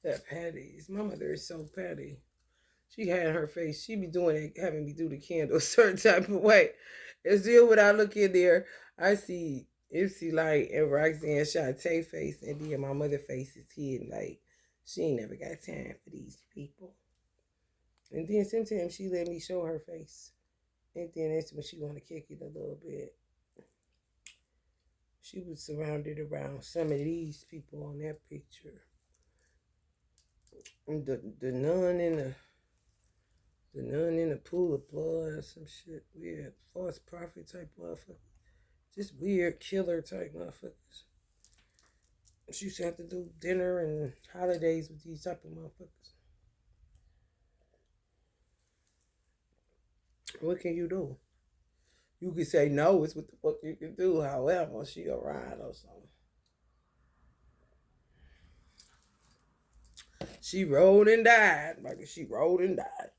That Patty's. My mother is so petty. She had her face. She be doing it, having me do the candle a certain type of way. And still, when I look in there, I see Ipsy Light and Roxanne Shantae face, and then my mother face is hidden. Like she ain't never got time for these people. And then sometimes she let me show her face, and then that's when she want to kick it a little bit. She was surrounded around some of these people on that picture. And the nun in the pool of blood or some shit. Weird false prophet type motherfucker. Just weird killer type motherfuckers. She used to have to do dinner and holidays with these type of motherfuckers. What can you do? You could say no, it's what the fuck you can do. However, she a ride or something. She rolled and died. Like she rolled and died.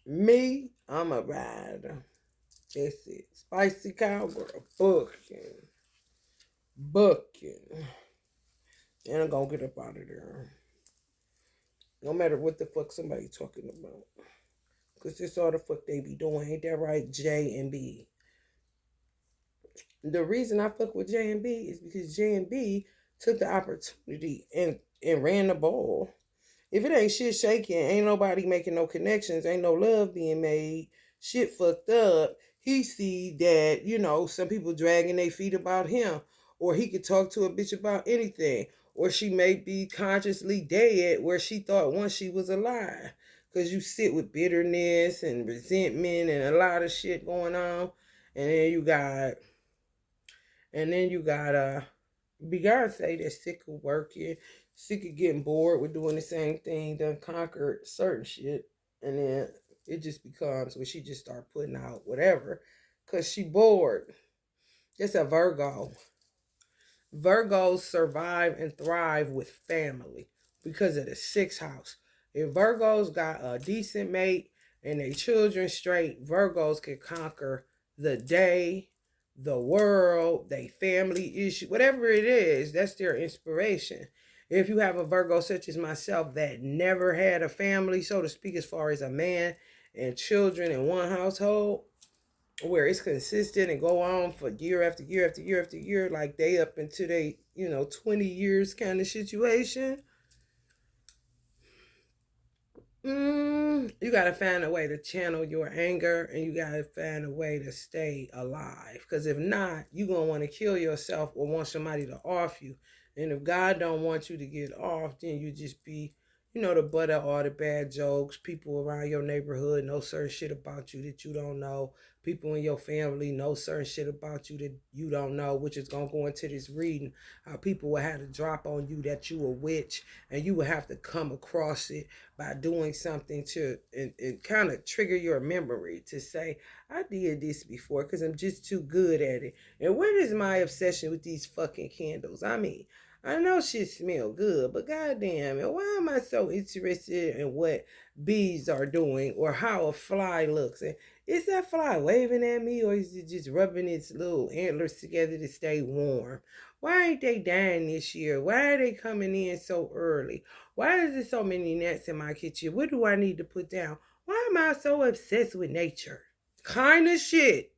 Me, I'm a rider. That's it. Spicy cowgirl. Booking. Booking. And I'm gonna get up out of there. No matter what the fuck somebody talking about. Because that's all the fuck they be doing. Ain't that right? J and B. The reason I fuck with J and B is because J and B took the opportunity and ran the ball. If it ain't shit shaking, ain't nobody making no connections, ain't no love being made, shit fucked up. He see that, some people dragging their feet about him. Or he could talk to a bitch about anything. Or she may be consciously dead where she thought once she was alive. Because you sit with bitterness and resentment and a lot of shit going on. And then you got Beyonce that's sick of working, sick of getting bored with doing the same thing, done conquered certain shit, and then it just becomes where she just start putting out whatever, cause she bored. That's a Virgo. Virgos survive and thrive with family because of the sixth house. If Virgos got a decent mate and their children straight, Virgos can conquer the day, the world, their family issue, whatever it is, that's their inspiration. If you have a Virgo such as myself that never had a family, so to speak, as far as a man and children in one household, where it's consistent and go on for year after year after year after year, like they up into they 20 years kind of situation. You gotta find a way to channel your anger, and you gotta find a way to stay alive, because if not, you're gonna want to kill yourself or want somebody to off you. And if God don't want you to get off, then you just be the butt of all the bad jokes. People around your neighborhood know certain shit about you that you don't know. People in your family know certain shit about you that you don't know, which is gonna go into this reading. How people will have to drop on you that you a witch, and you will have to come across it by doing something to and kind of trigger your memory to say, I did this before because I'm just too good at it. And where is my obsession with these fucking candles? I mean, I know shit smell good, but goddamn it, why am I so interested in what bees are doing or how a fly looks? And is that fly waving at me, or is it just rubbing its little antlers together to stay warm? Why ain't they dying this year? Why are they coming in so early? Why is there so many gnats in my kitchen? What do I need to put down? Why am I so obsessed with nature? Kind of shit.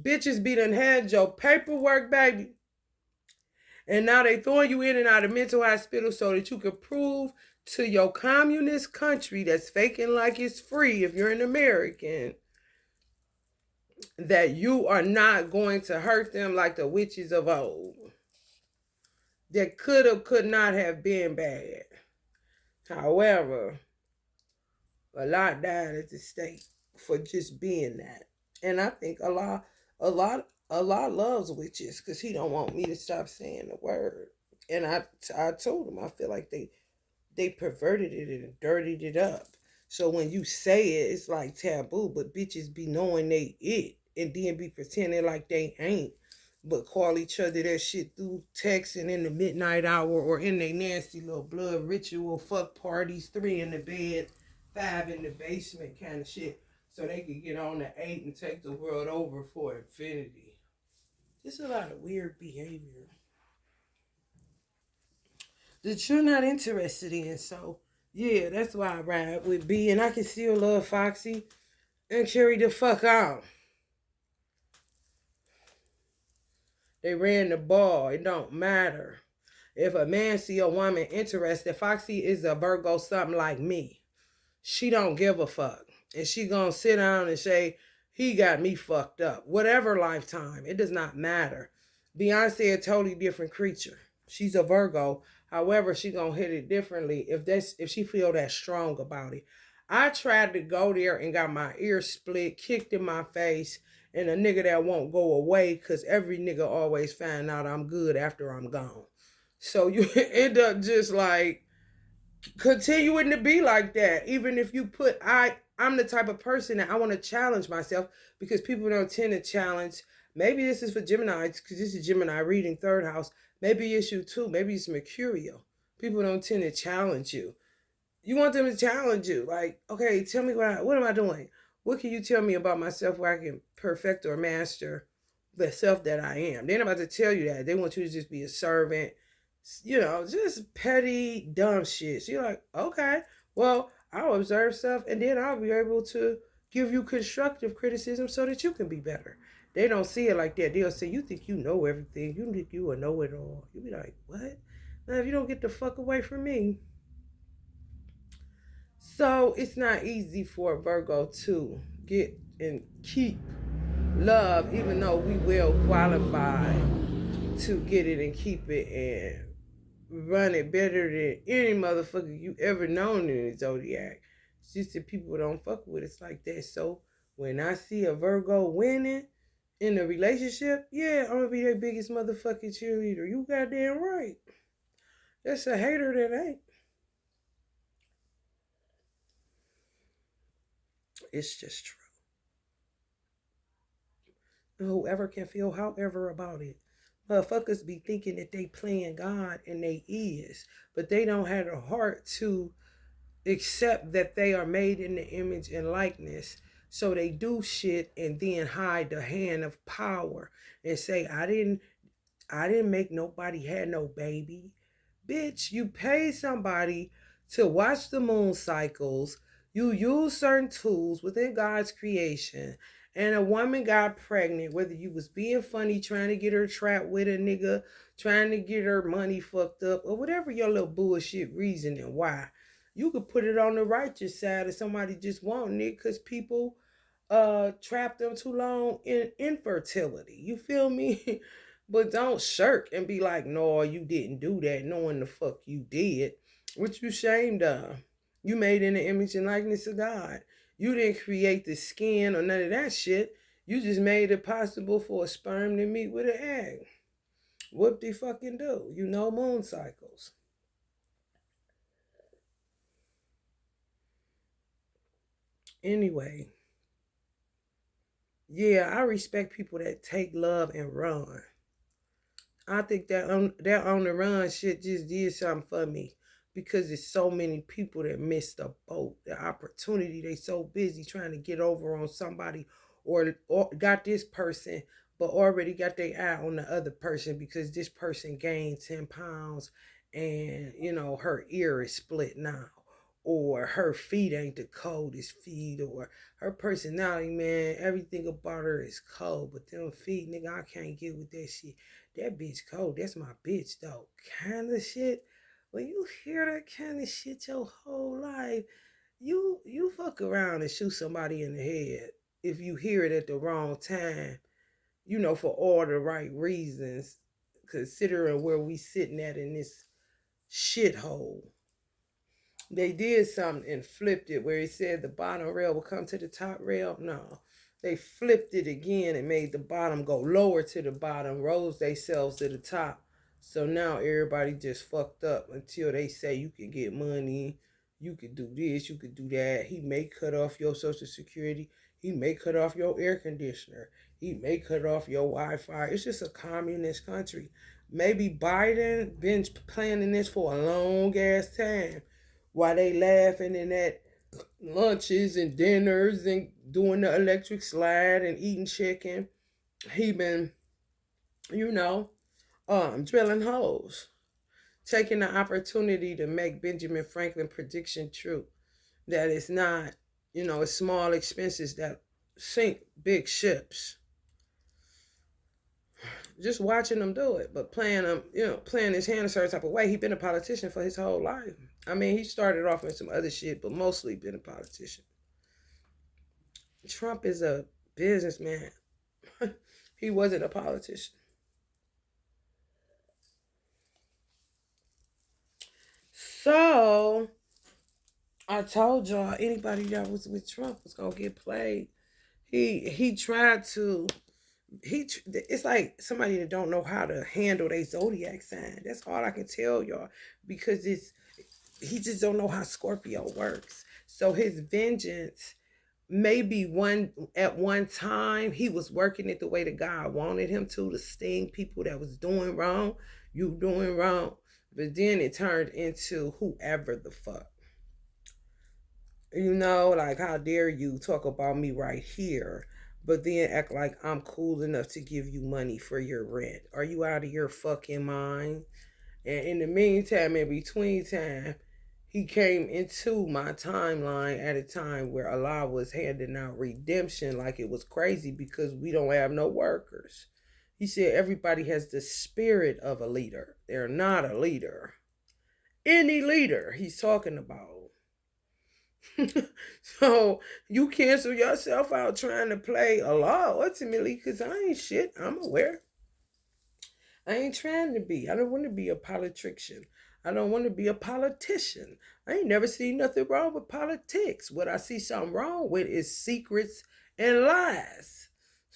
Bitches be done had your paperwork, baby. And now they throwing you in and out of mental hospital so that you can prove to your communist country that's faking like it's free if you're an American that you are not going to hurt them like the witches of old. That could not have been bad. However, a lot died at the stake for just being that. And I think a lot loves witches because he don't want me to stop saying the word. And I told him I feel like they perverted it and dirtied it up. So when you say it, it's like taboo, but bitches be knowing they it and then be pretending like they ain't, but call each other that shit through texting in the midnight hour or in their nasty little blood ritual fuck parties, 3 in the bed, 5 in the basement kind of shit, so they could get on the 8 and take the world over for infinity. Just a lot of weird behavior. that you're not interested in. So yeah, that's why I ride with B, and I can still love Foxy and carry the fuck on. They ran the ball. It don't matter. If a man see a woman interested, Foxy is a Virgo, something like me. She don't give a fuck. And she gonna sit down and say, he got me fucked up. Whatever lifetime, it does not matter. Beyonce a totally different creature. She's a Virgo. However, she gonna hit it differently if she feel that strong about it. I tried to go there and got my ear split, kicked in my face, and a nigga that won't go away because every nigga always find out I'm good after I'm gone. So you end up just like continuing to be like that. Even if you put I'm the type of person that I want to challenge myself because people don't tend to challenge. Maybe this is for Gemini's because this is Gemini reading third house. Maybe it's you too. Maybe it's Mercurial. People don't tend to challenge you. You want them to challenge you. Like, okay, tell me what am I doing? What can you tell me about myself where I can perfect or master the self that I am? They're not about to tell you that. They want you to just be a servant, just petty, dumb shit. So you're like, okay, well, I'll observe stuff and then I'll be able to give you constructive criticism so that you can be better. They don't see it like that. They'll say, you think you know everything. You think you a know it all. You'll be like, what? Now, if you don't get the fuck away from me. So it's not easy for a Virgo to get and keep love, even though we will qualify to get it and keep it and run it better than any motherfucker you ever known in the zodiac. It's just that people don't fuck with us like that. So when I see a Virgo winning in a relationship, yeah, I'm gonna be their biggest motherfucking cheerleader. You goddamn right. That's a hater that ain't. It's just true. Whoever can feel however about it. Motherfuckers be thinking that they playing God and they is, but they don't have the heart to accept that they are made in the image and likeness. So they do shit and then hide the hand of power and say, I didn't make nobody had no baby. Bitch, you pay somebody to watch the moon cycles. You use certain tools within God's creation. And a woman got pregnant, whether you was being funny, trying to get her trapped with a nigga, trying to get her money fucked up, or whatever your little bullshit reason and why. You could put it on the righteous side if somebody just wanting it because people trapped them too long in infertility. You feel me? But don't shirk and be like, no, you didn't do that, knowing the fuck you did. What you ashamed of? You made in the image and likeness of God. You didn't create the skin or none of that shit. You just made it possible for a sperm to meet with an egg. What they fucking do? You know moon cycles. Anyway, yeah, I respect people that take love and run. I think that on the run shit just did something for me because there's so many people that missed the boat, the opportunity. They so busy trying to get over on somebody or got this person, but already got their eye on the other person because this person gained 10 pounds and her ear is split now. Or her feet ain't the coldest feet, or her personality, man, everything about her is cold. But them feet, nigga, I can't get with that shit. That bitch cold. That's my bitch though. Kind of shit. When you hear that kind of shit your whole life, you fuck around and shoot somebody in the head if you hear it at the wrong time. For all the right reasons, considering where we sitting at in this shithole. They did something and flipped it where it said the bottom rail will come to the top rail. No, they flipped it again and made the bottom go lower to the bottom, rose themselves to the top. So now everybody just fucked up until they say you can get money, you could do this, you could do that. He may cut off your social security. He may cut off your air conditioner. He may cut off your Wi-Fi. It's just a communist country. Maybe Biden been planning this for a long ass time while they laughing and at lunches and dinners and doing the electric slide and eating chicken. He been, drilling holes taking the opportunity to make Benjamin Franklin prediction true. That it's not, it's small expenses that sink big ships. Just watching him do it, but playing him, playing his hand a certain type of way. He been a politician for his whole life. I mean, he started off in some other shit, but mostly been a politician. Trump is a businessman. He wasn't a politician. So I told y'all anybody that was with Trump was gonna get played. He tried to it's like somebody that don't know how to handle their zodiac sign. That's all I can tell y'all, because he just don't know how Scorpio works. So his vengeance, maybe at one time he was working it the way that God wanted him to sting people that was doing wrong. You doing wrong. But then it turned into whoever the fuck. Like, how dare you talk about me right here, but then act like I'm cool enough to give you money for your rent. Are you out of your fucking mind? And in the meantime, in between time, he came into my timeline at a time where Allah was handing out redemption like it was crazy because we don't have no workers. He said everybody has the spirit of a leader. They're not a leader. Any leader he's talking about. So you cancel yourself out trying to play Allah ultimately, because I ain't shit. I'm aware. I ain't trying to be. I don't want to be a politician. I don't want to be a politician. I ain't never seen nothing wrong with politics. What I see something wrong with is secrets and lies.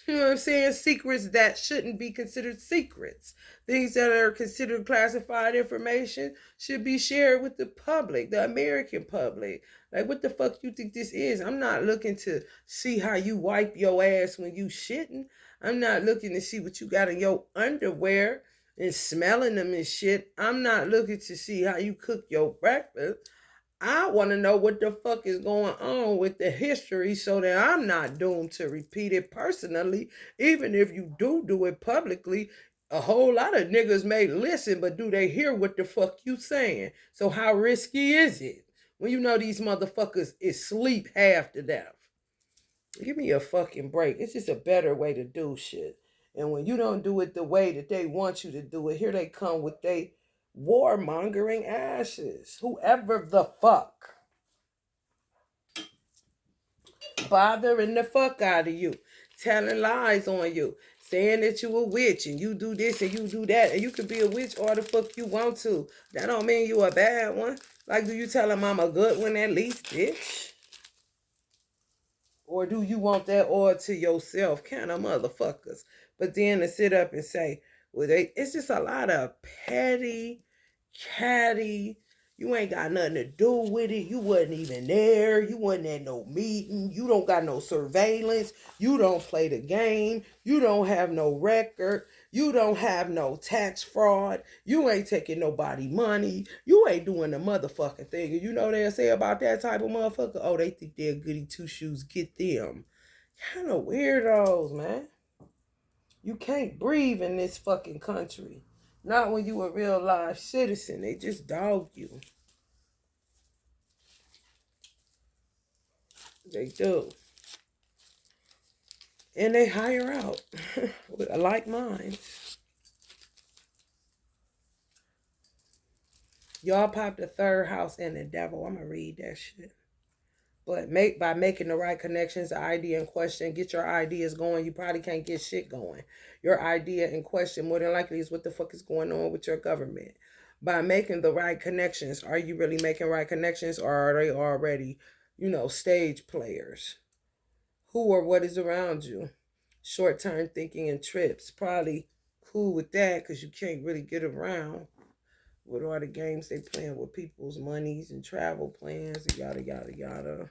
You know what I'm saying? Secrets that shouldn't be considered secrets. Things that are considered classified information should be shared with the public, the American public. Like, what the fuck you think this is? I'm not looking to see how you wipe your ass when you shitting. I'm not looking to see what you got in your underwear and smelling them and shit. I'm not looking to see how you cook your breakfast. I want to know what the fuck is going on with the history so that I'm not doomed to repeat it personally. Even if you do it publicly, a whole lot of niggas may listen, but do they hear what the fuck you saying? So how risky is it when you know these motherfuckers is sleep half to death? Give me a fucking break. It's just a better way to do shit. And when you don't do it the way that they want you to do it, here they come with they warmongering asses. Whoever the fuck bothering the fuck out of you, telling lies on you, saying that you a witch and you do this and you do that, and you could be a witch all the fuck you want to. That don't mean you a bad one. Like, do you tell them I'm a good one at least, bitch? Or do you want that all to yourself? Kind of motherfuckers. But then to sit up and say, well, it's just a lot of petty, catty. You ain't got nothing to do with it. You wasn't even there. You wasn't at no meeting. You don't got no surveillance. You don't play the game. You don't have no record. You don't have no tax fraud. You ain't taking nobody money. You ain't doing the motherfucking thing. And you know what they'll say about that type of motherfucker? Oh, they think they're goody two shoes. Get them. Kind of weirdos, man. You can't breathe in this fucking country. Not when you a real live citizen. They just dog you. They do. And they hire out with like minds. Y'all popped the third house and the devil. I'm going to read that shit. But by making the right connections, the idea in question, get your ideas going. You probably can't get shit going. Your idea in question, more than likely, is what the fuck is going on with your government. By making the right connections, are you really making right connections, or are they already, stage players? Who or what is around you? Short-term thinking and trips. Probably cool with that because you can't really get around with all the games they playing with people's monies and travel plans and yada, yada, yada.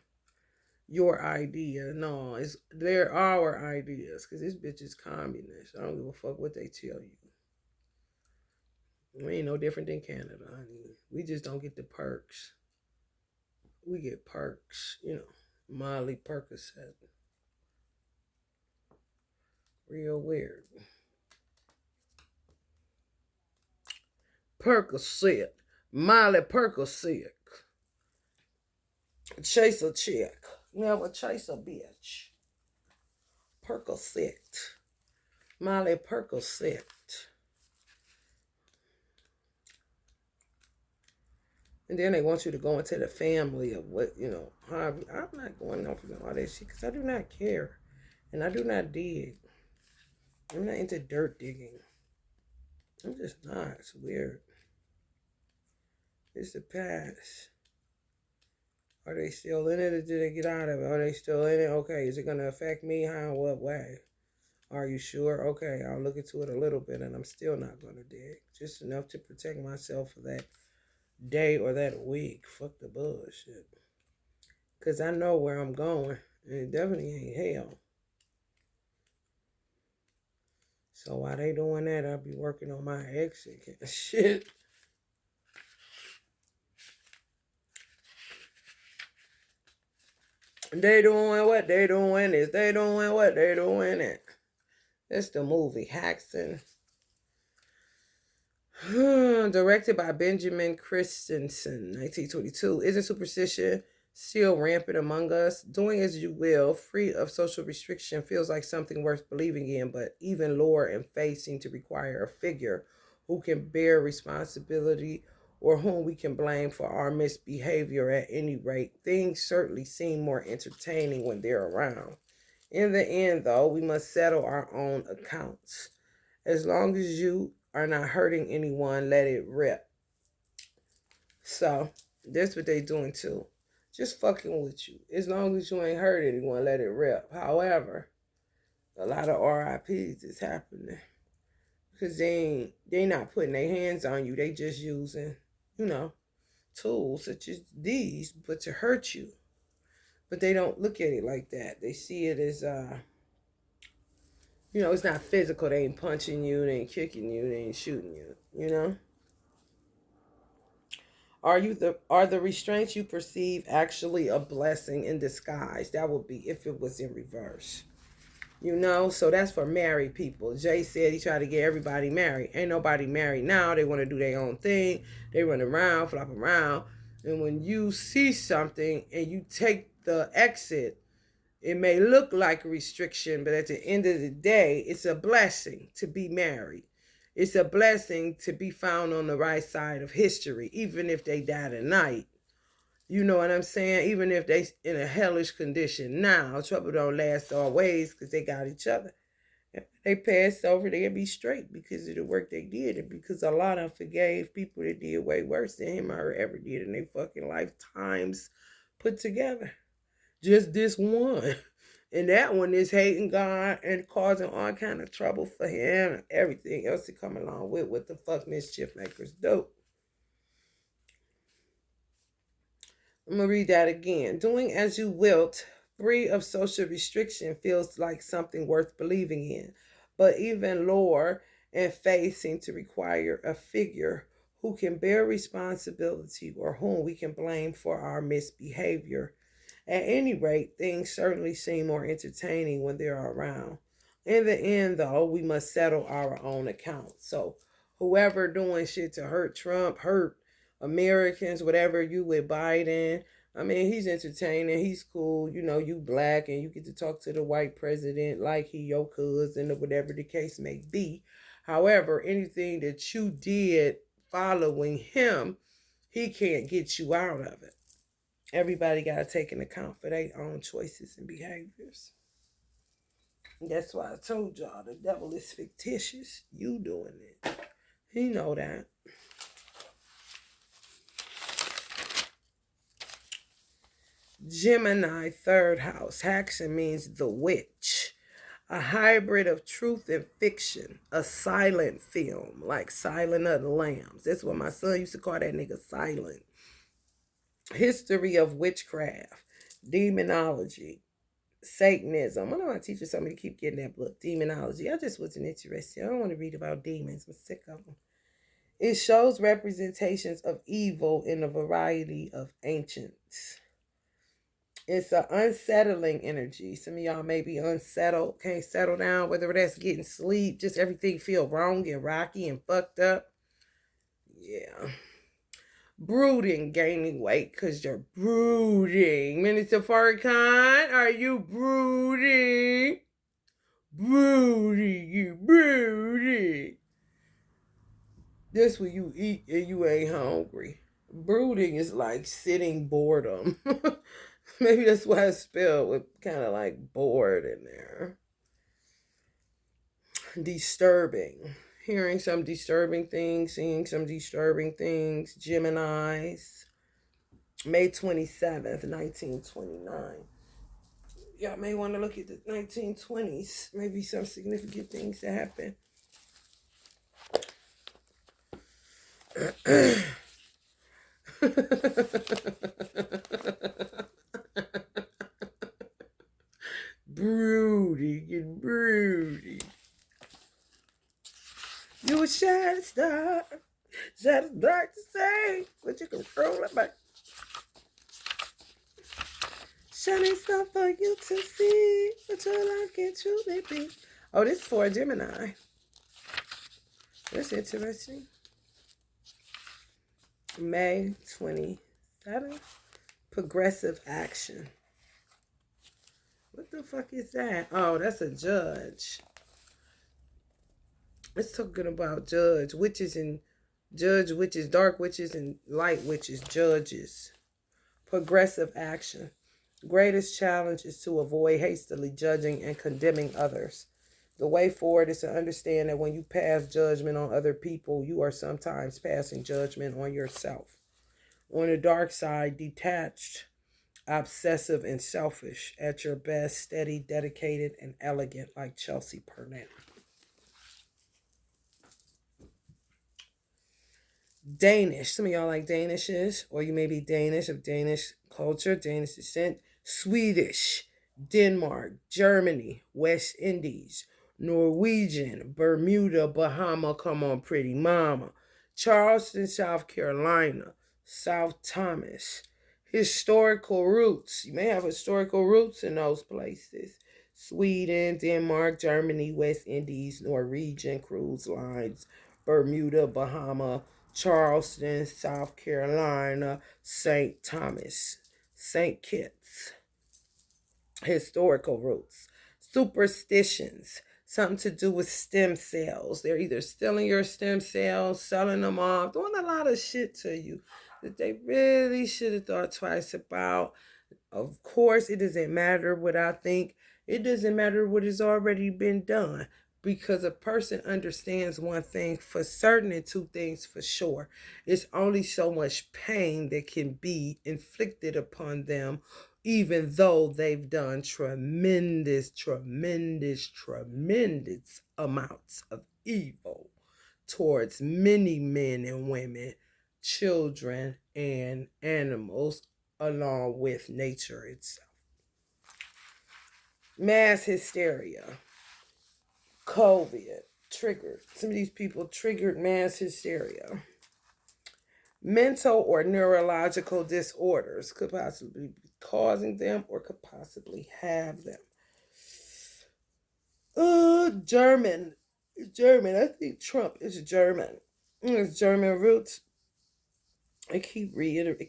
Your idea. No, they're our ideas because this bitch is communist. I don't give a fuck what they tell you. We ain't no different than Canada, honey. We just don't get the perks. We get perks, Molly Percocet. Real weird. Percocet. Miley Percocet. Chase a chick. Never chase a bitch. Percocet. Miley Percocet. And then they want you to go into the family of what, hobby. I'm not going off of all that shit because I do not care. And I do not dig. I'm not into dirt digging. I'm just not. It's weird. It's the past. Are they still in it or did they get out of it? Are they still in it? Okay, is it going to affect me? How and what way? Are you sure? Okay, I'll look into it a little bit and I'm still not going to dig. Just enough to protect myself for that day or that week. Fuck the bullshit. Because I know where I'm going. And it definitely ain't hell. So while they doing that, I'll be working on my exit. Shit. They doing what they doing is. They doing what they doing it. It's the movie Haxan. Directed by Benjamin Christensen, 1922. Isn't superstition still rampant among us? Doing as you will, free of social restriction, feels like something worth believing in, but even lore and faith seem to require a figure who can bear responsibility or whom we can blame for our misbehavior. At any rate, things certainly seem more entertaining when they're around. In the end, though, we must settle our own accounts. As long as you are not hurting anyone, let it rip. So, that's what they doing too. Just fucking with you. As long as you ain't hurt anyone, let it rip. However, a lot of RIPs is happening. Because they not putting their hands on you. They just using, tools such as these, but to hurt you. But they don't look at it like that. They see it as, it's not physical. They ain't punching you. They ain't kicking you. They ain't shooting you, Are the restraints you perceive actually a blessing in disguise? That would be if it was in reverse. So that's for married people. Jay said he tried to get everybody married. Ain't nobody married now. They want to do their own thing. They run around, flop around. And when you see something and you take the exit, it may look like a restriction, but at the end of the day, it's a blessing to be married. It's a blessing to be found on the right side of history, even if they die tonight. You know what I'm saying? Even if they in a hellish condition now, trouble don't last always because they got each other. If they pass over, they'll be straight because of the work they did and because a lot of them forgave people that did way worse than him or her ever did in their fucking lifetimes put together. Just this one. And that one is hating God and causing all kind of trouble for him and everything else to come along with what the fuck mischief makers do. I'm going to read that again. Doing as you wilt, free of social restriction, feels like something worth believing in. But even lore and faith seem to require a figure who can bear responsibility or whom we can blame for our misbehavior. At any rate, things certainly seem more entertaining when they're around. In the end, though, we must settle our own accounts. So whoever doing shit to hurt Trump, hurt Americans, whatever, you with Biden, I mean, he's entertaining, he's cool, you black and you get to talk to the white president like he your cousin or whatever the case may be. However, anything that you did following him, he can't get you out of it. Everybody got to take an account for their own choices and behaviors. And that's why I told y'all the devil is fictitious. You doing it. He know that. Gemini, third house. Haxan means the witch. A hybrid of truth and fiction. A silent film, like Silent of the Lambs. That's what my son used to call that nigga, Silent. History of witchcraft, demonology, Satanism. I know my teacher told me to keep getting that book, Demonology. I just wasn't interested. I don't want to read about demons. I'm sick of them. It shows representations of evil in a variety of ancients. It's an unsettling energy. Some of y'all may be unsettled, can't settle down, whether that's getting sleep, just everything feel wrong and rocky and fucked up. Yeah. Brooding, gaining weight because you're brooding. Minister Farrakhan, are you brooding? Brooding, you brooding. That's when you eat and you ain't hungry. Brooding is like sitting boredom. Maybe that's why it's spelled with kind of like bored in there. Disturbing. Hearing some disturbing things, seeing some disturbing things. Geminis. May 27th, 1929. Y'all may want to look at the 1920s. Maybe some significant things that happen. Broody and broody. You a shining star. Shining dark to say, but you control it back. Shining star for you to see, but your life can truly be. Oh, this is for a Gemini. That's interesting. May 27th. Progressive action. What the fuck is that? Oh, that's a judge. It's talking about judge, witches, dark witches and light witches, judges. Progressive action. Greatest challenge is to avoid hastily judging and condemning others. The way forward is to understand that when you pass judgment on other people, you are sometimes passing judgment on yourself. On the dark side, detached, obsessive, and selfish. At your best, steady, dedicated, and elegant, like Chelsea Purnell. Danish. Some of y'all like Danishes, or you may be Danish, of Danish culture, Danish descent. Swedish, Denmark, Germany, West Indies, Norwegian, Bermuda, Bahama, come on, pretty mama. Charleston, South Carolina, South Thomas. Historical roots. You may have historical roots in those places. Sweden, Denmark, Germany, West Indies, Norwegian cruise lines, Bermuda, Bahama, Charleston, South Carolina, St. Thomas, St. Kitts. Historical roots. Superstitions. Something to do with stem cells. They're either stealing your stem cells, selling them off, doing a lot of shit to you that they really should have thought twice about. Of course, it doesn't matter what I think. It doesn't matter what has already been done. Because a person understands one thing for certain and two things for sure. It's only so much pain that can be inflicted upon them, even though they've done tremendous amounts of evil towards many men and women, children, and animals, along with nature itself. Mass hysteria. COVID triggered. Some of these people triggered mass hysteria. Mental or neurological disorders could possibly be causing them or could possibly have them. German. I think Trump is German. It's German roots. It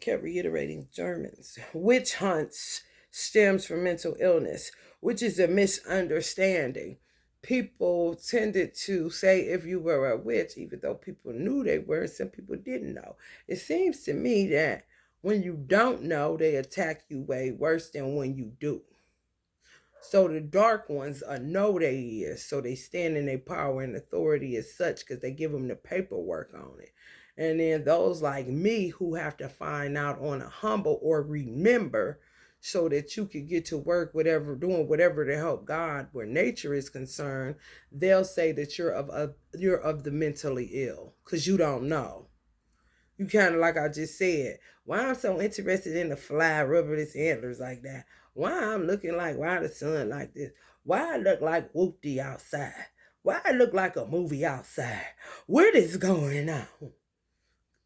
kept reiterating Germans. Witch hunts stems from mental illness, which is a misunderstanding. People tended to say if you were a witch, even though people knew they were, some people didn't know. It seems to me that when you don't know, they attack you way worse than when you do. So the dark ones know they is, so they stand in their power and authority as such because they give them the paperwork on it. And then those like me who have to find out on a humble or remember so that you could get to work doing whatever to help God where nature is concerned, they'll say that you're of the mentally ill because you don't know. You kind of like I just said, why I'm so interested in the fly rubbing its antlers like that. Why I'm looking like why the sun like this. Why I look like Whoopty outside. Why I look like a movie outside. What is going on?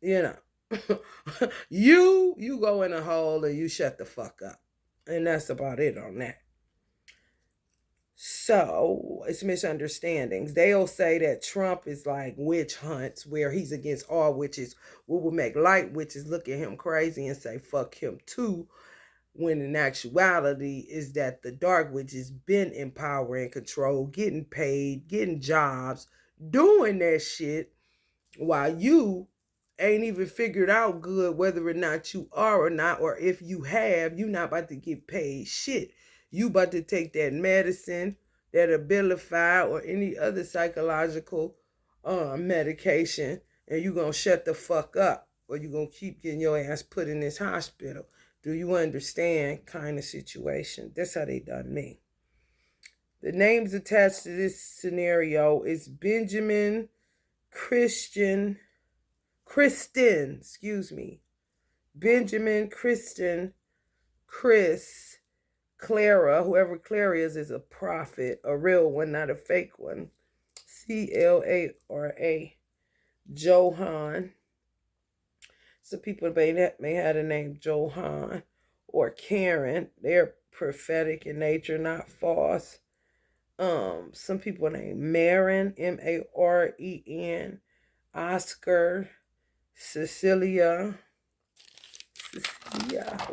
You know. you go in a hole and you shut the fuck up. And that's about it on that. So it's misunderstandings. They'll say that Trump is like witch hunts, where he's against all witches. We will make light witches look at him crazy and say fuck him too. When in actuality is that the dark witches been in power and control, getting paid, getting jobs, doing that shit, while you ain't even figured out good whether or not you are or not, or if you have, you not about to get paid shit. You about to take that medicine, that Abilify, or any other psychological medication, and you gonna shut the fuck up, or you gonna keep getting your ass put in this hospital. Do you understand kind of situation? That's how they done me. The names attached to this scenario is Benjamin, Kristen, Benjamin, Kristen, Chris, Clara, whoever Clara is a prophet, a real one, not a fake one. Clara, Johan. Some people may have the name Johan or Karen. They're prophetic in nature, not false. Some people named Maren, Maren, Oscar, Cecilia,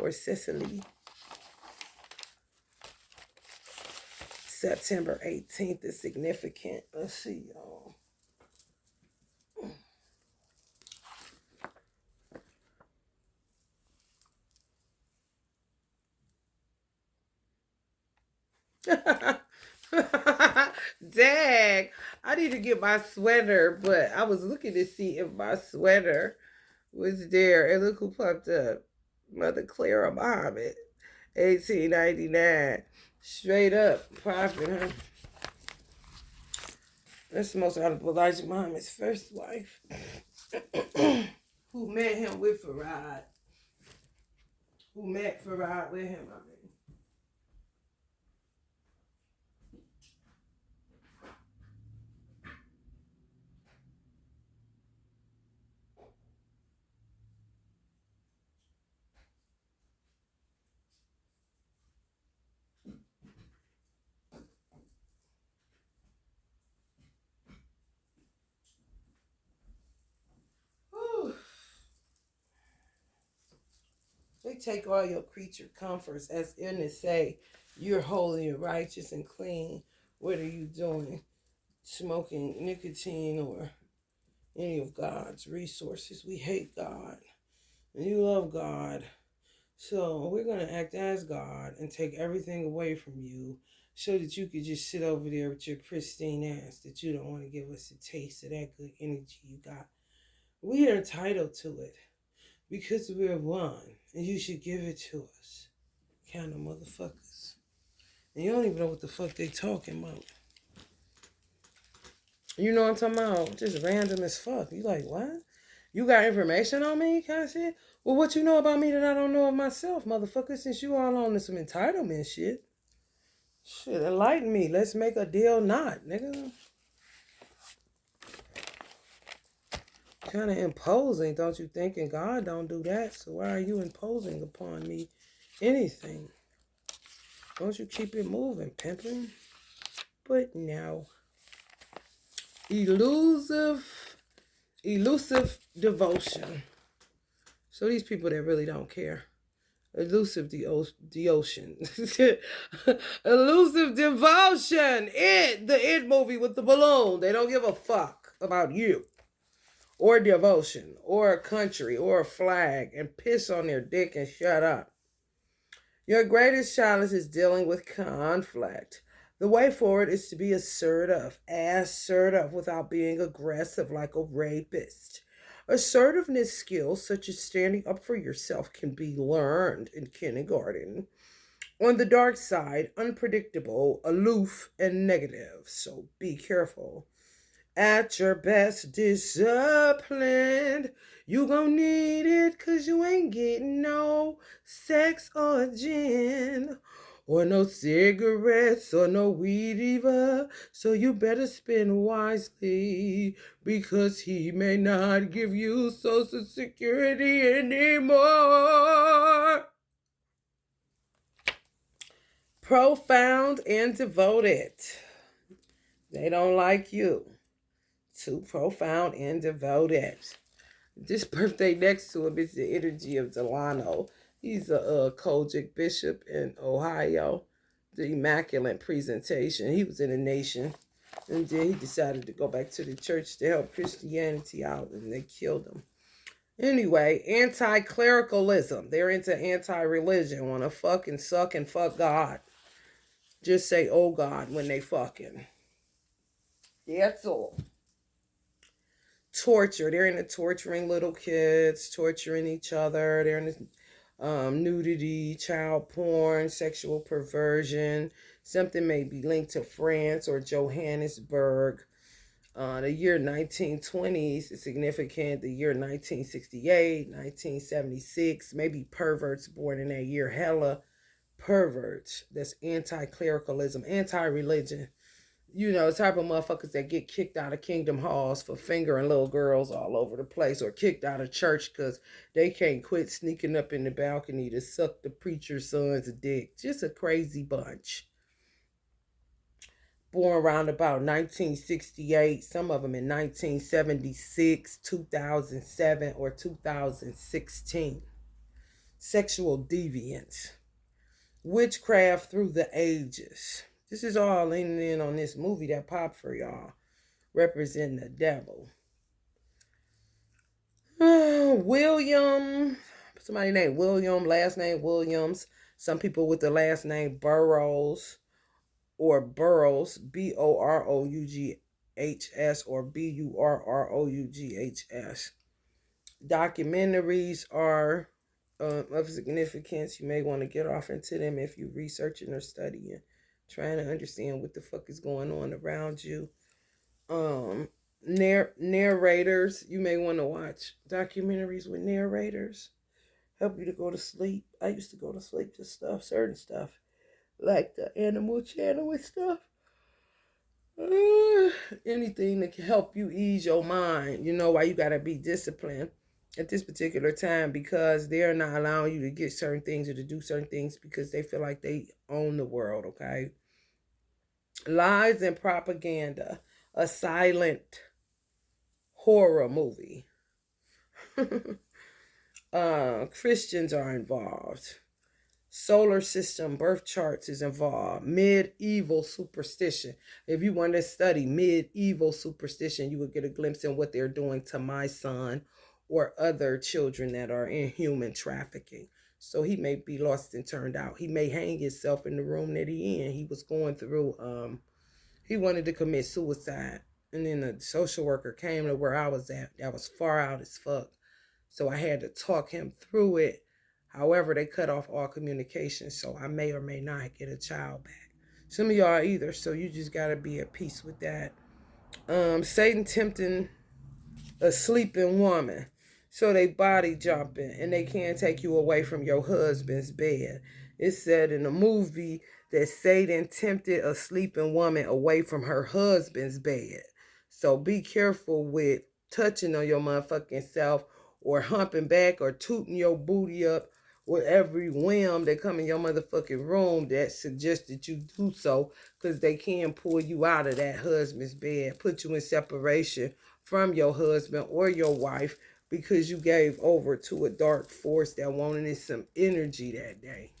or Cicely. September 18th is significant. Let's see, y'all. Dang, I need to get my sweater, but I was looking to see if my sweater was there. And look who popped up. Mother Clara Muhammad, 1899. Straight up popping, huh? That's the most honorable Elijah Muhammad's first wife. Who met him with Farad. Who met Farad with him, I mean. They take all your creature comforts, as in to say you're holy and righteous and clean. What are you doing? Smoking nicotine or any of God's resources. We hate God and you love God. So we're going to act as God and take everything away from you so that you could just sit over there with your pristine ass that you don't want to give us a taste of that good energy you got. We are entitled to it because we're one and you should give it to us. Kind of motherfuckers. And you don't even know what the fuck they talking about. You know what I'm talking about? Just random as fuck. You like, what? You got information on me kind of shit? Well, what you know about me that I don't know of myself, motherfucker, since you all on some entitlement shit? Shit, enlighten me. Let's make a deal not, nigga. Kind of imposing, don't you think? And God don't do that, so why are you imposing upon me anything? Don't you keep it moving, pimping? But no. Elusive devotion. So these people that really don't care. Elusive devotion. Elusive devotion. The It movie with the balloon. They don't give a fuck about you. Or devotion. Or a country. Or a flag. And piss on their dick and shut up. Your greatest challenge is dealing with conflict. The way forward is to be assertive without being aggressive like a rapist. Assertiveness skills such as standing up for yourself can be learned in kindergarten. On the dark side, unpredictable, aloof, and negative, so be careful. At your best disciplined, you gon' need it cause you ain't getting no sex or gin. Or no cigarettes or no weed either. So you better spend wisely because he may not give you Social Security anymore. profound and devoted. They don't like you. Too profound and devoted. This birthday next to him is the energy of Delano. He's a Kojic bishop in Ohio. The Immaculate Presentation. He was in the nation. And then he decided to go back to the church to help Christianity out, and they killed him. Anyway, anti-clericalism. They're into anti-religion. Want to fucking suck and fuck God. Just say, oh God, when they fucking. That's all. Torture. They're into torturing little kids, torturing each other. They're into nudity, child porn, sexual perversion. Something may be linked to France or Johannesburg. The year 1920s is significant. The year 1968, 1976, maybe perverts born in that year. Hella perverts. That's anti-clericalism, anti-religion. You know, the type of motherfuckers that get kicked out of kingdom halls for fingering little girls all over the place, or kicked out of church because they can't quit sneaking up in the balcony to suck the preacher's son's dick. Just a crazy bunch. Born around about 1968, some of them in 1976, 2007, or 2016. Sexual deviance. Witchcraft through the ages. This is all leaning in on this movie that popped for y'all, representing the devil. William, somebody named William, last name Williams. Some people with the last name Burroughs or Burroughs, Borougghs, or Burroughs. Documentaries are of significance. You may want to get off into them if you're researching or studying, trying to understand what the fuck is going on around you. Narrators, you may want to watch documentaries with narrators. Help you to go to sleep. I used to go to sleep to certain stuff, like the Animal Channel and stuff. Anything that can help you ease your mind. You know why you gotta be disciplined at this particular time, because they're not allowing you to get certain things or to do certain things because they feel like they own the world, okay? Lies and propaganda, a silent horror movie. Christians are involved. Solar system birth charts is involved. Medieval superstition. If you want to study medieval superstition, you would get a glimpse in what they're doing to my son or other children that are in human trafficking. So he may be lost and turned out. He may hang himself in the room that he in. He was going through, he wanted to commit suicide. And then a social worker came to where I was at. That was far out as fuck. So I had to talk him through it. However, they cut off all communication, so I may or may not get a child back. Some of y'all either, so you just got to be at peace with that. Satan tempting a sleeping woman, so they body jumping, and they can't take you away from your husband's bed. It said in the movie that Satan tempted a sleeping woman away from her husband's bed. So be careful with touching on your motherfucking self, or humping back, or tooting your booty up with every whim that come in your motherfucking room that suggests that you do so, because they can pull you out of that husband's bed, put you in separation from your husband or your wife because you gave over to a dark force that wanted some energy that day.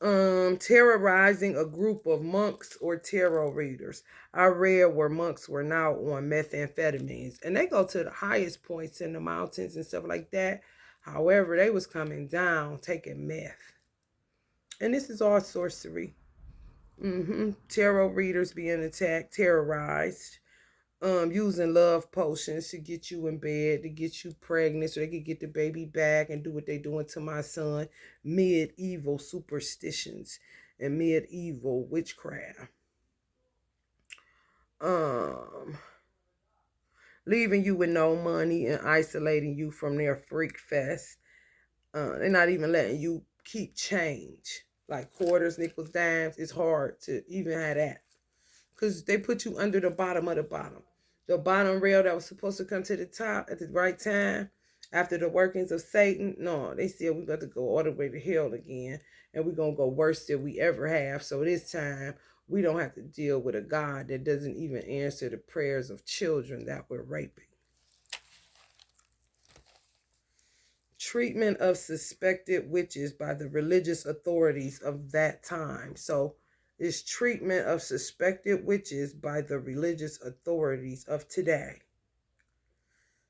Terrorizing a group of monks or tarot readers. I read where monks were now on methamphetamines, and they go to the highest points in the mountains and stuff like that. However, they was coming down taking meth, and this is all sorcery. Tarot readers being attacked, terrorized, using love potions to get you in bed, to get you pregnant so they could get the baby back and do what they doing to my son. Medieval superstitions and medieval witchcraft. Leaving you with no money and isolating you from their freak fest. They're not even letting you keep change, like quarters, nickels, dimes. It's hard to even have that, because they put you under the bottom of the bottom. The bottom rail that was supposed to come to the top at the right time After the workings of Satan, no, they said we got to go all the way to hell again, and we're gonna go worse than we ever have. So this time we don't have to deal with a God that doesn't even answer the prayers of children that we're raping. Treatment of suspected witches by the religious authorities of that time. So it's treatment of suspected witches by the religious authorities of today.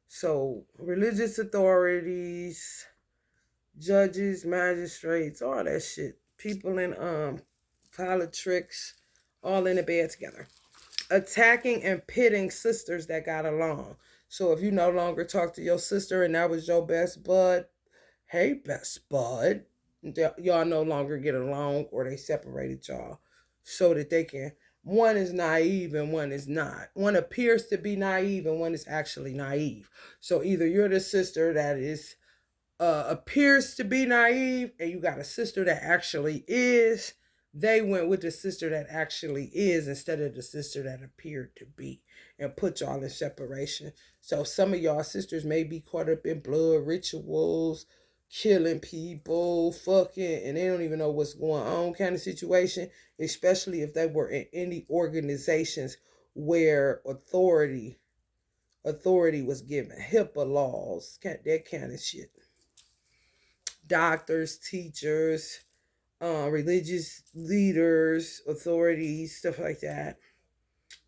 So religious authorities, judges, magistrates, all that shit. People in politics, all in a bed together. Attacking and pitting sisters that got along. So if you no longer talk to your sister and that was your best bud, hey best bud, y'all no longer get along or they separated y'all so that they can, one is naive and one is not. One appears to be naive and one is actually naive. So either you're the sister that is appears to be naive and you got a sister that actually is. They went with the sister that actually is instead of the sister that appeared to be and put y'all in separation. So some of y'all sisters may be caught up in blood rituals, killing people, fucking, and they don't even know what's going on kind of situation, especially if they were in any organizations where authority was given, HIPAA laws, that kind of shit. Doctors, teachers, religious leaders, authorities, stuff like that.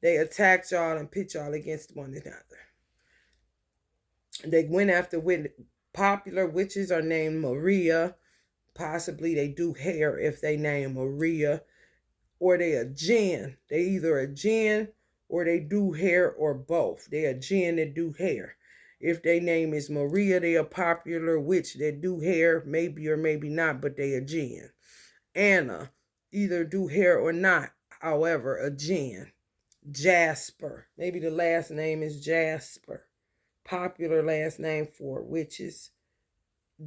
They attacked y'all and pit y'all against one another. They went after popular witches are named Maria. Possibly they do hair if they name Maria. Or they a jinn. They either a jinn or they do hair or both. They a jinn that do hair. If their name is Maria, they a popular witch that do hair, maybe or maybe not, but they a jinn. Anna, either do hair or not, however, a jinn. Jasper, maybe the last name is Jasper. Popular last name for witches.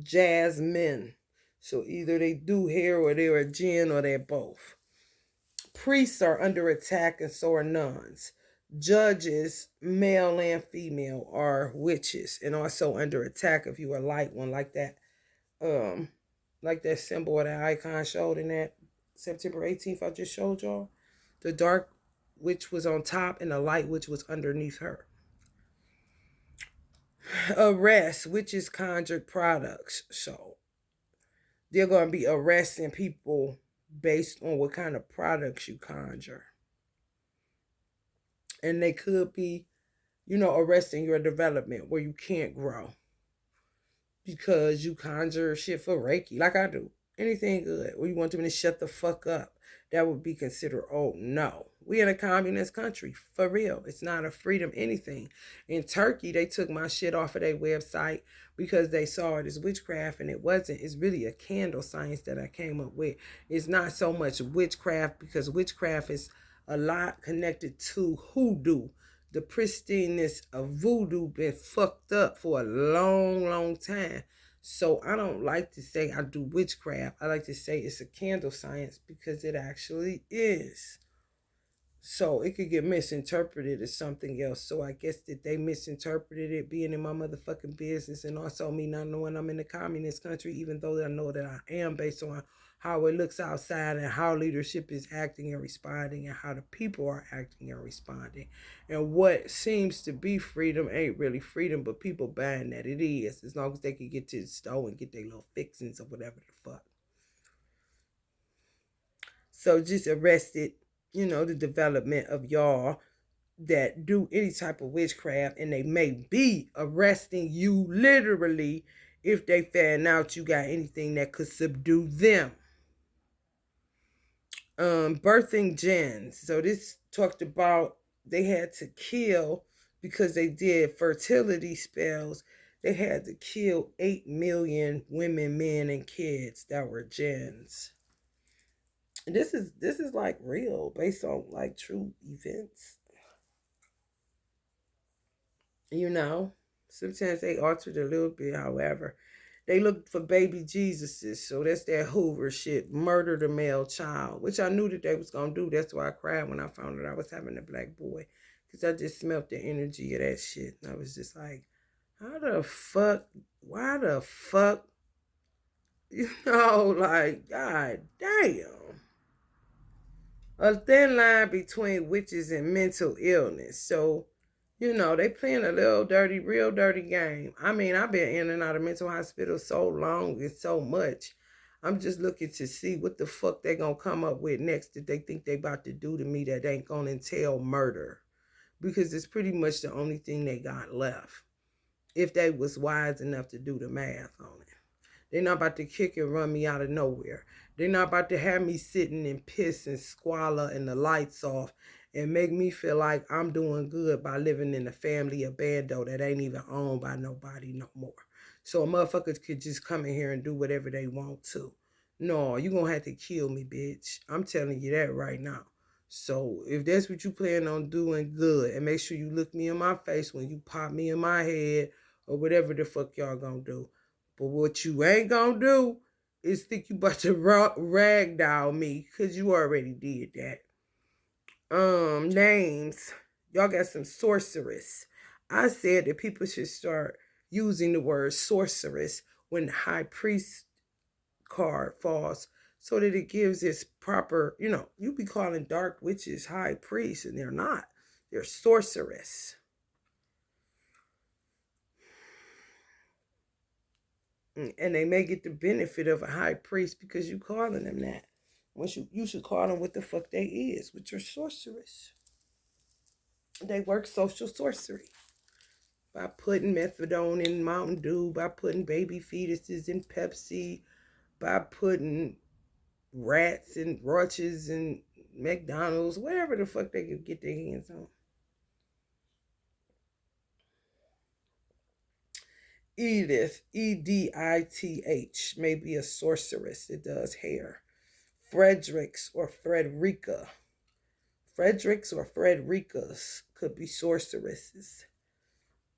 Jasmine. So either they do hair or they're a jinn or they're both. Priests are under attack and so are nuns. Judges, male and female, are witches and also under attack if you are light one like that symbol or that icon showed in that September 18th I just showed y'all. The dark witch was on top and the light witch was underneath her. Arrest, witches conjured products. So they're going to be arresting people based on what kind of products you conjure. And they could be, arresting your development where you can't grow because you conjure shit for Reiki, like I do. Anything good, or you want them to shut the fuck up, that would be considered, oh no. We in a communist country, for real. It's not a freedom anything. In Turkey, they took my shit off of their website because they saw it as witchcraft, and it wasn't. It's really a candle science that I came up with. It's not so much witchcraft because witchcraft is a lot connected to hoodoo. The pristineness of voodoo been fucked up for a long, long time. So I don't like to say I do witchcraft. I like to say it's a candle science because it actually is. So it could get misinterpreted as something else. So I guess that they misinterpreted it being in my motherfucking business and also me not knowing I'm in a communist country, even though I know that I am based on how it looks outside and how leadership is acting and responding and how the people are acting and responding. And what seems to be freedom ain't really freedom, but people buying that it is, as long as they can get to the store and get their little fixings or whatever the fuck. So just arrested, the development of y'all that do any type of witchcraft, and they may be arresting you literally if they found out you got anything that could subdue them. Birthing gens. So this talked about they had to kill because they did fertility spells. They had to kill 8 million women, men, and kids that were gens. And this is like real, based on like true events. Sometimes they altered a little bit. However, they looked for baby Jesuses, so that's that Hoover shit. Murdered a male child, which I knew that they was gonna do. That's why I cried when I found out I was having a black boy, because I just smelt the energy of that shit, and I was just like, How the fuck? Why the fuck? You know, like, god damn. A thin line between witches and mental illness. So, they playing a little dirty, real dirty game. I mean, I've been in and out of mental hospitals so long and so much. I'm just looking to see what the fuck they gonna come up with next that they think they about to do to me that ain't gonna entail murder. Because it's pretty much the only thing they got left. If they was wise enough to do the math on it. They're not about to kick and run me out of nowhere. They're not about to have me sitting in piss and squalor and the lights off and make me feel like I'm doing good by living in a family abando that ain't even owned by nobody no more. So a motherfucker could just come in here and do whatever they want to. No, you gonna have to kill me, bitch. I'm telling you that right now. So if that's what you plan on doing, good. And make sure you look me in my face when you pop me in my head or whatever the fuck y'all gonna do. But what you ain't gonna do is think you about to ragdoll me, because you already did that. Names. Y'all got some sorceress. I said that people should start using the word sorceress when the high priest card falls so that it gives its proper, you be calling dark witches high priests and they're not. They're sorceress. And they may get the benefit of a high priest because you calling them that. Once you should call them what the fuck they is, which are sorceress. They work social sorcery by putting methadone in Mountain Dew, by putting baby fetuses in Pepsi, by putting rats and roaches and McDonald's, wherever the fuck they could get their hands on. Edith, Edith, may be a sorceress that does hair. Fredericks or Frederica. Fredericks or Fredericas could be sorceresses.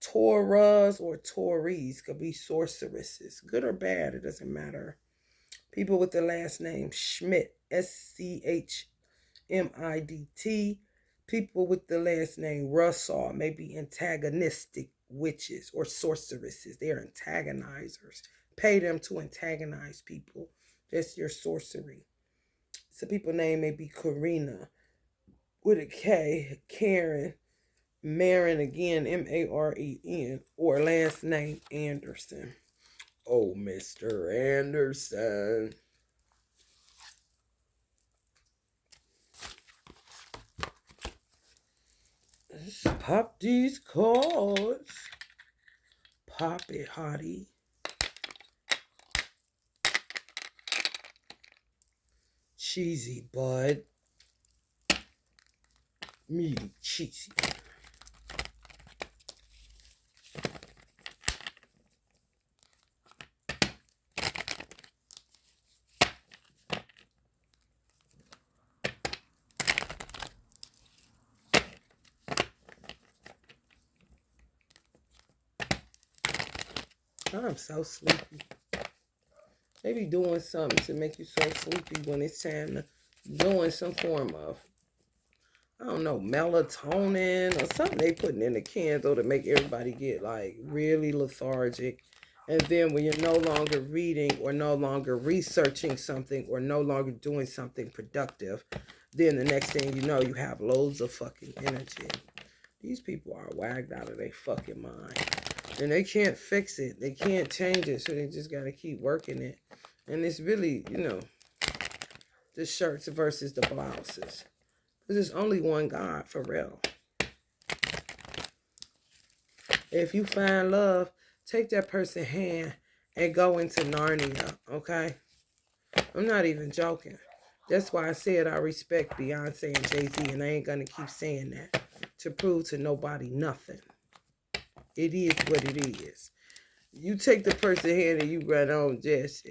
Tauras or Tories could be sorceresses. Good or bad, it doesn't matter. People with the last name Schmidt, Schmidt. People with the last name Russell may be antagonistic witches or sorceresses. They're antagonizers. Pay them to antagonize people. That's your sorcery. Some people's name may be Karina with a K, Karen, Marin again, Maren, or last name Anderson. Oh, Mr. Anderson. Let's pop these cards. Pop it, hottie. Cheesy, bud. Meaty cheesy. I'm so sleepy. They be doing something to make you so sleepy when it's time to doing some form of, I don't know, melatonin or something they putting in the candle to make everybody get like really lethargic. And then when you're no longer reading or no longer researching something or no longer doing something productive, then the next thing you know, you have loads of fucking energy. These people are wagged out of their fucking mind. And they can't fix it. They can't change it. So they just got to keep working it. And it's really, the shirts versus the blouses. Because there's only one God, for real. If you find love, take that person's hand and go into Narnia, okay? I'm not even joking. That's why I said I respect Beyonce and Jay-Z, and I ain't going to keep saying that to prove to nobody nothing. It is what it is. You take the person's hand and you run on just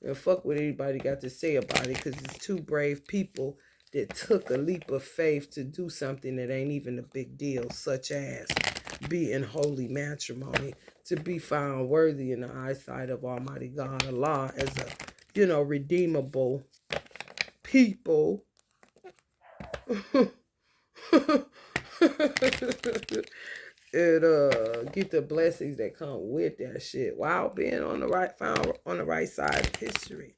and fuck what anybody got to say about it, because it's two brave people that took a leap of faith to do something that ain't even a big deal, such as be in holy matrimony, to be found worthy in the eyesight of Almighty God Allah as a, redeemable people. get the blessings that come with that shit while being on the right found on the right side of history.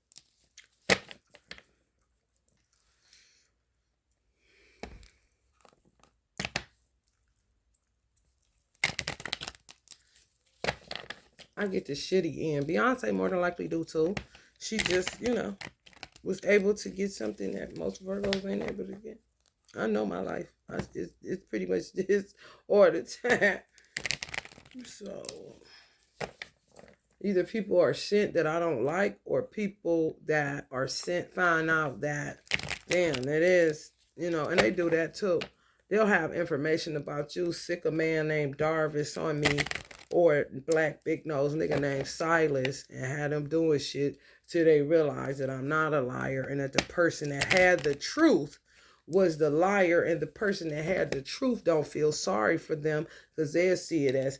I get the shitty end. Beyonce more than likely do too. She just, was able to get something that most Virgos ain't able to get. I know my life. It's pretty much this all the time. So either people are sent that I don't like, or people that are sent find out that, damn, it is, and they do that too. They'll have information about you, sick a man named Darvis on me, or black big nose nigga named Silas, and had them doing shit till they realize that I'm not a liar, and that the person that had the truth was the liar, and the person that had the truth don't feel sorry for them because they'll see it as,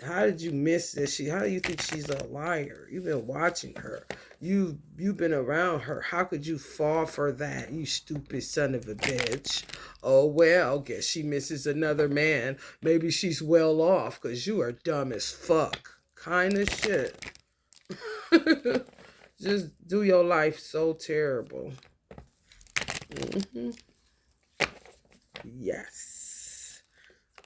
how did you miss this? How do you think she's a liar? You've been watching her. You've been around her. How could you fall for that, you stupid son of a bitch? Oh, well, guess she misses another man. Maybe she's well off because you are dumb as fuck. Kind of shit. Just do your life so terrible. Yes.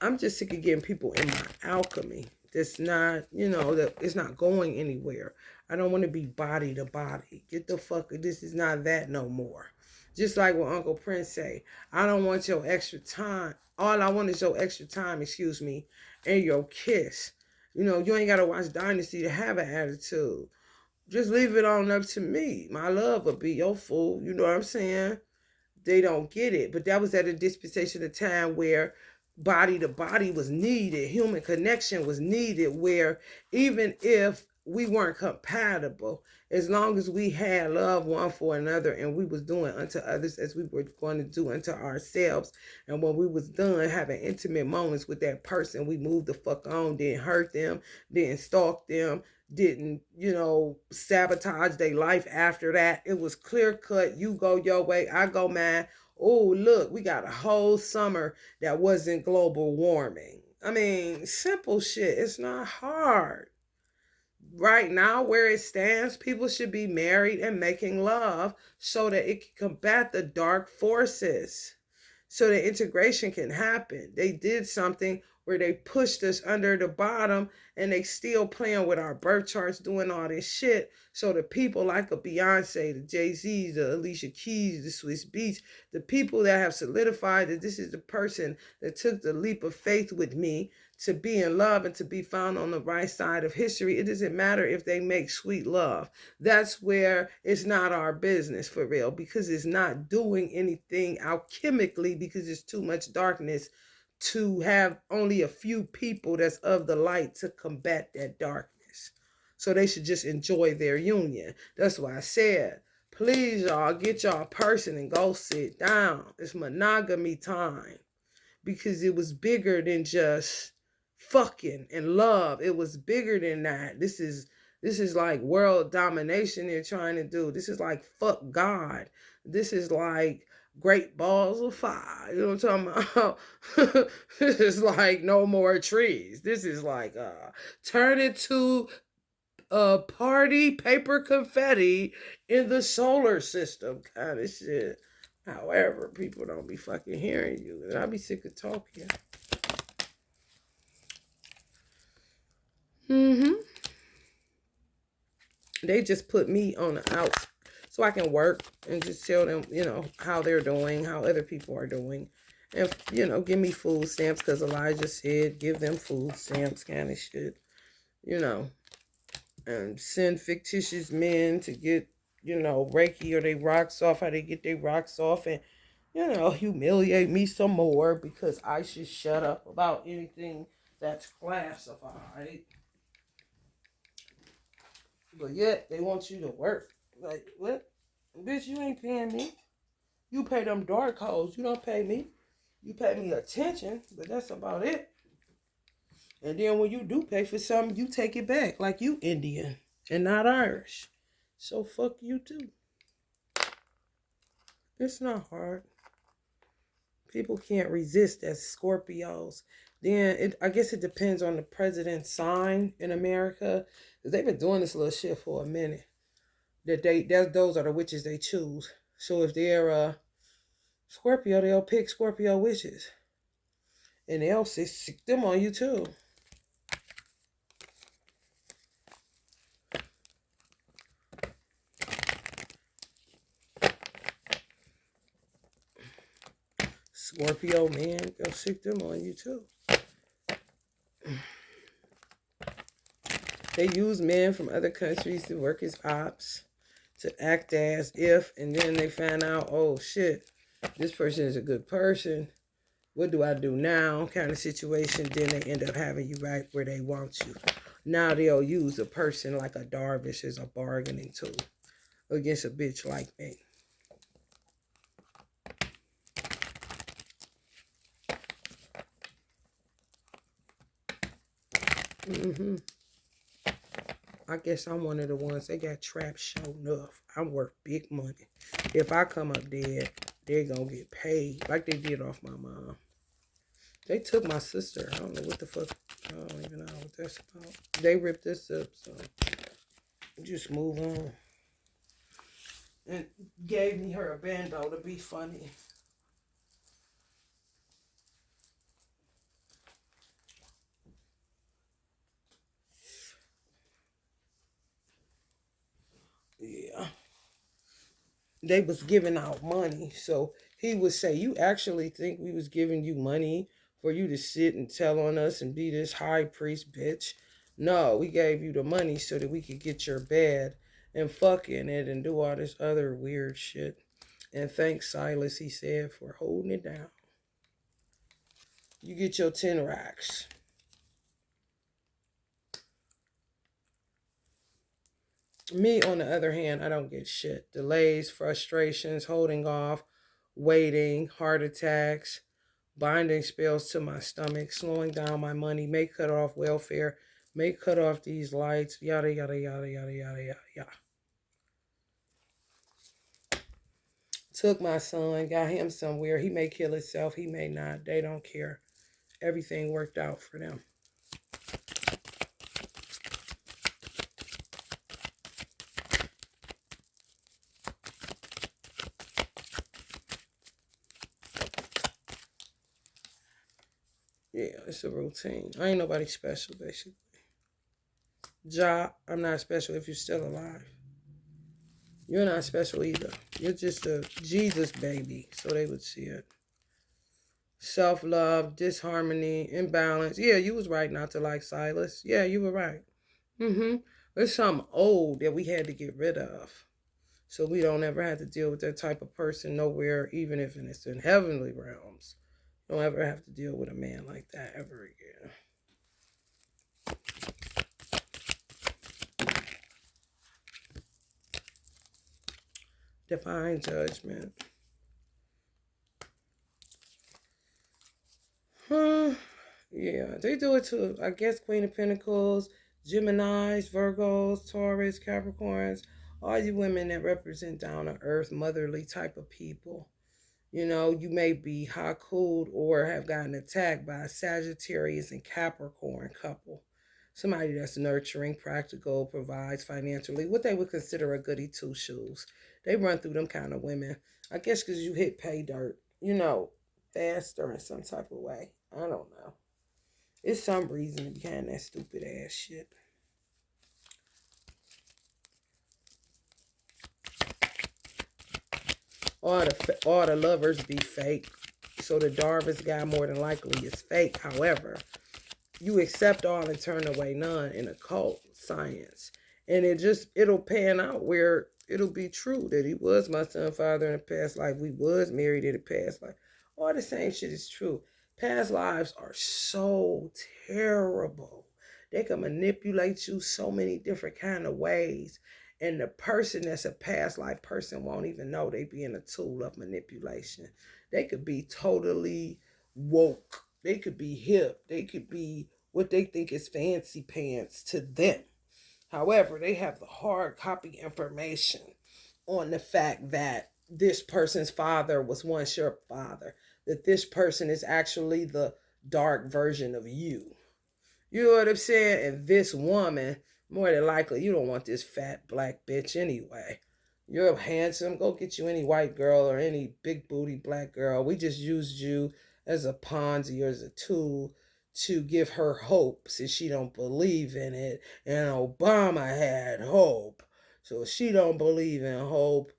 I'm just sick of getting people in my alchemy. That's not, that it's not going anywhere. I don't want to be body to body. Get the fuck, this is not that no more. Just like what Uncle Prince say, I don't want your extra time. All I want is your extra time, and your kiss. You ain't got to watch Dynasty to have an attitude. Just leave it on up to me. My love will be your fool. You know what I'm saying? They don't get it. But that was at a dispensation of time where body to body was needed, human connection was needed, where even if we weren't compatible, as long as we had love one for another, and we was doing unto others as we were going to do unto ourselves, and when we was done having intimate moments with that person, we moved the fuck on, didn't hurt them, didn't stalk them, didn't, sabotage their life after that. It was clear cut. You go your way, I go mine. Oh, look, we got a whole summer that wasn't global warming. I mean, simple shit. It's not hard. Right now, where it stands, people should be married and making love so that it can combat the dark forces, so that integration can happen. They did something where they pushed us under the bottom, and they still playing with our birth charts, doing all this shit. So the people like a Beyonce, the Jay-Z's, the Alicia Keys, the Swiss Beats, the people that have solidified that this is the person that took the leap of faith with me to be in love and to be found on the right side of history. It doesn't matter if they make sweet love. That's where it's not our business for real, because it's not doing anything alchemically, because it's too much darkness to have only a few people that's of the light to combat that darkness. So they should just enjoy their union. That's why I said, please y'all, get y'all person and go sit down. It's monogamy time, because it was bigger than just fucking and love. It was bigger than that. This is like world domination they're trying to do. This is like fuck God. This is like great balls of fire. You know what I'm talking about? This is like no more trees. This is like turn it to a party paper confetti in the solar system kind of shit. However, people don't be fucking hearing you, and I be sick of talking. They just put me on the outs so I can work and just tell them, how they're doing, how other people are doing. And, give me food stamps, because Elijah said give them food stamps kind of shit, and send fictitious men to get, Reiki or they rocks off, how they get their rocks off, and, humiliate me some more because I should shut up about anything that's classified. But yet, they want you to work. Like, what? Bitch, you ain't paying me. You pay them dark hoes. You don't pay me. You pay me attention, but that's about it. And then when you do pay for something, you take it back. Like you Indian and not Irish. So fuck you too. It's not hard. People can't resist as Scorpios. Then I guess it depends on the president's sign in America. 'Cause they've been doing this little shit for a minute. Those are the witches they choose. So if they're Scorpio, they'll pick Scorpio witches. And they'll sick them on you too. Scorpio, man, they'll sick them on you too. They use men from other countries to work as ops, to act as if, and then they find out, oh shit, this person is a good person. What do I do now? Kind of situation. Then they end up having you right where they want you. Now they'll use a person like a Darvish as a bargaining tool against a bitch like me. I guess I'm one of the ones that got trapped show enough. I'm worth big money. If I come up dead, they're gonna get paid like they did off my mom. They took my sister. I don't know what the fuck. I don't even know what that's about. They ripped this up, so just move on. And gave me her a bando to be funny. Yeah. They was giving out money. So he would say, you actually think we was giving you money for you to sit and tell on us and be this high priest bitch? No, we gave you the money so that we could get your bed and fuck in it and do all this other weird shit. And thanks, Silas, he said, for holding it down. You get your 10 racks. Me, on the other hand, I don't get shit. Delays, frustrations, holding off, waiting, heart attacks, binding spells to my stomach, slowing down my money, may cut off welfare, may cut off these lights, yada, yada, yada, yada, yada, yada, yada. Took my son, got him somewhere. He may kill himself, he may not. They don't care. Everything worked out for them. Yeah, it's a routine. I ain't nobody special, basically. Job, I'm not special if you're still alive. You're not special either. You're just a Jesus baby, so they would see it. Self-love, disharmony, imbalance. Yeah, you was right not to like Silas. Yeah, you were right. There's something old that we had to get rid of. So we don't ever have to deal with that type of person nowhere, even if it's in heavenly realms. Don't ever have to deal with a man like that ever again. Divine judgment. Yeah, they do it too. I guess Queen of Pentacles, Geminis, Virgos, Taurus, Capricorns, all you women that represent down to earth, motherly type of people. You know, you may be hot cooled or have gotten attacked by a Sagittarius and Capricorn couple. Somebody that's nurturing, practical, provides financially, what they would consider a goody two shoes. They run through them kind of women. I guess because you hit pay dirt, faster in some type of way. I don't know. It's some reason behind that stupid ass shit. All the lovers be fake. So the Darvish guy more than likely is fake. However, you accept all and turn away none in occult science. And it'll pan out where it'll be true that he was my son's father in a past life. We was married in a past life. All the same shit is true. Past lives are so terrible. They can manipulate you so many different kind of ways. And the person that's a past life person won't even know they being a tool of manipulation. They could be totally woke. They could be hip. They could be what they think is fancy pants to them. However, they have the hard copy information on the fact that this person's father was once your father, that this person is actually the dark version of you. You know what I'm saying? And this woman, more than likely, you don't want this fat black bitch anyway. You're handsome. Go get you any white girl or any big booty black girl. We just used you as a Ponzi or as a tool to give her hope since she don't believe in it. And Obama had hope. So if she don't believe in hope,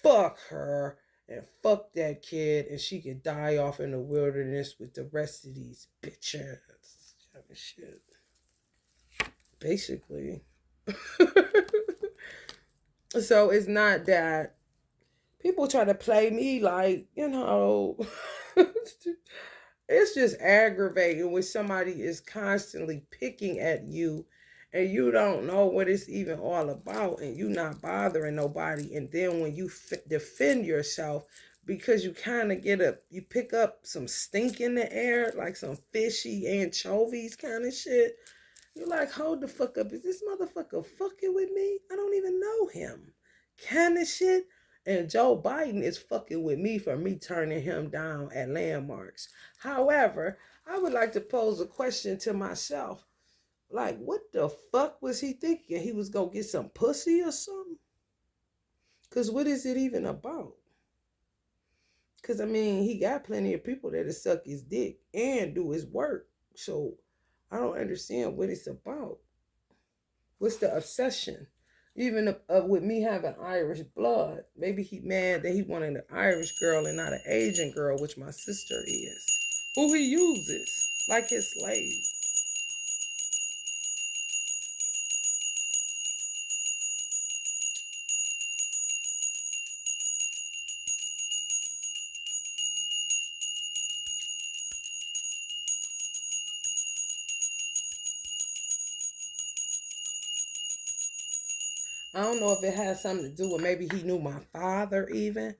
fuck her and fuck that kid and she can die off in the wilderness with the rest of these bitches. Shit. Basically. So it's not that people try to play me like, it's just aggravating when somebody is constantly picking at you and you don't know what it's even all about and you not bothering nobody. And then when you defend yourself, because you kind of you pick up some stink in the air, like some fishy anchovies kind of shit. You're like, hold the fuck up. Is this motherfucker fucking with me? I don't even know him. Kind of shit. And Joe Biden is fucking with me for me turning him down at landmarks. However, I would like to pose a question to myself. Like, what the fuck was he thinking? He was going to get some pussy or something? Because what is it even about? Because, I mean, he got plenty of people that'll suck his dick and do his work. So, I don't understand what it's about. What's the obsession? Even with me having Irish blood, maybe he mad that he wanted an Irish girl and not an Asian girl, which my sister is, who he uses like his slave. I don't know if it has something to do with maybe he knew my father even,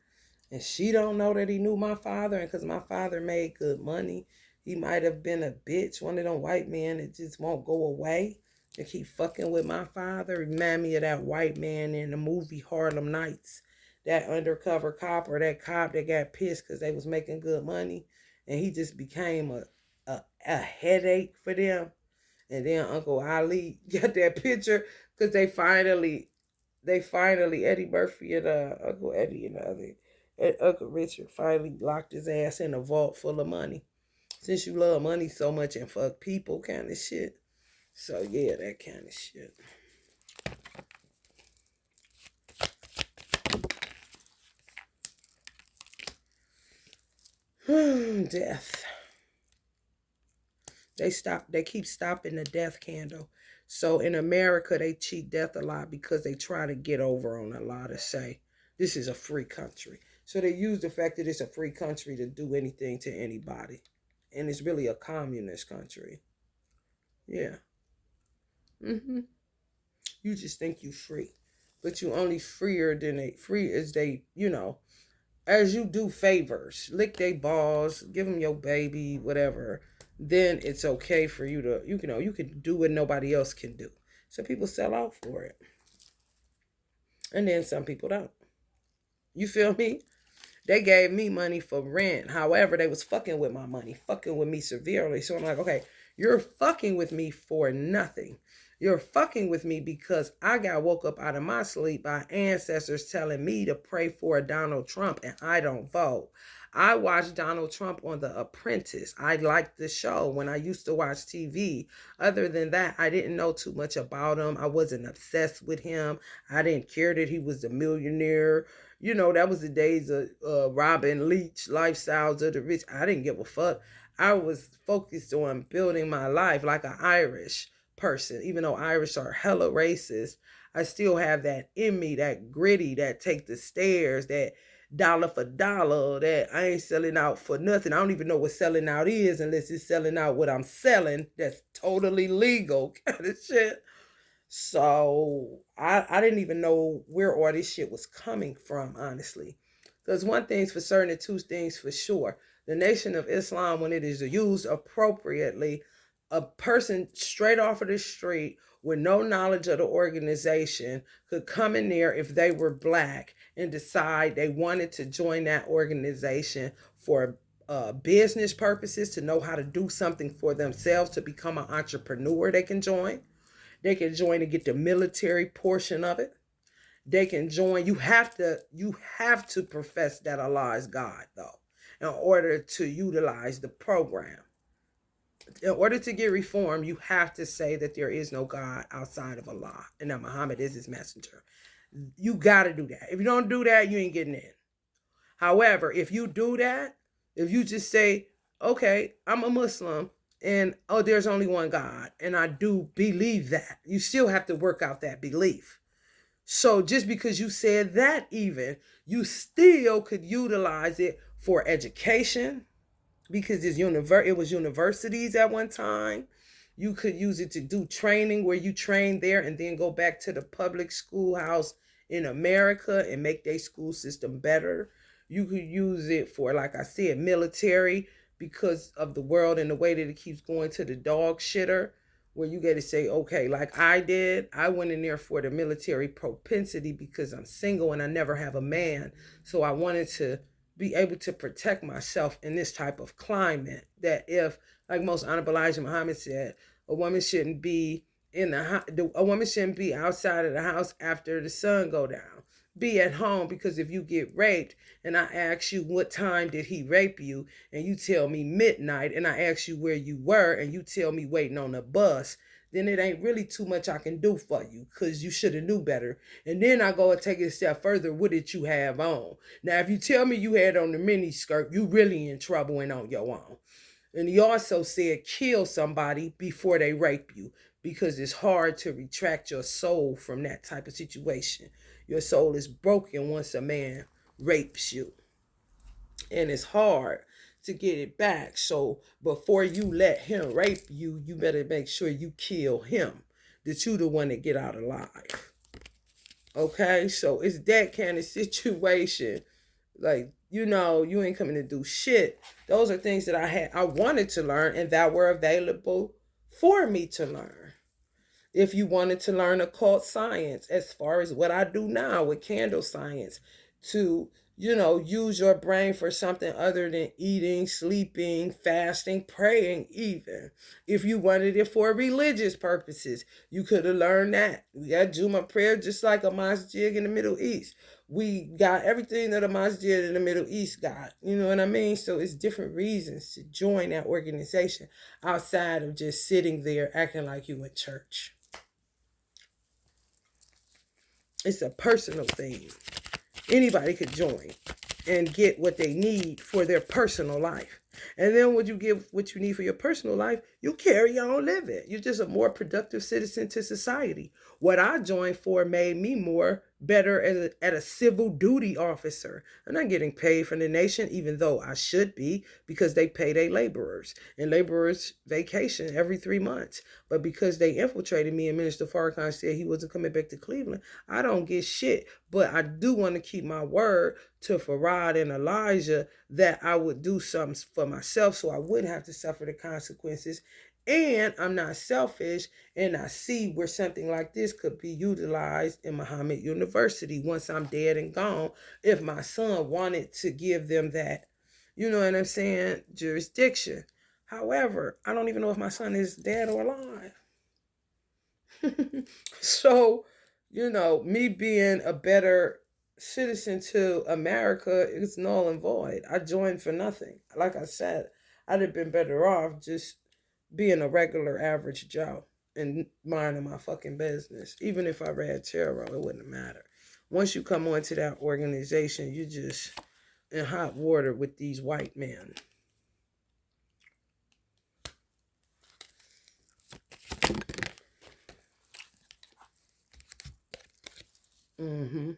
and she don't know that he knew my father, and because my father made good money, he might have been a bitch, one of them white men that just won't go away and keep fucking with my father. Remind me of that white man in the movie Harlem Nights, that undercover cop or that cop that got pissed because they was making good money, and he just became a headache for them. And then Uncle Ali got that picture because they finally Eddie Murphy and Uncle Eddie and Uncle Richard finally locked his ass in a vault full of money. Since you love money so much and fuck people kind of shit. So yeah, that kind of shit. Death. They keep stopping the death candle. So in America, they cheat death a lot because they try to get over on a lot to say, this is a free country. So they use the fact that it's a free country to do anything to anybody. And it's really a communist country. Yeah. Mm-hmm. You just think you free. But you only free as as you do favors, lick their balls, give them your baby, whatever, then it's okay for you to, you can do what nobody else can do. So people sell out for it. And then some people don't. You feel me? They gave me money for rent. However, they was fucking with my money, fucking with me severely. So I'm like, okay, you're fucking with me for nothing. You're fucking with me because I got woke up out of my sleep by ancestors telling me to pray for Donald Trump and I don't vote. I watched Donald Trump on The Apprentice. I liked the show when I used to watch TV. Other than that, I didn't know too much about him. I wasn't obsessed with him. I didn't care that he was a millionaire. That was the days of Robin Leach, Lifestyles of the Rich. I didn't give a fuck. I was focused on building my life like an Irish person. Even though Irish are hella racist, I still have that in me, that gritty, that take the stairs, that dollar for dollar, that I ain't selling out for nothing. I don't even know what selling out is unless it's selling out what I'm selling. That's totally legal kind of shit. So I didn't even know where all this shit was coming from, honestly. Because one thing's for certain and two things for sure. The Nation of Islam, when it is used appropriately, a person straight off of the street with no knowledge of the organization could come in there if they were black and decide they wanted to join that organization for business purposes, to know how to do something for themselves, to become an entrepreneur, they can join. They can join to get the military portion of it. They can join. You have to profess that Allah is God, though, in order to utilize the program. In order to get reform, you have to say that there is no God outside of Allah and that Muhammad is his messenger. You got to do that. If you don't do that, you ain't getting in. However, if you do that, if you just say, okay, I'm a Muslim and oh, there's only one God, and I do believe that, you still have to work out that belief. So just because you said that, even, you still could utilize it for education, because it was universities at one time. You could use it to do training where you train there and then go back to the public schoolhouse in America and make their school system better. You could use it for, like I said, military, because of the world and the way that it keeps going to the dog shitter, where you got to say, okay, like I did, I went in there for the military propensity because I'm single and I never have a man. So I wanted to be able to protect myself in this type of climate. That if, like most Honorable Elijah Muhammad said, a woman shouldn't be a woman shouldn't be outside of the house after the sun go down. Be at home, because if you get raped and I ask you what time did he rape you and you tell me midnight, and I ask you where you were and you tell me waiting on a bus, then it ain't really too much I can do for you, because you should have knew better. And then I go and take it a step further. What did you have on? Now, if you tell me you had on the mini skirt, you really in trouble and on your own. And he also said, kill somebody before they rape you, because it's hard to retract your soul from that type of situation. Your soul is broken once a man rapes you, and it's hard to get it back. So before you let him rape you, you better make sure you kill him, that you the one that get out alive. Okay, so it's that kind of situation. Like, you ain't coming to do shit. Those are things that I wanted to learn and that were available for me to learn. If you wanted to learn occult science, as far as what I do now with candle science, to, use your brain for something other than eating, sleeping, fasting, praying, even. If you wanted it for religious purposes, you could have learned that. We got Juma prayer just like a masjid in the Middle East. We got everything that a masjid in the Middle East got. You know what I mean? So it's different reasons to join that organization outside of just sitting there acting like you in church. It's a personal thing. Anybody could join and get what they need for their personal life. And then when you get what you need for your personal life, you carry on living. You're just a more productive citizen to society. What I joined for made me more better at a civil duty officer. I'm not getting paid from the nation, even though I should be, because they pay their laborers. And laborers vacation every 3 months. But because they infiltrated me and Minister Farrakhan said he wasn't coming back to Cleveland, I don't get shit. But I do want to keep my word to Farad and Elijah that I would do something for myself so I wouldn't have to suffer the consequences. And I'm not selfish, and I see where something like this could be utilized in Muhammad University once I'm dead and gone, if my son wanted to give them that, you know what I'm saying, jurisdiction. However, I don't even know if my son is dead or alive. So, me being a better citizen to America is null and void. I joined for nothing. Like I said, I'd have been better off just being a regular average Joe and minding my fucking business. Even if I read tarot, it wouldn't matter. Once you come onto that organization, you just in hot water with these white men. And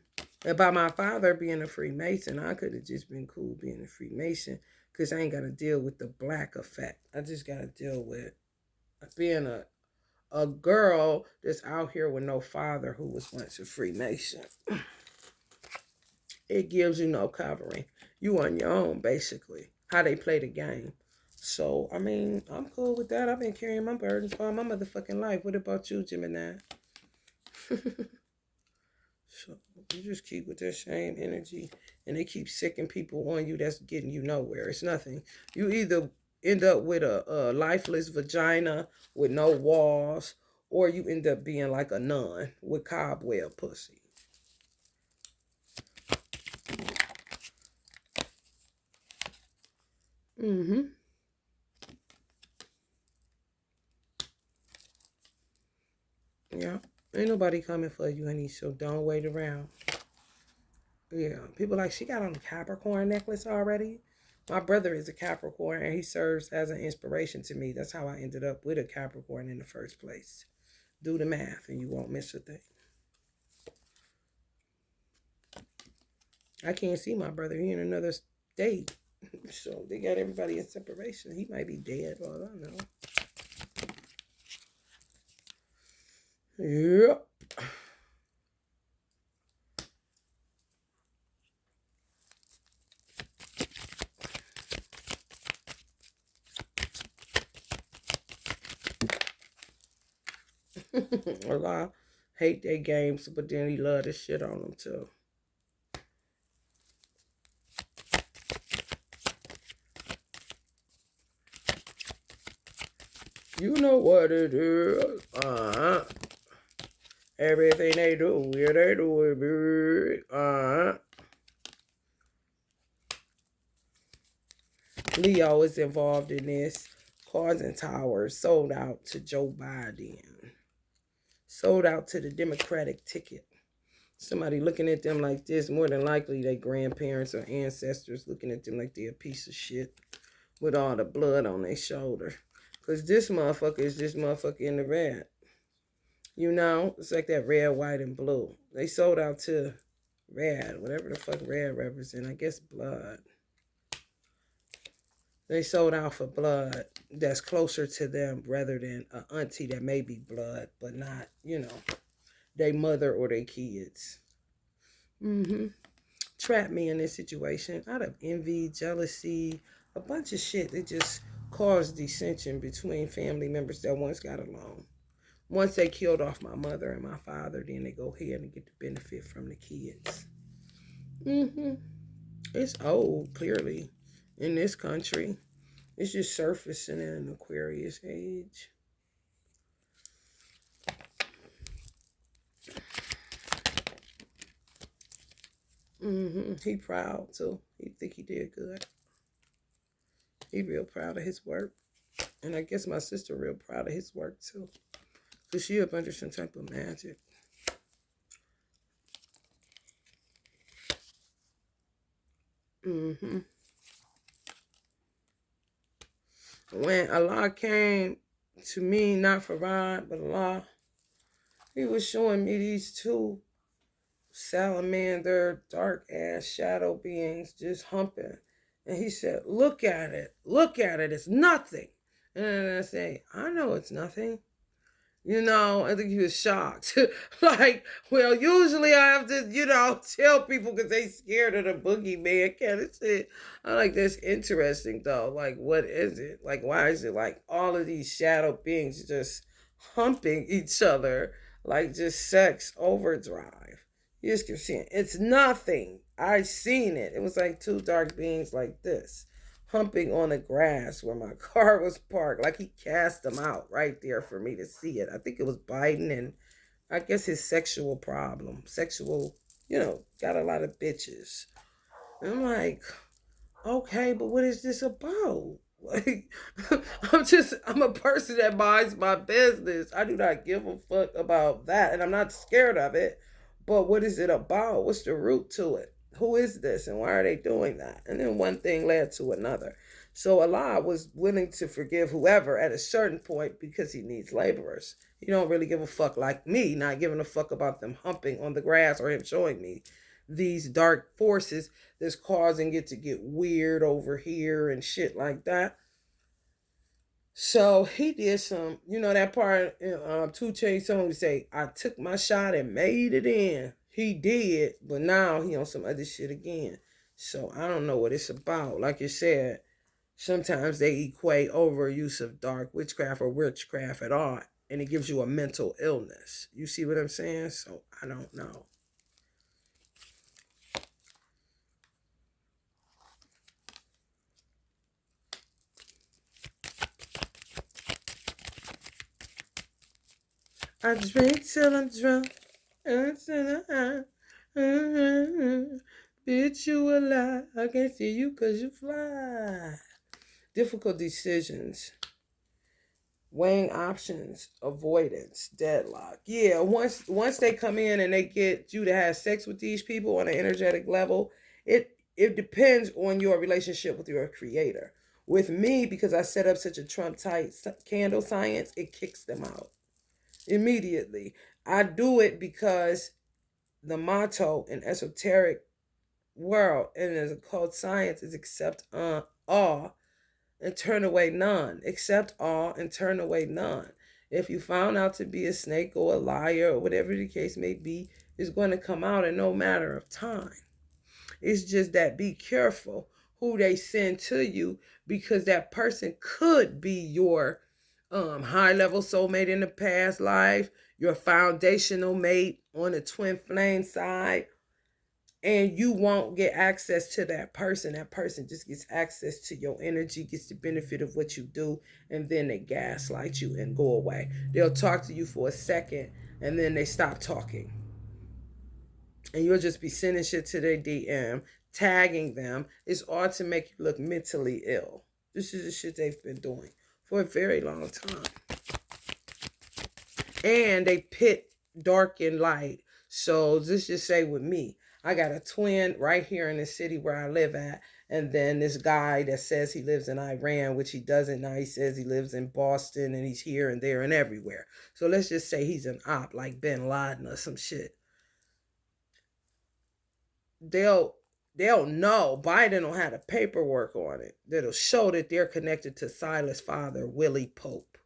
by my father being a Freemason, I could have just been cool being a Freemason, because I ain't got to deal with the black effect. I just got to deal with being a girl that's out here with no father who was once a Freemason. It gives you no covering. You on your own, basically. How they play the game. So, I mean, I'm cool with that. I've been carrying my burdens all my motherfucking life. What about you, Gemini? So, You just keep with that same energy, and they keep sicking people on you that's getting you nowhere. It's nothing. You either end up with a lifeless vagina with no walls, or you end up being like a nun with cobweb pussy. Mm-hmm. Yeah. Ain't nobody coming for you, honey, so don't wait around. Yeah. People like, she got on a Capricorn necklace already. My brother is a Capricorn, and he serves as an inspiration to me. That's how I ended up with a Capricorn in the first place. Do the math, and you won't miss a thing. I can't see my brother. He in another state. So they got everybody in separation. He might be dead, all I don't know. Yep. A lot hate their games, but then he love the shit on them too. You know what it is. Everything they do, yeah, they do it big. Leo is involved in this. Cars and towers sold out to Joe Biden. Sold out to the Democratic ticket. Somebody looking at them like this, more than likely their grandparents or ancestors looking at them like they're a piece of shit with all the blood on their shoulder. Because this motherfucker is this motherfucker in the red. You know, it's like that red, white, and blue. They sold out to red, whatever the fuck red represent. I guess blood. They sold out for blood that's closer to them rather than an auntie that may be blood, but not, their mother or their kids. Trapped me in this situation out of envy, jealousy, a bunch of shit that just caused dissension between family members that once got along. Once they killed off my mother and my father, then they go ahead and get the benefit from the kids. It's old, clearly, in this country. It's just surfacing in an Aquarius age. He proud too. He think he did good. He real proud of his work. And I guess my sister real proud of his work too. Because she up under some type of magic. When Allah came to me, not for Rod, but Allah, he was showing me these two salamander, dark ass shadow beings just humping. And he said, look at it, it's nothing. And I say, I know it's nothing. I think he was shocked. Like, well, usually I have to, tell people because they scared of the boogeyman kind of shit. I like, that's interesting though. Like, what is it? Like, why is it like all of these shadow beings just humping each other like just sex overdrive? You just keep seeing it's nothing. I seen it. It was like two dark beings like this humping on the grass where my car was parked. Like he cast them out right there for me to see it. I think it was Biden and I guess his sexual problem. Got a lot of bitches. And I'm like, okay, but what is this about? Like, I'm a person that minds my business. I do not give a fuck about that. And I'm not scared of it. But what is it about? What's the root to it? Who is this and why are they doing that? And then one thing led to another. So Allah was willing to forgive whoever at a certain point because he needs laborers. He don't really give a fuck like me, not giving a fuck about them humping on the grass or him showing me these dark forces that's causing it to get weird over here and shit like that. So he did some, that part in 2 Chainz song we say, I took my shot and made it in. He did, but now he on some other shit again. So I don't know what it's about. Like you said, sometimes they equate overuse of dark witchcraft or witchcraft at all, and it gives you a mental illness. You see what I'm saying? So I don't know. I drink till I'm drunk. Bitch, you a lie. I can't see you cause you fly. Difficult decisions. Weighing options, avoidance, deadlock. Yeah, once they come in and they get you to have sex with these people on an energetic level, it depends on your relationship with your creator. With me, because I set up such a Trump tight candle science, it kicks them out immediately. I do it because the motto in esoteric world and as a occult science is accept all and turn away none. Accept all and turn away none. If you found out to be a snake or a liar or whatever the case may be, it's going to come out in no matter of time. It's just that be careful who they send to you because that person could be your high level soulmate in the past life, your foundational mate on the twin flame side, and you won't get access to that person. That person just gets access to your energy, gets the benefit of what you do, and then they gaslight you and go away. They'll talk to you for a second and then they stop talking. And you'll just be sending shit to their DM, tagging them. It's all to make you look mentally ill. This is the shit they've been doing for a very long time. And they pit dark and light. So let's just say with me, I got a twin right here in the city where I live at. And then this guy that says he lives in Iran, which he doesn't now. He says he lives in Boston and he's here and there and everywhere. So let's just say he's an op like Bin Laden or some shit. They'll know. Biden don't have the paperwork on it that'll show that they're connected to Silas' father, Willie Pope.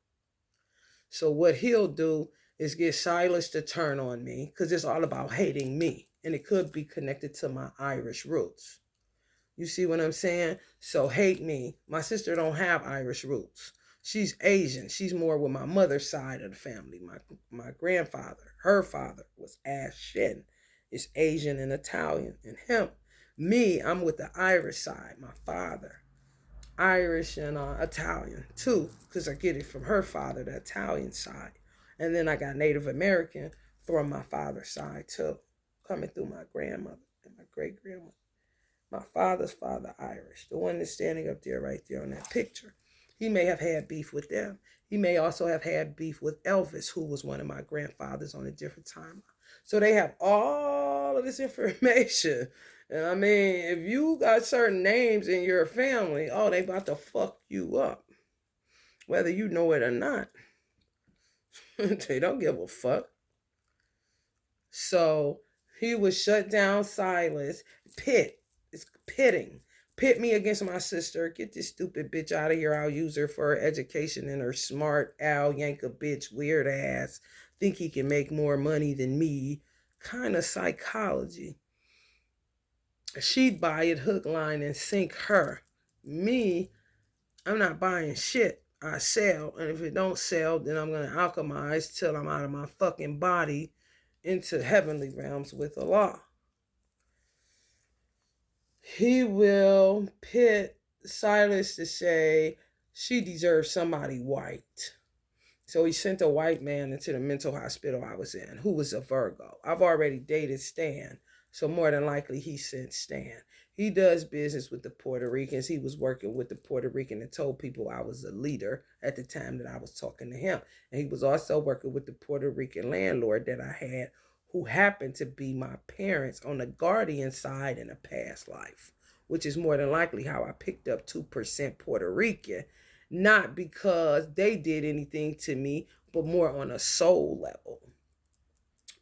So what he'll do is get Silas to turn on me because it's all about hating me. And it could be connected to my Irish roots. You see what I'm saying? So hate me. My sister don't have Irish roots. She's Asian. She's more with my mother's side of the family. My grandfather, her father was Ashen. It's Asian and Italian. And him, me, I'm with the Irish side. My father, Irish and Italian too, because I get it from her father, the Italian side. And then I got Native American from my father's side too, coming through my grandmother and my great grandmother. My father's father, Irish, the one that's standing up there right there on that picture. He may have had beef with them. He may also have had beef with Elvis, who was one of my grandfathers on a different timeline. So they have all of this information. And I mean, if you got certain names in your family, oh, they about to fuck you up. Whether you know it or not. They don't give a fuck. So he would shut down Silas. It's pitting. Pit me against my sister. Get this stupid bitch out of here. I'll use her for her education and her smart Al Yanka bitch weird ass. Think he can make more money than me. Kind of psychology. She'd buy it hook, line, and sink her. Me, I'm not buying shit. I sell. And if it don't sell, then I'm going to alchemize till I'm out of my fucking body into heavenly realms with Allah. He will pit Silas to say she deserves somebody white. So he sent a white man into the mental hospital I was in, who was a Virgo. I've already dated Stan, so more than likely he sent Stan. He does business with the Puerto Ricans. He was working with the Puerto Rican and told people I was a leader at the time that I was talking to him. And he was also working with the Puerto Rican landlord that I had, who happened to be my parents on the guardian side in a past life, which is more than likely how I picked up 2% Puerto Rican. Not because they did anything to me, but more on a soul level.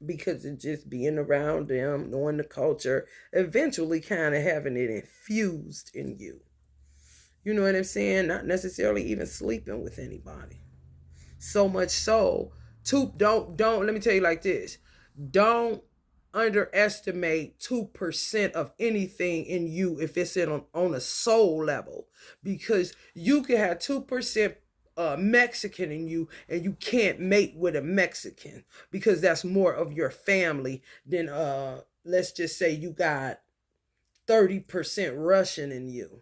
Because of just being around them, knowing the culture, eventually kind of having it infused in you. You know what I'm saying? Not necessarily even sleeping with anybody. So much so, don't, let me tell you like this. Don't underestimate 2% of anything in you if it's on a soul level. Because you can have 2% Mexican in you and you can't mate with a Mexican because that's more of your family than let's just say you got 30% Russian in you.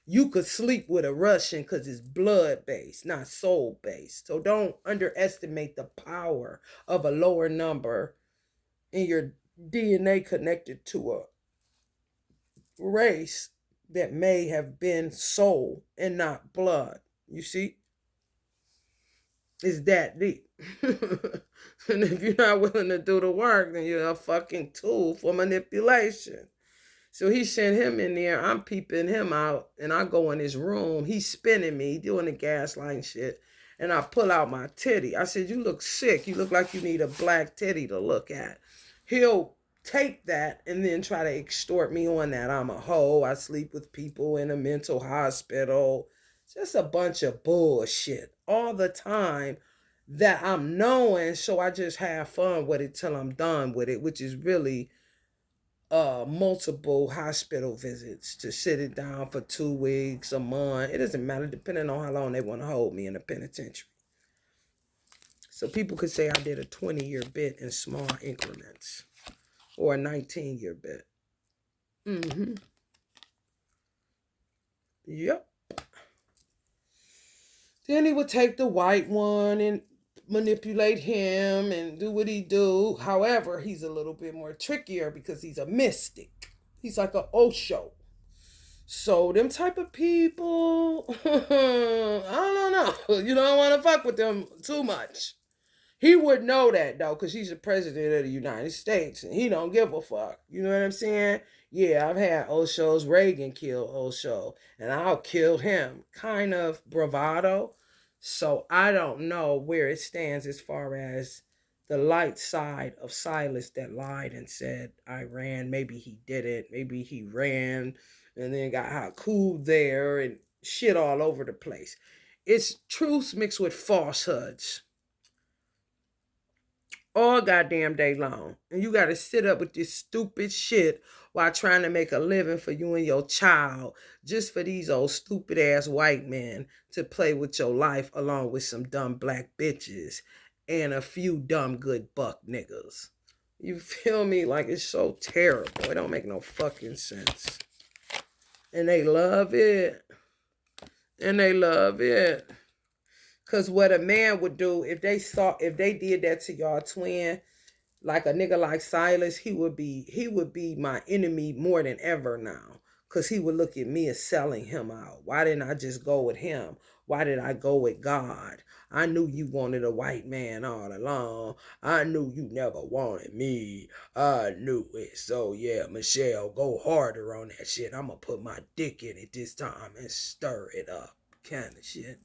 You could sleep with a Russian because it's blood based, not soul based. So don't underestimate the power of a lower number in your DNA connected to a race that may have been soul and not blood. You see? It's that deep. And if you're not willing to do the work, then you're a fucking tool for manipulation. So he sent him in there. I'm peeping him out, and I go in his room. He's spinning me, doing the gaslighting shit. And I pull out my titty. I said, "You look sick. You look like you need a black titty to look at." He'll take that and then try to extort me on that. I'm a hoe. I sleep with people in a mental hospital. Just a bunch of bullshit all the time that I'm knowing. So I just have fun with it till I'm done with it, which is really multiple hospital visits to sit it down for 2 weeks, a month. It doesn't matter, depending on how long they want to hold me in the penitentiary. So people could say I did a 20-year bit in small increments, or a 19-year bit. Yep. Then he would take the white one and manipulate him and do what he do. However, he's a little bit more trickier because he's a mystic. He's like an Osho. So them type of people, I don't know. You don't want to fuck with them too much. He would know that though, because he's the president of the United States and he don't give a fuck. You know what I'm saying? Yeah, I've had Oshos. Reagan killed Osho, and I'll kill him. Kind of bravado. So I don't know where it stands as far as the light side of Silas that lied and said, "I ran." Maybe he did it. Maybe he ran and then got hot cool there and shit all over the place. It's truth mixed with falsehoods all goddamn day long. And you got to sit up with this stupid shit while trying to make a living for you and your child, just for these old stupid ass white men to play with your life along with some dumb black bitches and a few dumb good buck niggas. You feel me? Like, it's so terrible. It don't make no fucking sense. And they love it. And they love it. Cause what a man would do if they did that to y'all twin, like a nigga like Silas, he would be my enemy more than ever now. Cause he would look at me as selling him out. Why didn't I just go with him? Why did I go with God? I knew you wanted a white man all along. I knew you never wanted me. I knew it. So yeah, Michelle, go harder on that shit. I'ma put my dick in it this time and stir it up. Kind of shit.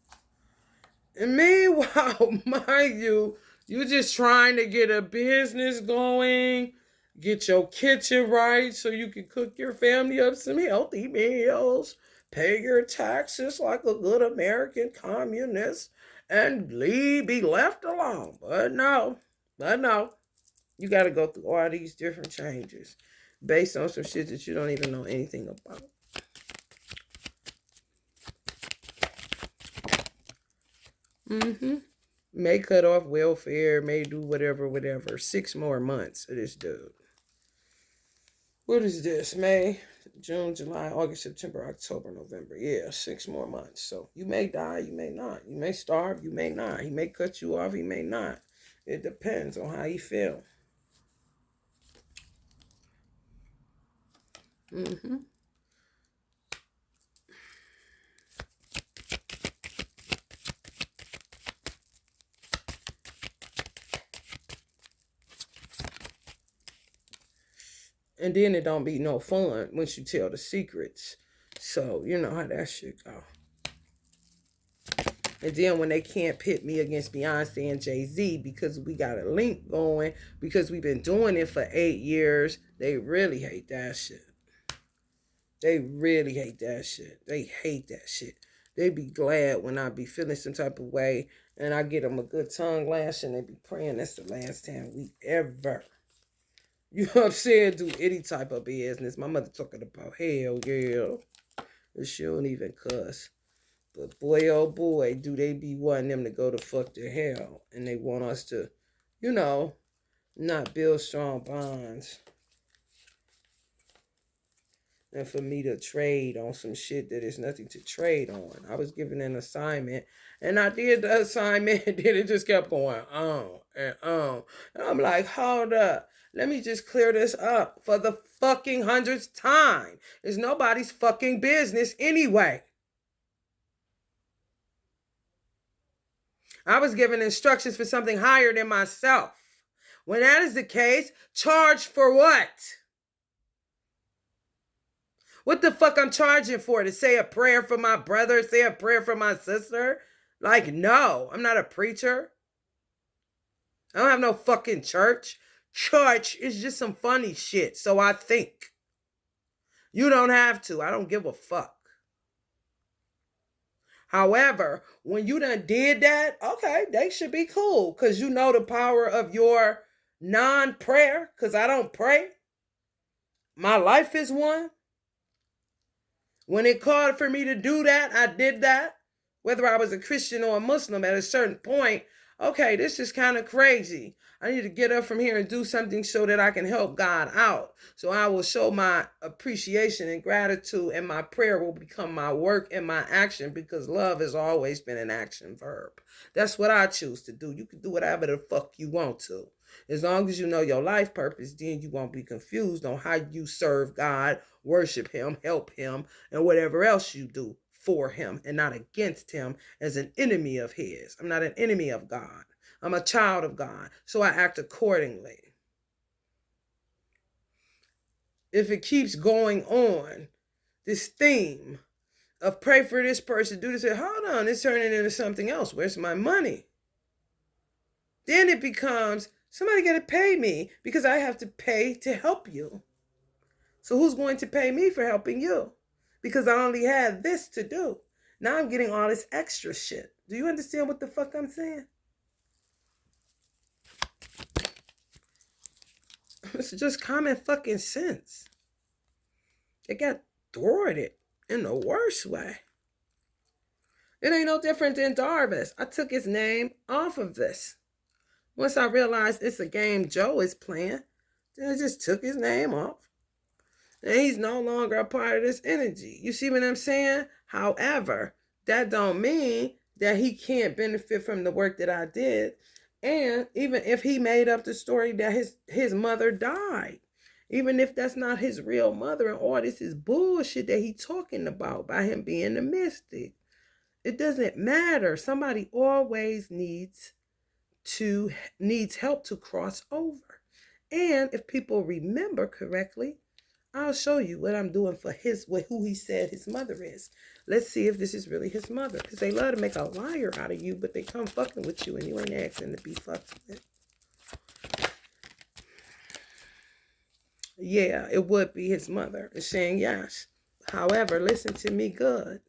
And meanwhile, mind you, you just trying to get a business going, get your kitchen right so you can cook your family up some healthy meals, pay your taxes like a good American communist, and be left alone. But no, you got to go through all these different changes based on some shit that you don't even know anything about. May cut off welfare, may do whatever. 6 more months of this dude. What is this? May, June, July, August, September, October, November. Yeah, 6 more months. So you may die, you may not. You may starve, you may not. He may cut you off, he may not. It depends on how you feel. And then it don't be no fun once you tell the secrets. So you know how that shit go. And then when they can't pit me against Beyonce and Jay-Z because we got a link going, because we've been doing it for 8 years, they really hate that shit. They really hate that shit. They hate that shit. They be glad when I be feeling some type of way and I get them a good tongue lash and they be praying that's the last time we ever, you know what I'm saying, do any type of business. My mother talking about hell yeah. And she don't even cuss. But boy, oh boy, do they be wanting them to go to fuck to hell. And they want us to, you know, not build strong bonds. and for me to trade on some shit that is nothing to trade on. I was given an assignment and I did the assignment and then it just kept going on and on. And I'm like, hold up. Let me just clear this up for the fucking 100th time. It's nobody's fucking business anyway. I was given instructions for something higher than myself. When that is the case, charge for what? What the fuck I'm charging for? To say a prayer for my brother, say a prayer for my sister? Like, no, I'm not a preacher. I don't have no fucking church. Church is just some funny shit, so I think. You don't have to. I don't give a fuck. However, when you done did that, okay, they should be cool because you know the power of your non-prayer, because I don't pray. My life is one. When it called for me to do that, I did that. Whether I was a Christian or a Muslim at a certain point, okay, this is kind of crazy. I need to get up from here and do something so that I can help God out. So I will show my appreciation and gratitude, and my prayer will become my work and my action, because love has always been an action verb. That's what I choose to do. You can do whatever the fuck you want to. As long as you know your life purpose, then you won't be confused on how you serve God, worship him, help him, and whatever else you do for him and not against him as an enemy of his. I'm not an enemy of God. I'm a child of God, so I act accordingly. If it keeps going on, this theme of pray for this person, do this, hold on, it's turning into something else. Where's my money? Then it becomes, somebody got to pay me because I have to pay to help you. So who's going to pay me for helping you? Because I only had this to do. Now I'm getting all this extra shit. Do you understand what the fuck I'm saying? It's just common fucking sense. It got thwarted in the worst way. It ain't no different than Darvis. I took his name off of this. Once I realized it's a game Joe is playing, then I just took his name off. And he's no longer a part of this energy. You see what I'm saying? However, that don't mean that he can't benefit from the work that I did. And even if he made up the story that his mother died, even if that's not his real mother, and all this is bullshit that he talking about by him being a mystic, it doesn't matter. Somebody always needs help to cross over. And if people remember correctly, I'll show you what I'm doing for who he said his mother is. Let's see if this is really his mother. Because they love to make a liar out of you, but they come fucking with you and you ain't asking to be fucked with. Yeah, it would be his mother. It's saying yes. However, listen to me good.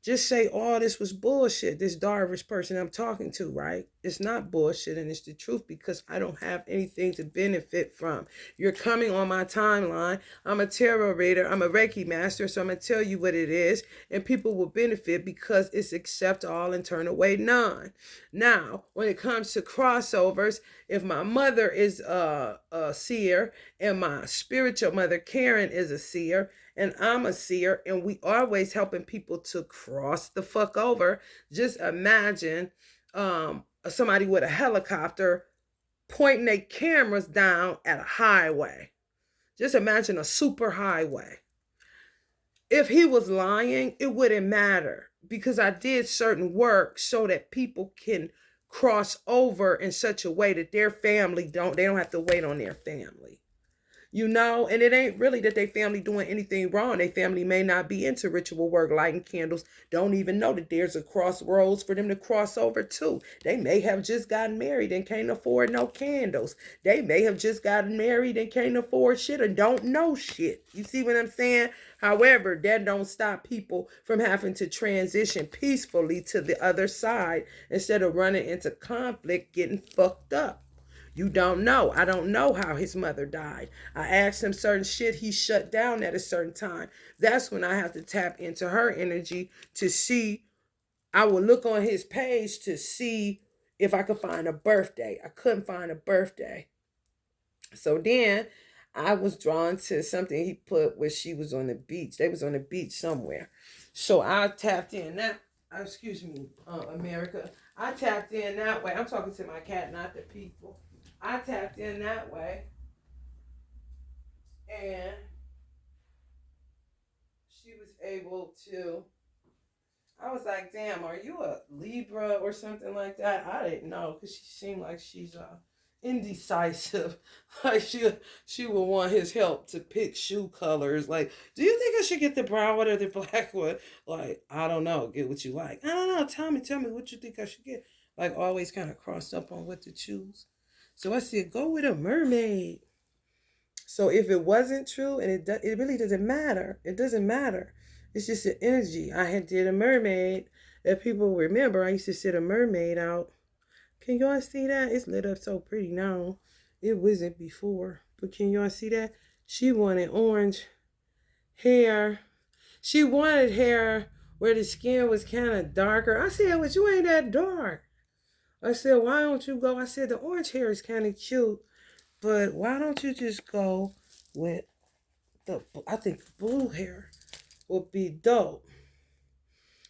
Just say all this was bullshit, this Darvish person I'm talking to, right? It's not bullshit and it's the truth, because I don't have anything to benefit from. You're coming on my timeline. I'm a tarot reader. I'm a Reiki master, so I'm going to tell you what it is, and people will benefit because it's accept all and turn away none. Now, when it comes to crossovers, if my mother is a seer and my spiritual mother, Karen, is a seer, and I'm a seer, and we always helping people to cross the fuck over. Just imagine somebody with a helicopter pointing their cameras down at a highway. Just imagine a super highway. If he was lying, it wouldn't matter, because I did certain work so that people can cross over in such a way that their family they don't have to wait on their family. You know, and it ain't really that they family doing anything wrong. They family may not be into ritual work, lighting candles, don't even know that there's a crossroads for them to cross over to. They may have just gotten married and can't afford no candles. They may have just gotten married and can't afford shit and don't know shit. You see what I'm saying? However, that don't stop people from having to transition peacefully to the other side instead of running into conflict, getting fucked up. You don't know. I don't know how his mother died. I asked him certain shit. He shut down at a certain time. That's when I have to tap into her energy to see. I will look on his page to see if I could find a birthday. I couldn't find a birthday. So then I was drawn to something he put where she was on the beach. They was on the beach somewhere. So I tapped in that. Excuse me, America. I tapped in that way. I'm talking to my cat, not the people. I tapped in that way. And she was able to. I was like, damn, are you a Libra or something like that? I didn't know because she seemed like she's indecisive. Like she would want his help to pick shoe colors. Like, do you think I should get the brown one or the black one? Like, I don't know. Get what you like. I don't know. Tell me what you think I should get. Like, always kind of crossed up on what to choose. So I said, go with a mermaid. So if it wasn't true, and it really doesn't matter. It doesn't matter. It's just an energy. I had did a mermaid. If people remember, I used to set a mermaid out. Can y'all see that? It's lit up so pretty now. It wasn't before. But can y'all see that? She wanted orange hair. She wanted hair where the skin was kind of darker. I said, well, you ain't that dark. I said, why don't you go? I said, the orange hair is kind of cute. But why don't you just go with I think blue hair would be dope.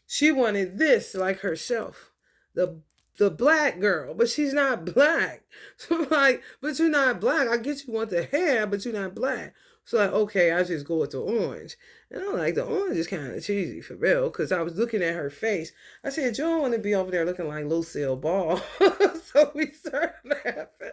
She wanted this like herself. The black girl, but she's not black. So I'm like, but you're not black. I get you want the hair, but you're not black. So like, okay, I just go with the orange. And I'm like, the orange is kind of cheesy for real, because I was looking at her face. I said, you don't want to be over there looking like Lucille Ball. So we started laughing.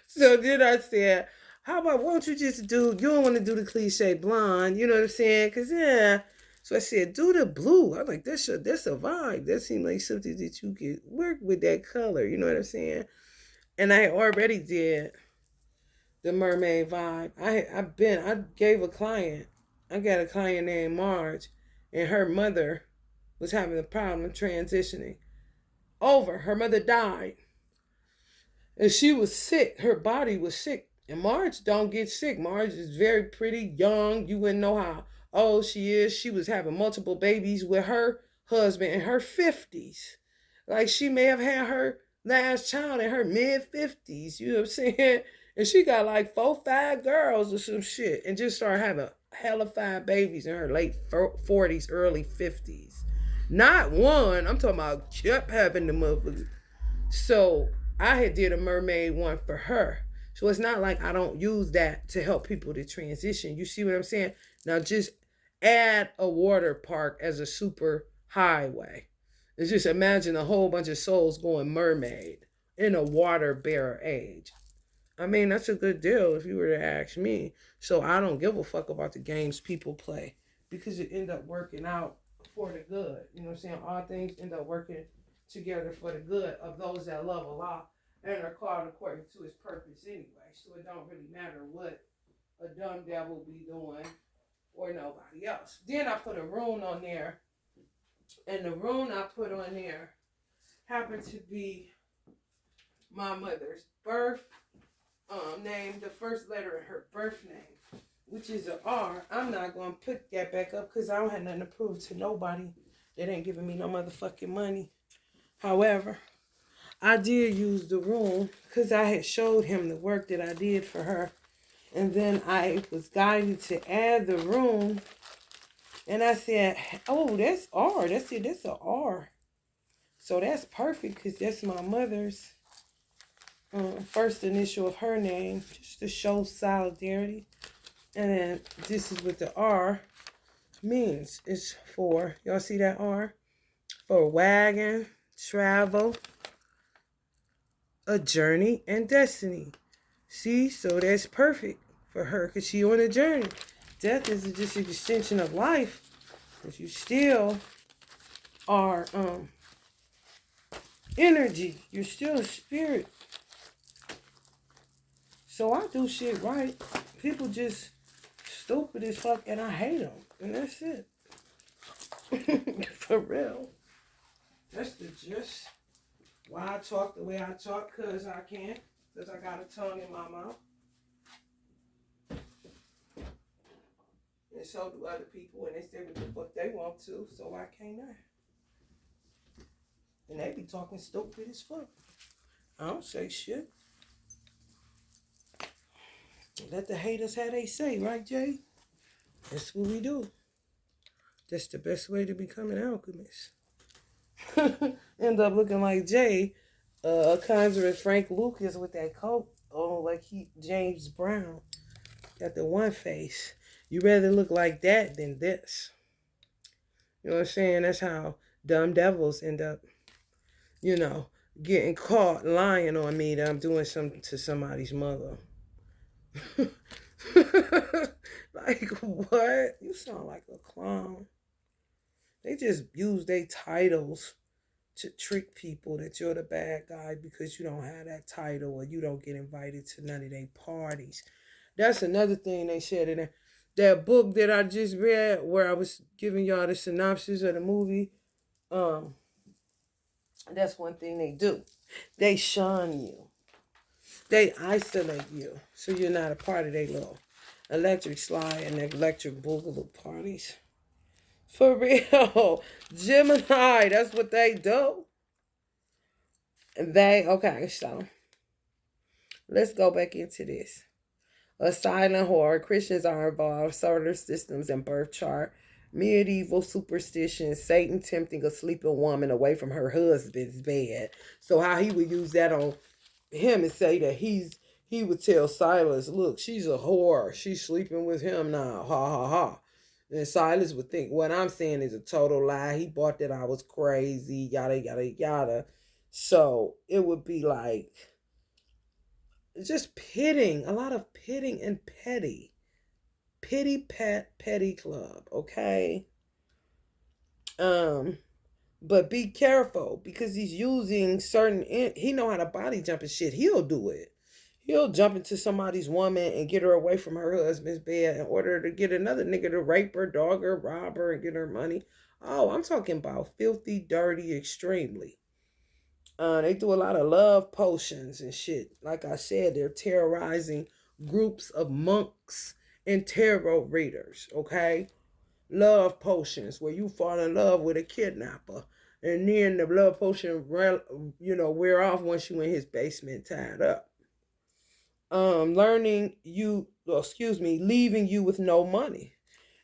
So then I said, how about, why don't you just you don't want to do the cliche blonde, you know what I'm saying? Because, yeah. So I said, do the blue. I'm like, that's a vibe. That seemed like something that you could work with that color, you know what I'm saying? And I already did the mermaid vibe. I gave a client, I got a client named Marge, and her mother was having a problem transitioning over. Her mother died. And she was sick. Her body was sick. And Marge don't get sick. Marge is very pretty, young. You wouldn't know how old she is. She was having multiple babies with her husband in her 50s. Like, she may have had her last child in her mid-50s. You know what I'm saying? And she got like 4, 5 girls or some shit. And just started having hella 5 babies in her late 40s, early 50s. Not one. I'm talking about kept having the motherfuckers. So I had did a mermaid one for her. So it's not like I don't use that to help people to transition. You see what I'm saying? Now just add a water park as a super highway. And just imagine a whole bunch of souls going mermaid in a water bearer age. I mean, that's a good deal if you were to ask me. So I don't give a fuck about the games people play, because it end up working out for the good. You know what I'm saying? All things end up working together for the good of those that love Allah and are called according to his purpose anyway. So it don't really matter what a dumb devil be doing or nobody else. Then I put a rune on there, and the rune I put on there happened to be my mother's birth name, the first letter of her birth name, which is an R. I'm not going to put that back up because I don't have nothing to prove to nobody that ain't giving me no motherfucking money. However, I did use the rune because I had showed him the work that I did for her. And then I was guided to add the rune. And I said, oh, that's R. That's it. That's an R. So that's perfect because that's my mother's first initial of her name, just to show solidarity. And then this is what the R means. It's for, y'all see that R? For wagon, travel, a journey, and destiny. See, so that's perfect for her because she on a journey. Death is just an extension of life, but you still are energy. You're still a spirit. So I do shit right. People just stupid as fuck, and I hate them, and that's it. For real. That's the gist. Why I talk the way I talk, because I can. Because I got a tongue in my mouth. And so do other people, and they say what the fuck they want to, so why can't I? And they be talking stupid as fuck. I don't say shit. Let the haters have they say, right, Jay? That's what we do. That's the best way to become an alchemist. End up looking like Jay, conjuring Frank Lucas with that coat on, like he James Brown. Got the one face. You rather look like that than this. You know what I'm saying? That's how dumb devils end up, you know, getting caught lying on me that I'm doing something to somebody's mother. Like, what? You sound like a clown. They just use their titles to trick people that you're the bad guy because you don't have that title or you don't get invited to none of their parties. That's another thing they said in that book that I just read where I was giving y'all the synopsis of the movie. Um, that's one thing they do. They shun you. They isolate you so you're not a part of their little electric slide and electric boogaloo parties. For real. Gemini, that's what they do. Okay, so let's go back into this. A silent horror. Christians are involved, solar systems and birth chart, medieval superstitions, Satan tempting a sleeping woman away from her husband's bed. So how he would use that on him and say that he would tell Silas, look, she's a whore. She's sleeping with him now. Ha ha ha. And Silas would think what I'm saying is a total lie. He bought that I was crazy, yada yada yada. So it would be like just pitting, a lot of pitting and petty. Pity pat petty club, okay? But be careful because he's using certain he know how to body jump and shit. He'll do it. He'll jump into somebody's woman and get her away from her husband's bed in order to get another nigga to rape her, dog her, rob her, and get her money. Oh, I'm talking about filthy, dirty, extremely. They do a lot of love potions and shit. Like I said, they're terrorizing groups of monks and tarot readers, okay? Love potions where you fall in love with a kidnapper. And then the love potion, wear off once you in his basement tied up. Leaving you with no money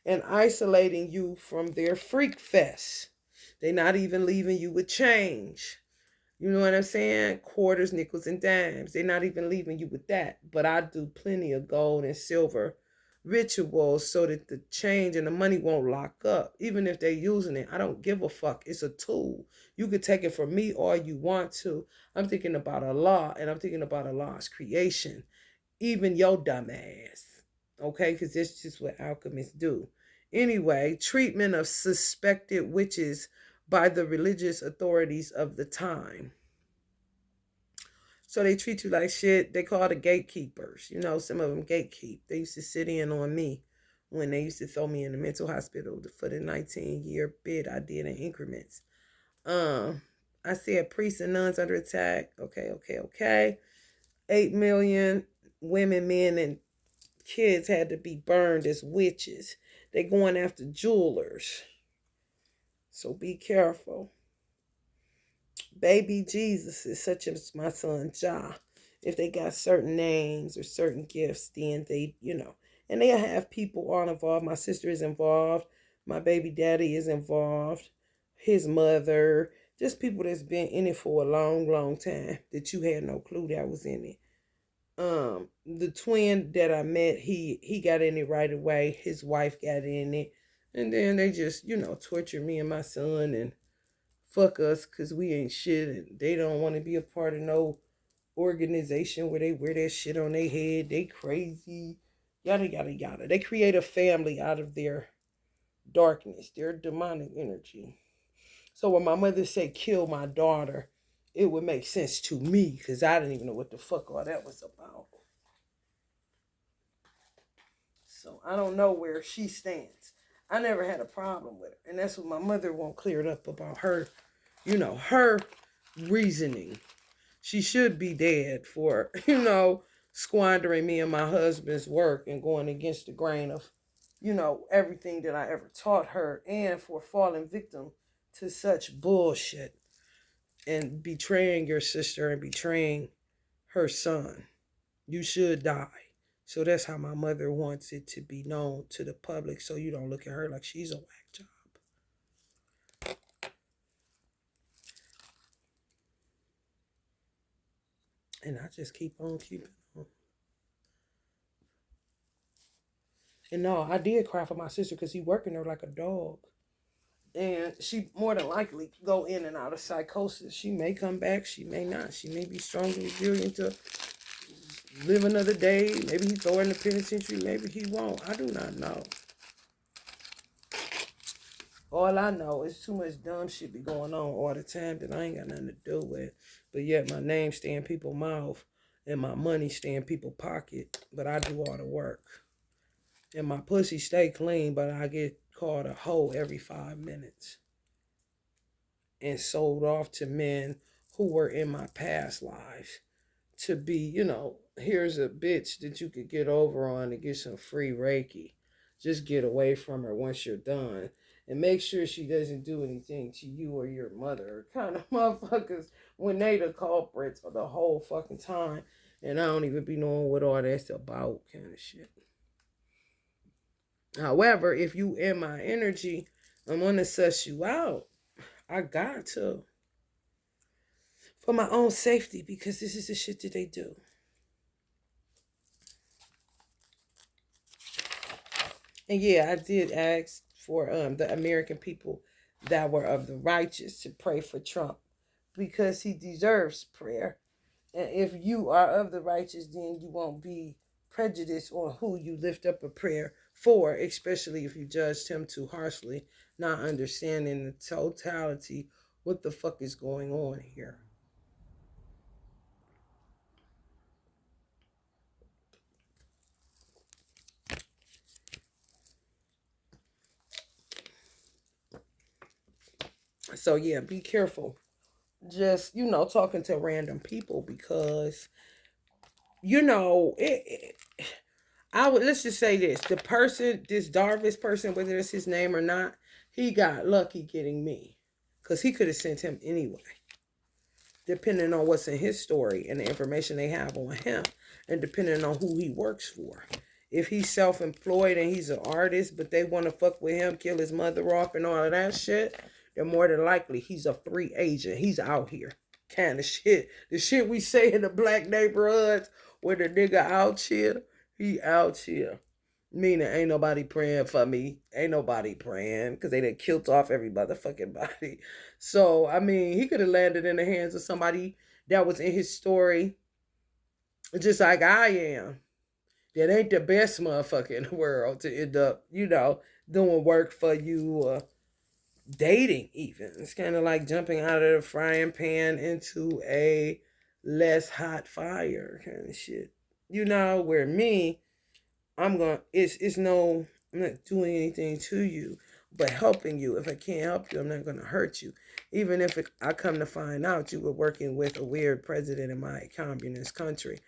and isolating you from their freak fest. They're not even leaving you with change. You know what I'm saying? Quarters, nickels, and dimes. They're not even leaving you with that. But I do plenty of gold and silver rituals so that the change and the money won't lock up. Even if they're using it, I don't give a fuck. It's a tool. You could take it from me all you want to. I'm thinking about a law, and I'm thinking about a law's creation. Even your dumb ass. Okay? Because that's just what alchemists do. Anyway, treatment of suspected witches by the religious authorities of the time. So they treat you like shit. They call the gatekeepers. You know, some of them gatekeep. They used to sit in on me when they used to throw me in the mental hospital for the 19-year bid I did in increments. I said priests and nuns under attack. Okay. 8 million women, men, and kids had to be burned as witches. They going after jewelers. So be careful. Baby Jesus is such as my son Ja. If they got certain names or certain gifts, then they, and they have people all involved. My sister is involved. My baby daddy is involved. His mother. Just people that's been in it for a long, long time that you had no clue that was in it. The twin that I met, he got in it right away. His wife got in it. And then they just, torture me and my son and fuck us because we ain't shit. And they don't want to be a part of no organization where they wear that shit on their head. They crazy. Yada, yada, yada. They create a family out of their darkness, their demonic energy. So when my mother said kill my daughter, it would make sense to me because I didn't even know what the fuck all that was about. So I don't know where she stands. I never had a problem with her. And that's what my mother won't clear it up about her, her reasoning. She should be dead for, squandering me and my husband's work and going against the grain of, everything that I ever taught her and for falling victim to such bullshit and betraying your sister and betraying her son. You should die. So that's how my mother wants it to be known to the public, so you don't look at her like she's a whack job. And I just keep on keeping on. And no, I did cry for my sister because he working her like a dog. And she more than likely go in and out of psychosis. She may come back, she may not. She may be strong and resilient to live another day. Maybe he throw her in the penitentiary, maybe he won't. I do not know. All I know is too much dumb shit be going on all the time that I ain't got nothing to do with. But yet my name stay in people's mouth and my money stay in people's pocket. But I do all the work. And my pussy stay clean, but I get called a hoe every 5 minutes. And sold off to men who were in my past lives to be, here's a bitch that you could get over on to get some free Reiki. Just get away from her once you're done. And make sure she doesn't do anything to you or your mother. Kind of motherfuckers when they the culprits the whole fucking time. And I don't even be knowing what all that's about, kind of shit. However, if you in my energy, I'm gonna suss you out. I got to. For my own safety, because this is the shit that they do. And yeah, I did ask for the American people that were of the righteous to pray for Trump because he deserves prayer. And if you are of the righteous, then you won't be prejudiced on who you lift up a prayer for, especially if you judged him too harshly, not understanding the totality, what the fuck is going on here. So yeah, be careful. Just, talking to random people because, let's just say this. The person, this Darvis person, whether it's his name or not, he got lucky getting me. Because he could have sent him anyway. Depending on what's in his story and the information they have on him. And depending on who he works for. If he's self-employed and he's an artist, but they want to fuck with him, kill his mother off and all of that shit, then more than likely he's a free agent. He's out here. Kind of shit. The shit we say in the black neighborhoods where the nigga out here, he out here. Meaning ain't nobody praying for me. Ain't nobody praying because they done killed off every motherfucking body. So, I mean, he could have landed in the hands of somebody that was in his story just like I am. That ain't the best motherfucker in the world to end up, doing work for you or dating even. It's kind of like jumping out of the frying pan into a less hot fire kind of shit. Where me, I'm not doing anything to you, but helping you. If I can't help you, I'm not going to hurt you. Even if I come to find out you were working with a weird president in my communist country,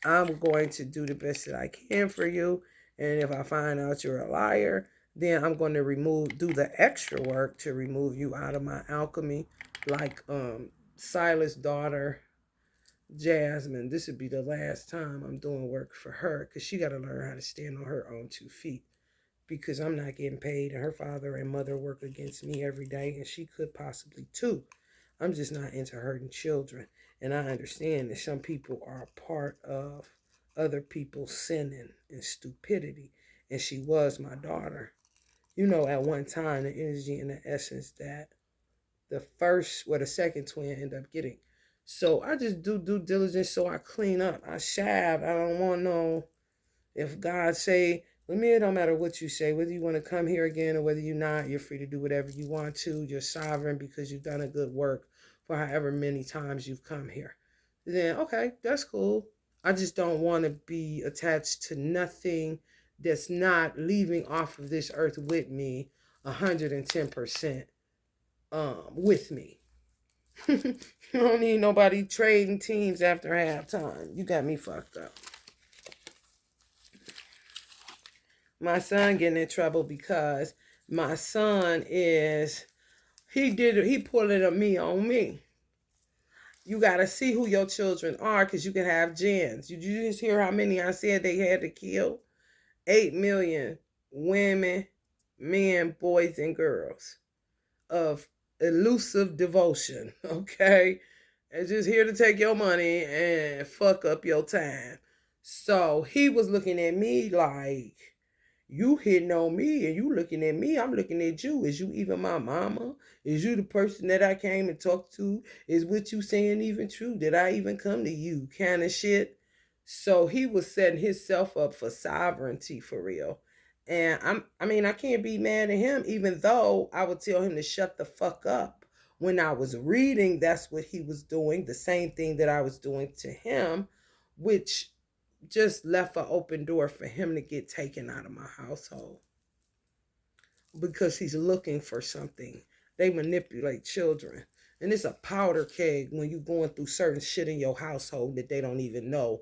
I'm going to do the best that I can for you. And if I find out you're a liar, then I'm going to do the extra work to remove you out of my alchemy. Like Silas' daughter, Jasmine, this would be the last time I'm doing work for her because she got to learn how to stand on her own 2 feet because I'm not getting paid and her father and mother work against me every day and she could possibly too. I'm just not into hurting children. And I understand that some people are a part of other people's sinning and stupidity. And she was my daughter. At one time, the energy and the essence that the second twin ended up getting. So I just do due diligence so I clean up. I shab. I don't want no, if God say, it don't matter what you say, whether you want to come here again or whether you're not, you're free to do whatever you want to. You're sovereign because you've done a good work for however many times you've come here. Then, okay, that's cool. I just don't want to be attached to nothing that's not leaving off of this earth with me 110% with me. You don't need nobody trading teams after halftime. You got me fucked up. My son getting in trouble because my son he pulling a me on me. You got to see who your children are because you can have gens. Did you just hear how many I said they had to kill? 8 million women, men, boys, and girls of elusive devotion, okay? And just here to take your money and fuck up your time. So he was looking at me like, you hitting on me and you looking at me, I'm looking at you. Is you even my mama? Is you the person that I came and talked to? Is what you saying even true? Did I even come to you? Kind of shit. So he was setting himself up for sovereignty for real. And I mean, I can't be mad at him, even though I would tell him to shut the fuck up. When I was reading, that's what he was doing, the same thing that I was doing to him, which just left an open door for him to get taken out of my household because he's looking for something. They manipulate children. And it's a powder keg when you're going through certain shit in your household that they don't even know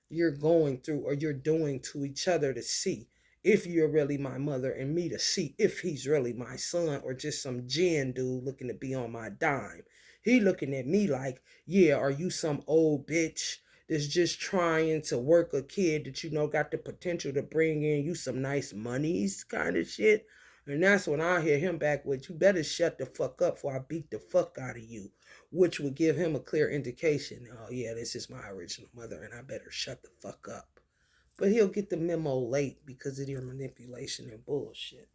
you're going through or you're doing to each other to see if you're really my mother and me to see if he's really my son or just some gin dude looking to be on my dime. He looking at me like, yeah, are you some old bitch that's just trying to work a kid that you know got the potential to bring in you some nice monies kind of shit? And that's when I hear him back with, you better shut the fuck up before I beat the fuck out of you, which would give him a clear indication, oh yeah, this is my original mother and I better shut the fuck up. But he'll get the memo late because of their manipulation and bullshit.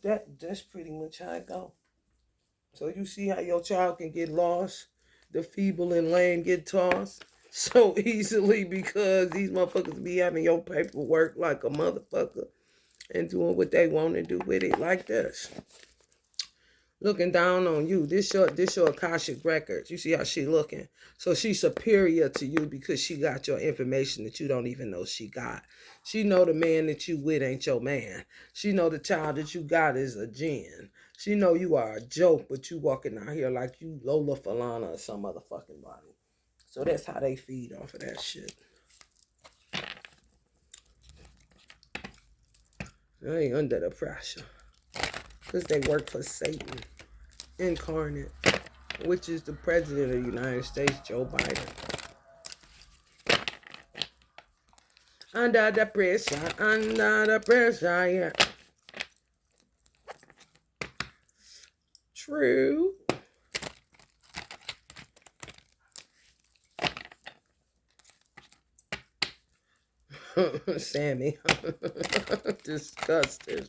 That's pretty much how it go. So you see how your child can get lost, the feeble and lame get tossed so easily because these motherfuckers be having your paperwork like a motherfucker and doing what they want to do with it like this. Looking down on you. This your Akashic records. You see how she looking. So she's superior to you because she got your information that you don't even know she got. She know the man that you with ain't your man. She know the child that you got is a gin. She know you are a joke, but you walking out here like you Lola Falana or some motherfucking body. So that's how they feed off of that shit. They ain't under the pressure. Because they work for Satan incarnate, which is the president of the United States, Joe Biden. Under the pressure, yeah. True. Sammy. Disgusted.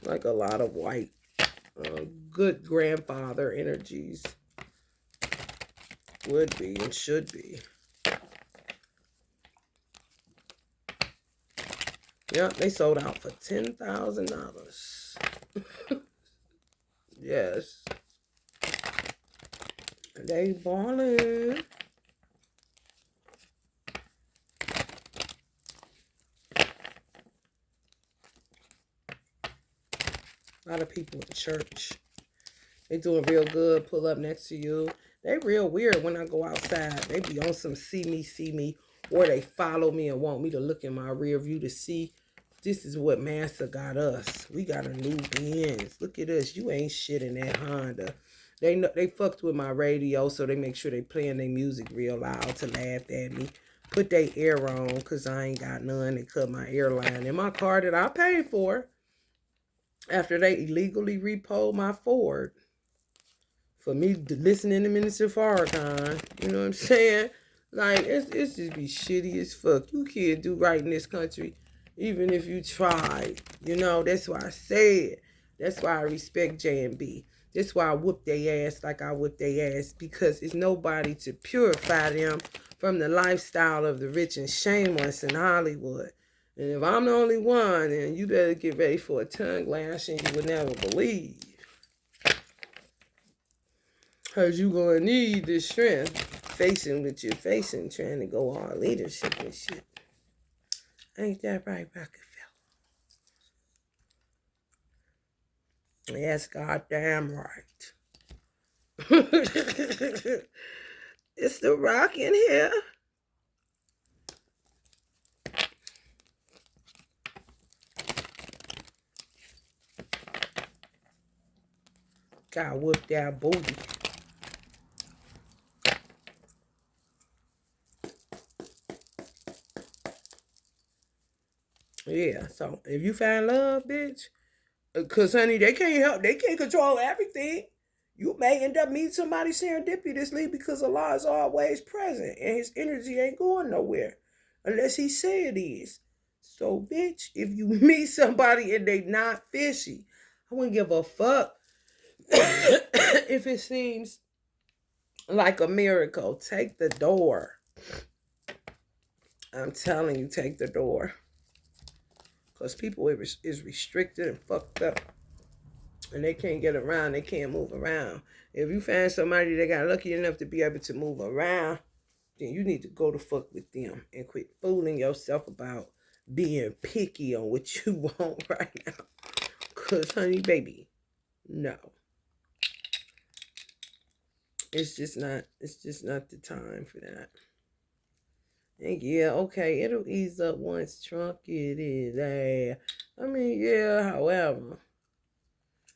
Like a lot of white, good grandfather energies would be and should be. Yep, they sold out for $10,000. Yes. They ballin'. A lot of people in church. They doing real good. Pull up next to you. They real weird when I go outside. They be on some see me, or they follow me and want me to look in my rear view to see. This is what Master got us. We got a new Benz. Look at us. You ain't shit in that Honda. They know, they fucked with my radio, so they make sure they playing their music real loud to laugh at me. Put their air on, because I ain't got none. They cut my airline in my car that I paid for after they illegally repoed my Ford for me listening to Minister Farrakhan. You know what I'm saying? Like, it's just be shitty as fuck. You can't do right in this country, even if you tried. You know, that's why I said. That's why I respect J&B. That's why I whoop their ass like I whoop their ass, because it's nobody to purify them from the lifestyle of the rich and shameless in Hollywood. And if I'm the only one, then you better get ready for a tongue lashing you would never believe. Because you're going to need the strength facing what you're facing, trying to go all leadership and shit. Ain't that right, Rockefeller? Yes, goddamn right. It's the rock in here. I whoop that booty. Yeah, so if you find love, bitch, because honey, they can't control everything. You may end up meeting somebody serendipitously because Allah is always present and his energy ain't going nowhere unless he say it is. So, bitch, if you meet somebody and they not fishy, I wouldn't give a fuck if it seems like a miracle. Take the door. I'm telling you, take the door. Because people is restricted and fucked up. And they can't get around. They can't move around. If you find somebody that got lucky enough to be able to move around, then you need to go to fuck with them and quit fooling yourself about being picky on what you want right now. Because, honey, baby, no. It's just not the time for that. And yeah, okay, it'll ease up once trunk it is. I mean, yeah, however,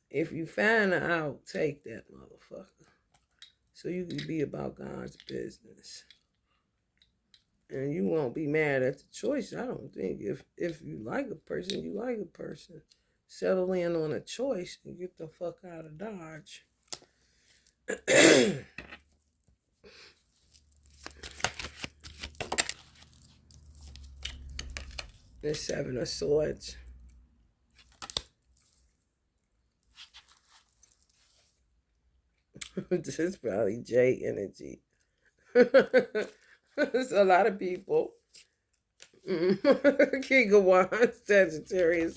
if you find out, take that motherfucker. So you can be about God's business. And you won't be mad at the choice, I don't think. If you like a person, you like a person. Settle in on a choice and get the fuck out of Dodge. The Seven of Swords. This is probably J energy. There's a lot of people. King of Wands, Sagittarius.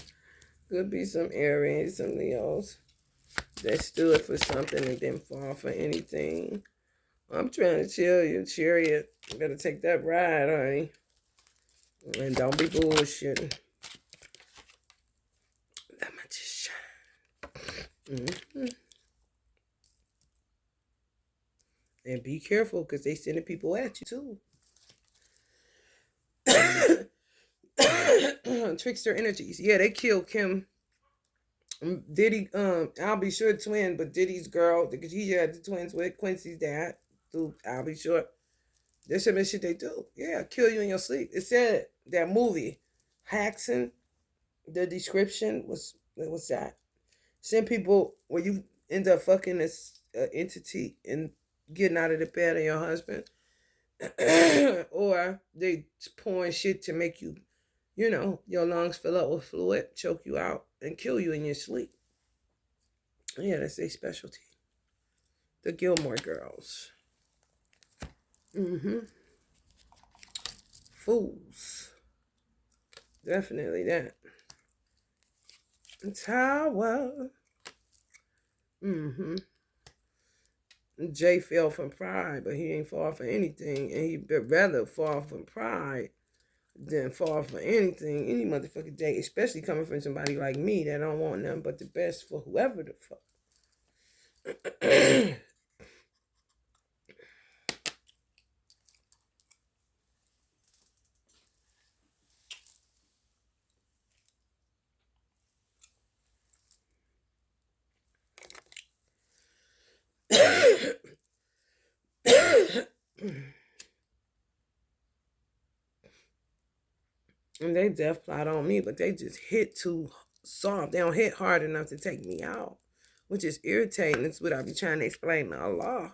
Could be some Aries, some Leos that stood for something and didn't fall for anything. I'm trying to tell you, Chariot, you better take that ride, honey. And don't be bullshitting. That much is shine. And be careful, because they sending people at you, too. Trickster energies. Yeah, they killed Kim. Diddy, I'll be sure twin, but Diddy's girl, because he had the twins with Quincy's dad. I'll be sure. There's some shit they do. Yeah, kill you in your sleep. It said that movie, Haxan, the description was that. Send people where you end up fucking this entity and getting out of the bed of your husband. Or they pouring shit to make you, your lungs fill up with fluid, choke you out, and kill you in your sleep. Yeah, that's their specialty. The Gilmore Girls. Fools. Definitely that. Tower. Jay fell from pride, but he ain't fall for anything. And he'd rather fall from pride than fall for anything any motherfucking day, especially coming from somebody like me that don't want nothing but the best for whoever the fuck. And they death plot on me, but they just hit too soft. They don't hit hard enough to take me out, which is irritating. It's what I be trying to explain to Allah.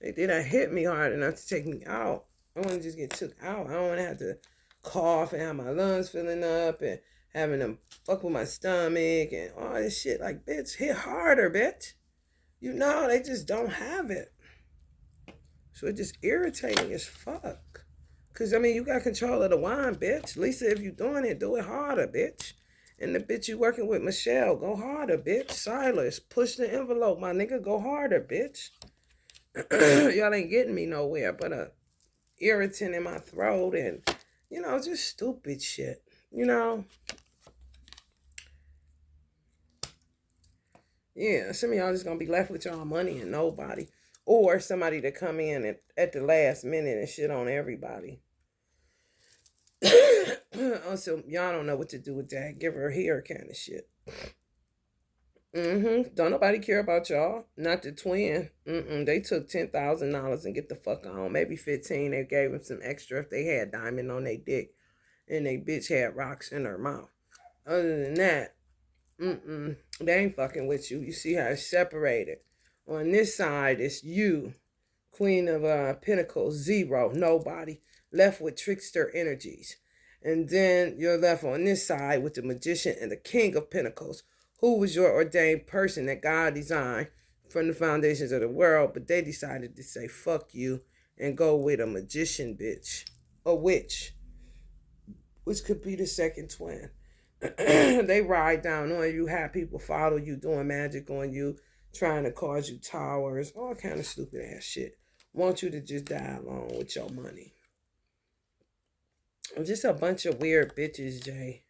They didn't hit me hard enough to take me out. I want to just get took out. I don't want to have to cough and have my lungs filling up and having them fuck with my stomach and all this shit. Like, bitch, hit harder, bitch. They just don't have it. So it's just irritating as fuck. Because, you got control of the wine, bitch. Lisa, if you doing it, do it harder, bitch. And the bitch you working with, Michelle, go harder, bitch. Silas, push the envelope, my nigga. Go harder, bitch. Y'all ain't getting me nowhere but a irritant in my throat and, just stupid shit, Yeah, some of y'all just gonna be left with y'all money and nobody. Or somebody to come in at the last minute and shit on everybody. Also, y'all don't know what to do with that. Give her here kind of shit. Don't nobody care about y'all. Not the twin. They took $10,000 and get the fuck on. Maybe 15. They gave them some extra if they had diamond on their dick, and they bitch had rocks in her mouth. Other than that, they ain't fucking with you. You see how it's separated. On this side, it's you, Queen of Pentacles, 0, nobody. Left with trickster energies. And then you're left on this side with the Magician and the King of Pentacles, who was your ordained person that God designed from the foundations of the world, but they decided to say fuck you and go with a magician bitch, a witch, which could be the second twin. They ride down on you, have people follow you, doing magic on you, trying to cause you towers, all kind of stupid ass shit. Want you to just die alone with your money. Just a bunch of weird bitches, Jay.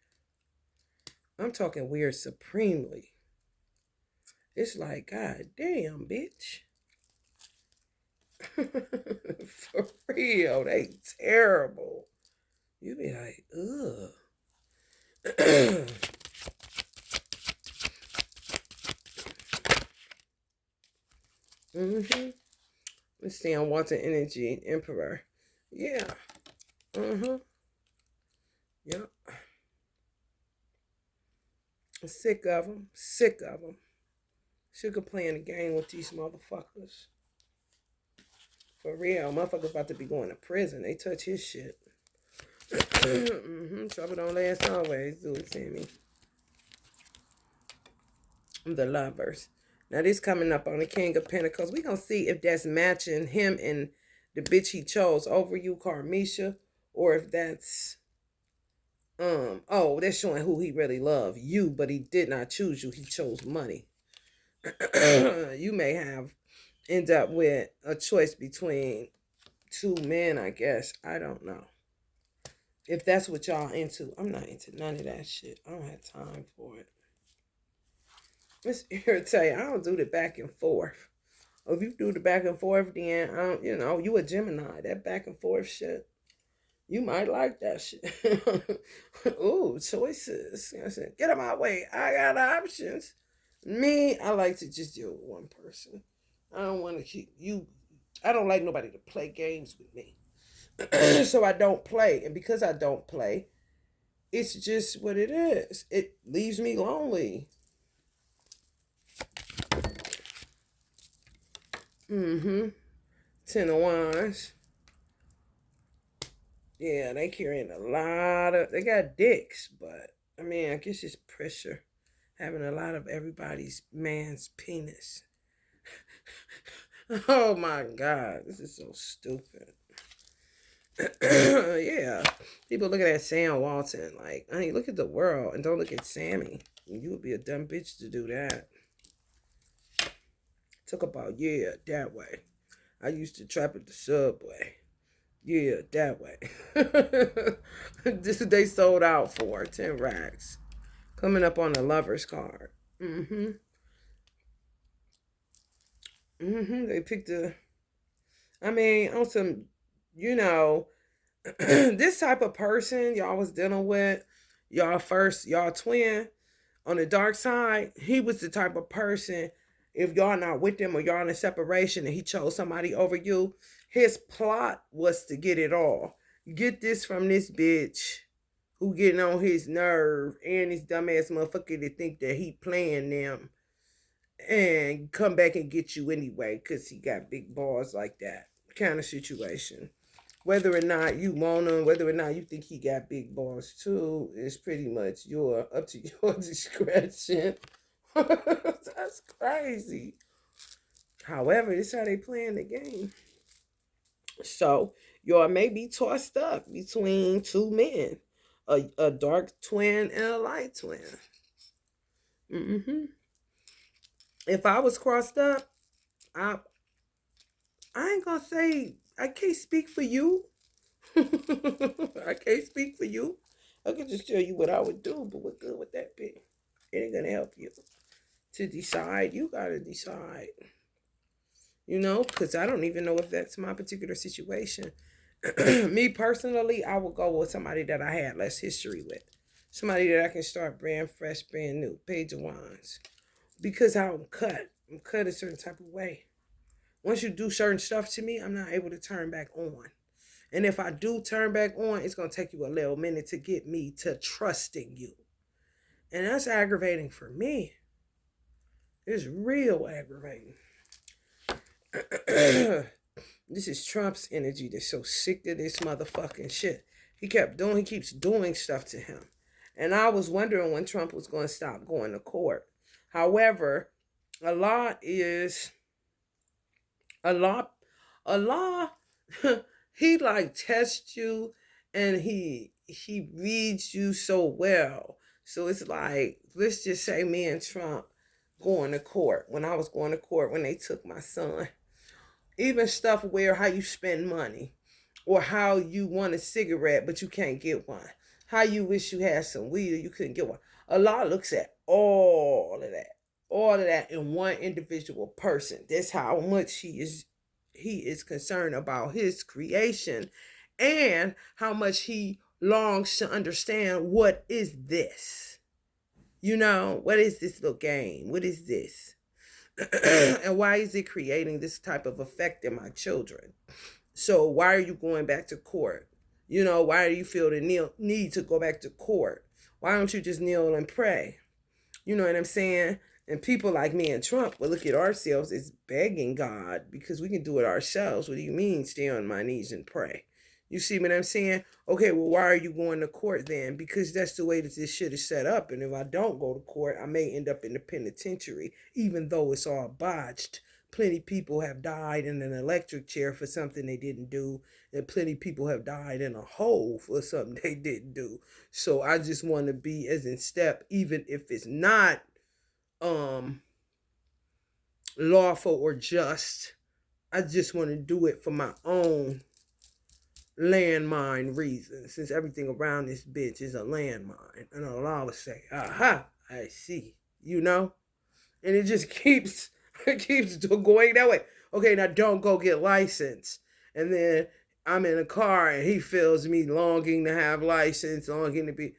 I'm talking weird supremely. It's like, god damn, bitch. For real, they terrible. You be like, ugh. Let's see on Water Energy, Emperor. Yeah. Yep. Sick of them. Sick of them. Sick of playing the game with these motherfuckers. For real. Motherfuckers about to be going to prison. They touch his shit. Trouble don't last always, do it, Sammy. The Lovers. Now this coming up on the King of Pentacles. We gonna see if that's matching him and the bitch he chose over you, Carmisha, or if that's that's showing who he really loved, you, but he did not choose you. He chose money. You may have end up with a choice between two men, I guess. I don't know. If that's what y'all into. I'm not into none of that shit. I don't have time for it. It's irritating. I don't do the back and forth. If you do the back and forth, then you a Gemini. That back and forth shit, you might like that shit. Ooh, choices. I said, get out of my way. I got options. Me, I like to just deal with one person. I don't want to keep you. I don't like nobody to play games with me. So I don't play. And because I don't play, it's just what it is. It leaves me lonely. Ten of Wands. Yeah, they carrying a lot of, they got dicks, but I mean, I guess it's pressure. Having a lot of everybody's man's penis. Oh my God, this is so stupid. Yeah, people look at Sam Walton like, honey, look at the world and don't look at Sammy. You would be a dumb bitch to do that. Talk about, yeah, that way. I used to trap at the subway. Yeah, that way. They sold out for 10 racks. Coming up on the Lover's card. They picked on some, this type of person y'all was dealing with, y'all twin on the dark side, he was the type of person, if y'all not with him or y'all in a separation and he chose somebody over you, his plot was to get it all. Get this from this bitch who getting on his nerve and this dumbass motherfucker to think that he playing them and come back and get you anyway because he got big balls like that kind of situation. Whether or not you want him, whether or not you think he got big balls too, is pretty much up to your discretion. That's crazy. However, this is how they playing the game. So y'all may be tossed up between two men, a dark twin and a light twin. If I was crossed up, I ain't gonna say, I can't speak for you. I can't speak for you. I can just tell you what I would do, but what good would that be? It ain't gonna help you to decide. You gotta decide. Because I don't even know if that's my particular situation. Me personally, I would go with somebody that I had less history with. Somebody that I can start brand fresh, brand new. Page of Wands. because how I'm cut. I'm cut a certain type of way. Once you do certain stuff to me, I'm not able to turn back on. And if I do turn back on, it's going to take you a little minute to get me to trusting you. And that's aggravating for me. It's real aggravating. This is Trump's energy that's so sick to this motherfucking shit. He keeps doing stuff to him. And I was wondering when Trump was going to stop going to court. However, a law, he like tests you and he reads you so well. So it's like, let's just say me and Trump going to court. When I was going to court, when they took my son, even stuff where how you spend money, or how you want a cigarette but you can't get one, how you wish you had some weed or you couldn't get one. A law looks at all of that in one individual person. That's how much he is concerned about his creation, and how much he longs to understand what is this. What is this little game? What is this? And why is it creating this type of effect in my children? So why are you going back to court? Why do you feel the need to go back to court? Why don't you just kneel and pray? You know what I'm saying? And people like me and Trump will look at ourselves as begging God because we can do it ourselves. What do you mean stay on my knees and pray? You see what I'm saying? Okay, well, why are you going to court then? Because that's the way that this shit is set up. And if I don't go to court, I may end up in the penitentiary, even though it's all botched. Plenty people have died in an electric chair for something they didn't do. And plenty people have died in a hole for something they didn't do. So I just want to be as in step, even if it's not lawful or just. I just want to do it for my own landmine reasons, since everything around this bitch is a landmine. And I'll always say, aha, I see, and it just keeps going that way. Okay, now don't go get licensed. And then I'm in a car and he feels me longing to have license, longing to be,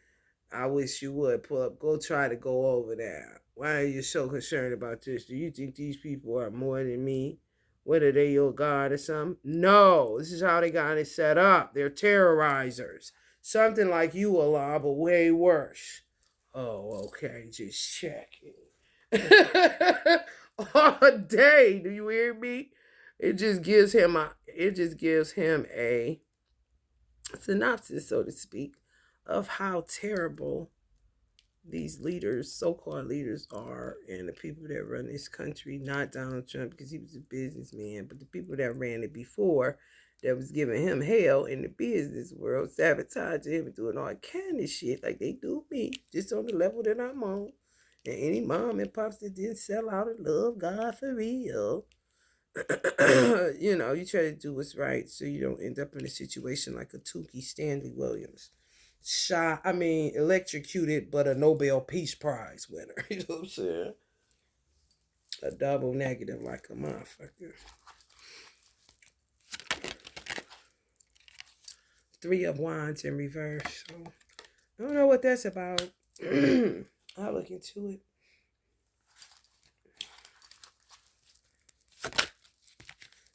I wish you would pull up, go try to go over there. Why are you so concerned about this? Do you think these people are more than me? What are they, your God or something? No, this is how they got it set up. They're terrorizers. Something like you, Allah, but way worse. Oh, okay, just checking. All day, do you hear me? It just gives him a synopsis, so to speak, of how terrible these leaders, so-called leaders, are, and the people that run this country. Not Donald Trump, because he was a businessman, but the people that ran it before, that was giving him hell in the business world, sabotaging him and doing all kind of shit like they do me, just on the level that I'm on. And any mom and pops that didn't sell out and love God for real, you try to do what's right so you don't end up in a situation like a Tukey Stanley Williams. Electrocuted, but a Nobel Peace Prize winner. You know what I'm saying? A double negative like a motherfucker. 3 of Wands in reverse. So, I don't know what that's about. I'll look into it.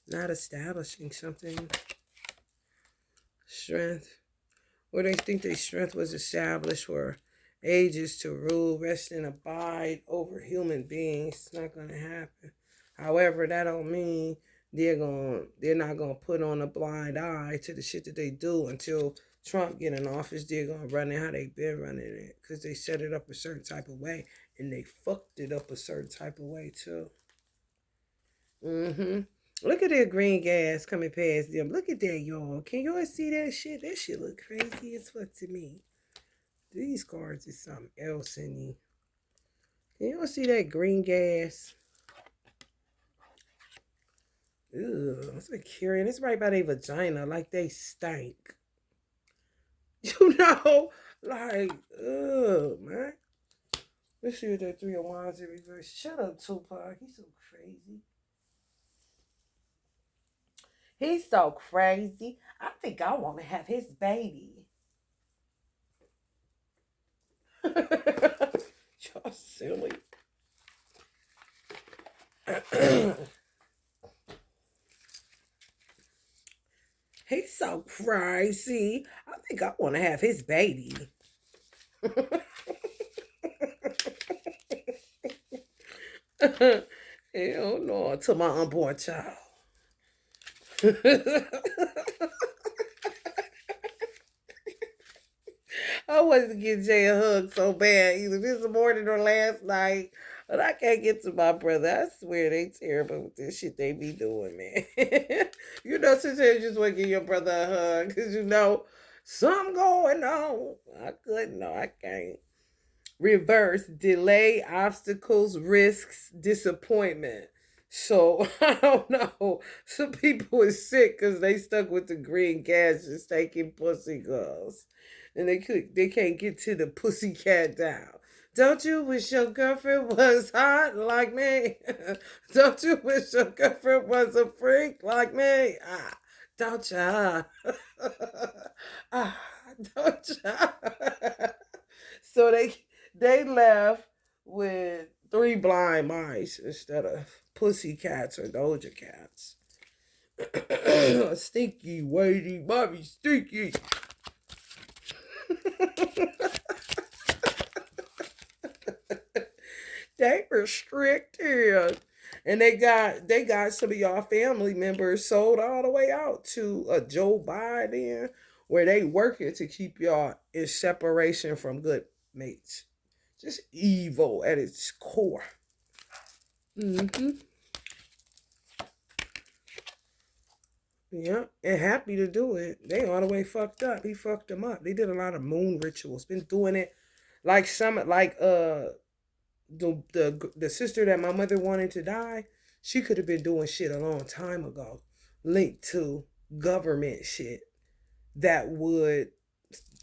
Not establishing something. Strength. Where they think their strength was established for ages to rule, rest, and abide over human beings. It's not going to happen. However, that don't mean they're not gonna put on a blind eye to the shit that they do until Trump get in office. They're gonna run it how they been running it, because they set it up a certain type of way and they fucked it up a certain type of way too. Look at that green gas coming past them. Look at that, y'all. Can y'all see that shit? That shit look crazy as fuck to me. These cards is something else in you. Can y'all see that green gas? Ew, it's like curious. It's right by their vagina, like they stank. Like, ugh, man. Let's see what that 3 of Wands in reverse. Shut up, Tupac. He's so crazy. He's so crazy. I think I want to have his baby. Y'all silly. Right, see, I think I want to have his baby. Hell no, to my unborn child. I wanted to get Jay a hug so bad, either this morning or last night. But I can't get to my brother. I swear they terrible with this shit they be doing, man. Sometimes you just want to give your brother a hug because something going on. I couldn't, no, I can't. Reverse, delay, obstacles, risks, disappointment. So I don't know. Some people is sick because they stuck with the green gas just taking pussy girls. And they can't get to the pussycat down. Don't you wish your girlfriend was hot like me? Don't you wish your girlfriend was a freak like me? Don't ya? ah, don't ya? So they left with three blind mice instead of pussy cats or doja cats. Stinky, whitey, Bobby, stinky. They restricted. And they got some of y'all family members sold all the way out to Joe Biden, where they working to keep y'all in separation from good mates. Just evil at its core. Mm-hmm. Yeah, and happy to do it. They all the way fucked up. He fucked them up. They did a lot of moon rituals. Been doing it the sister that my mother wanted to die. She could have been doing shit a long time ago, linked to government shit that would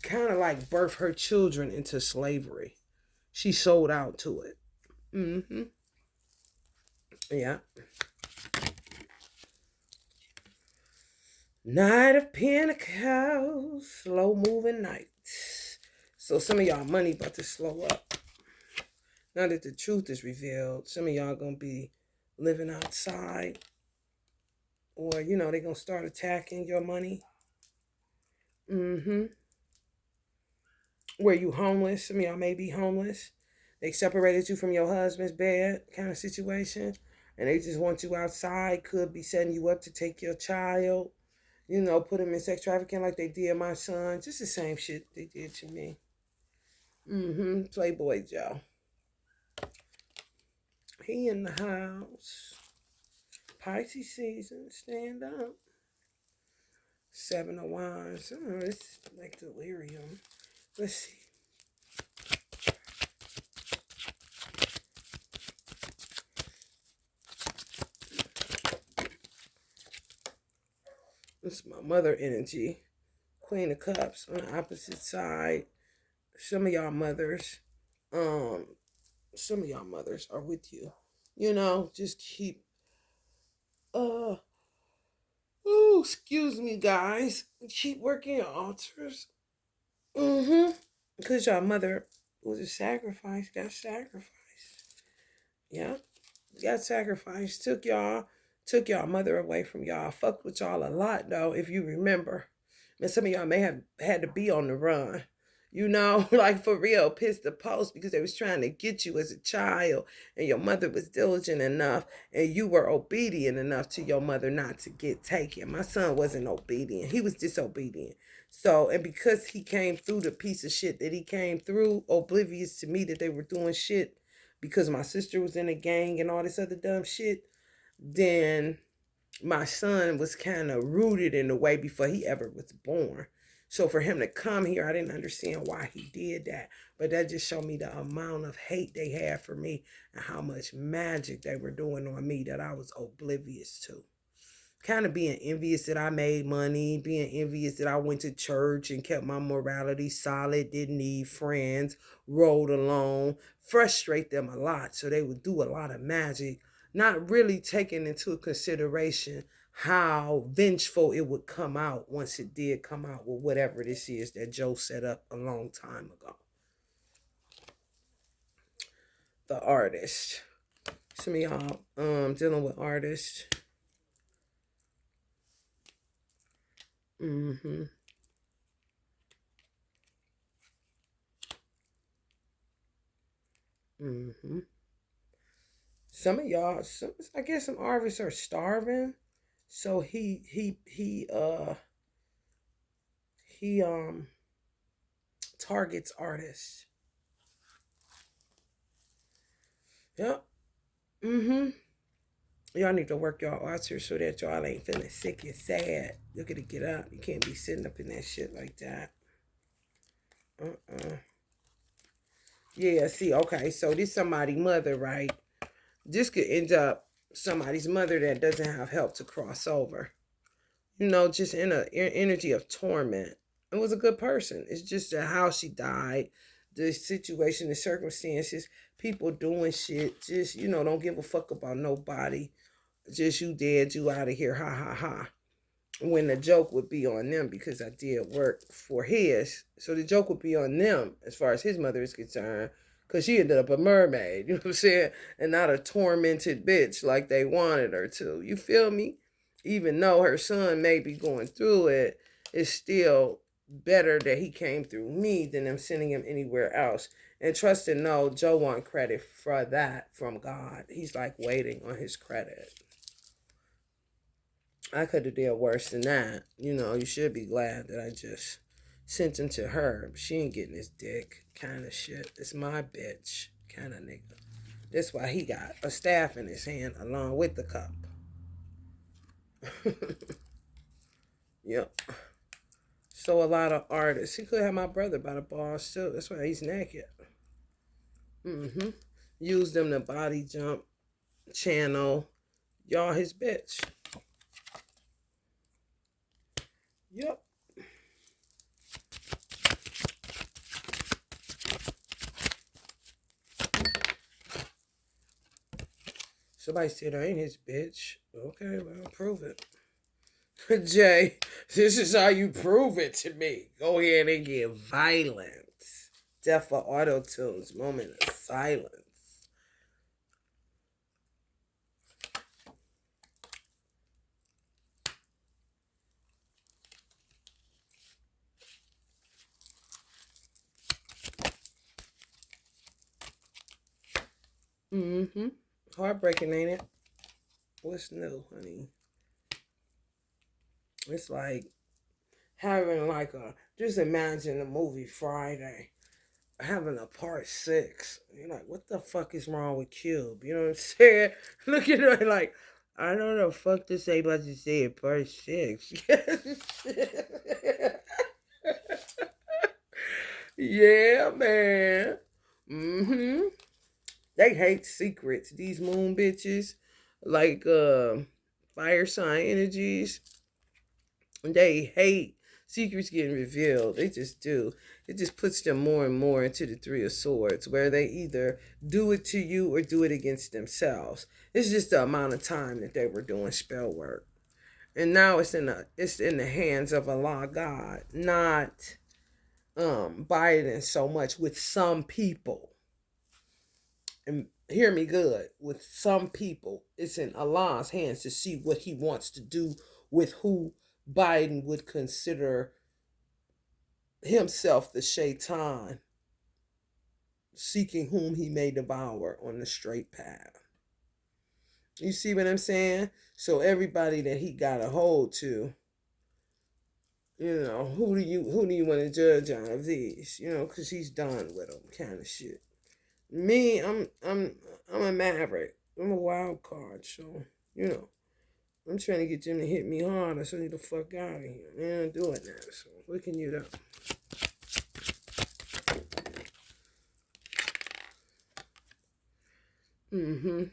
kind of like birth her children into slavery. She sold out to it. Mm-hmm. Yeah. Night of Pentecost, slow moving night. So some of y'all money about to slow up. Now that the truth is revealed, some of y'all gonna be living outside, or they gonna start attacking your money. Mm-hmm. Where you homeless? Some of y'all may be homeless. They separated you from your husband's bed, kind of situation, and they just want you outside. Could be setting you up to take your child. Put him in sex trafficking like they did my son. Just the same shit they did to me. Mm-hmm. Playboy Joe. He in the house. Pisces season. Stand up. Seven of Wands. Oh, it's like delirium. Let's see. This is my mother energy. Queen of Cups on the opposite side. Some of y'all mothers are with you. Just keep excuse me guys. Keep working your altars. Mm-hmm. Because your mother was a sacrifice, got sacrificed. Yeah. Got sacrificed. Took y'all mother away from y'all. Fucked with y'all a lot though, if you remember. And some of y'all may have had to be on the run. Like for real, pissed the post because they was trying to get you as a child, and your mother was diligent enough, and you were obedient enough to your mother not to get taken. My son wasn't obedient. He was disobedient. So, and because he came through the piece of shit that he came through, oblivious to me that they were doing shit because my sister was in a gang and all this other dumb shit, then my son was kind of rooted in the way before he ever was born. So for him to come here, I didn't understand why he did that. But that just showed me the amount of hate they had for me and how much magic they were doing on me that I was oblivious to. Kind of being envious that I made money, being envious that I went to church and kept my morality solid, didn't need friends, rode alone, frustrate them a lot. So they would do a lot of magic, not really taking into consideration how vengeful it would come out once it did come out with whatever this is that Joe set up a long time ago. The artist. Some of y'all dealing with artists. Mm-hmm. Mm-hmm. Some of y'all, I guess some artists are starving. So he targets artists. Yep. Mm-hmm. Y'all need to work y'all arteries so that y'all ain't feeling sick and sad. You gotta get up. You can't be sitting up in that shit like that. Uh-uh. Yeah, see, okay, so this somebody's mother, right? This could end up somebody's mother that doesn't have help to cross over. Just in a energy of torment. It was a good person. It's just that how she died, the situation, the circumstances, people doing shit, just, don't give a fuck about nobody. Just you dead, you out of here, ha ha ha. When the joke would be on them because I did work for his. So the joke would be on them as far as his mother is concerned. Because she ended up a mermaid, you know what I'm saying? And not a tormented bitch like they wanted her to. You feel me? Even though her son may be going through it, it's still better that he came through me than them sending him anywhere else. And trust and know, Joe want credit for that from God. He's like waiting on his credit. I could have did worse than that. You should be glad that I just sent him to her. She ain't getting his dick kind of shit. It's my bitch kind of nigga. That's why he got a staff in his hand along with the cup. Yep. So a lot of artists. He could have my brother by the balls too. That's why he's naked. Mm-hmm. Use them to body jump, channel. Y'all his bitch. Yep. Somebody said I ain't his bitch. Okay, well, prove it. Jay, this is how you prove it to me. Go ahead and get violent. Death for auto tunes. Moment of silence. Mm-hmm. Heartbreaking, ain't it? What's new, honey? It's like having like just imagine the movie Friday having a part 6. You're like, what the fuck is wrong with Cube? You know what I'm saying? Look at her like, I don't know fuck to say about to say it part 6. Yeah, man. Mm-hmm. They hate secrets. These moon bitches, like fire sign energies, they hate secrets getting revealed. They just do. It just puts them more and more into the Three of Swords, where they either do it to you or do it against themselves. It's just the amount of time that they were doing spell work, and now it's in the hands of Allah God, not Biden so much with some people. And hear me good, with some people, it's in Allah's hands to see what he wants to do with who Biden would consider himself the shaitan, seeking whom he may devour on the straight path. You see what I'm saying? So everybody that he got a hold to, who do you want to judge out of these? Because he's done with them, kind of shit. Me, I'm a maverick. I'm a wild card, so you know. I'm trying to get them to hit me hard. I send you the fuck out of here. They don't do it now. So what can you do? Mm-hmm.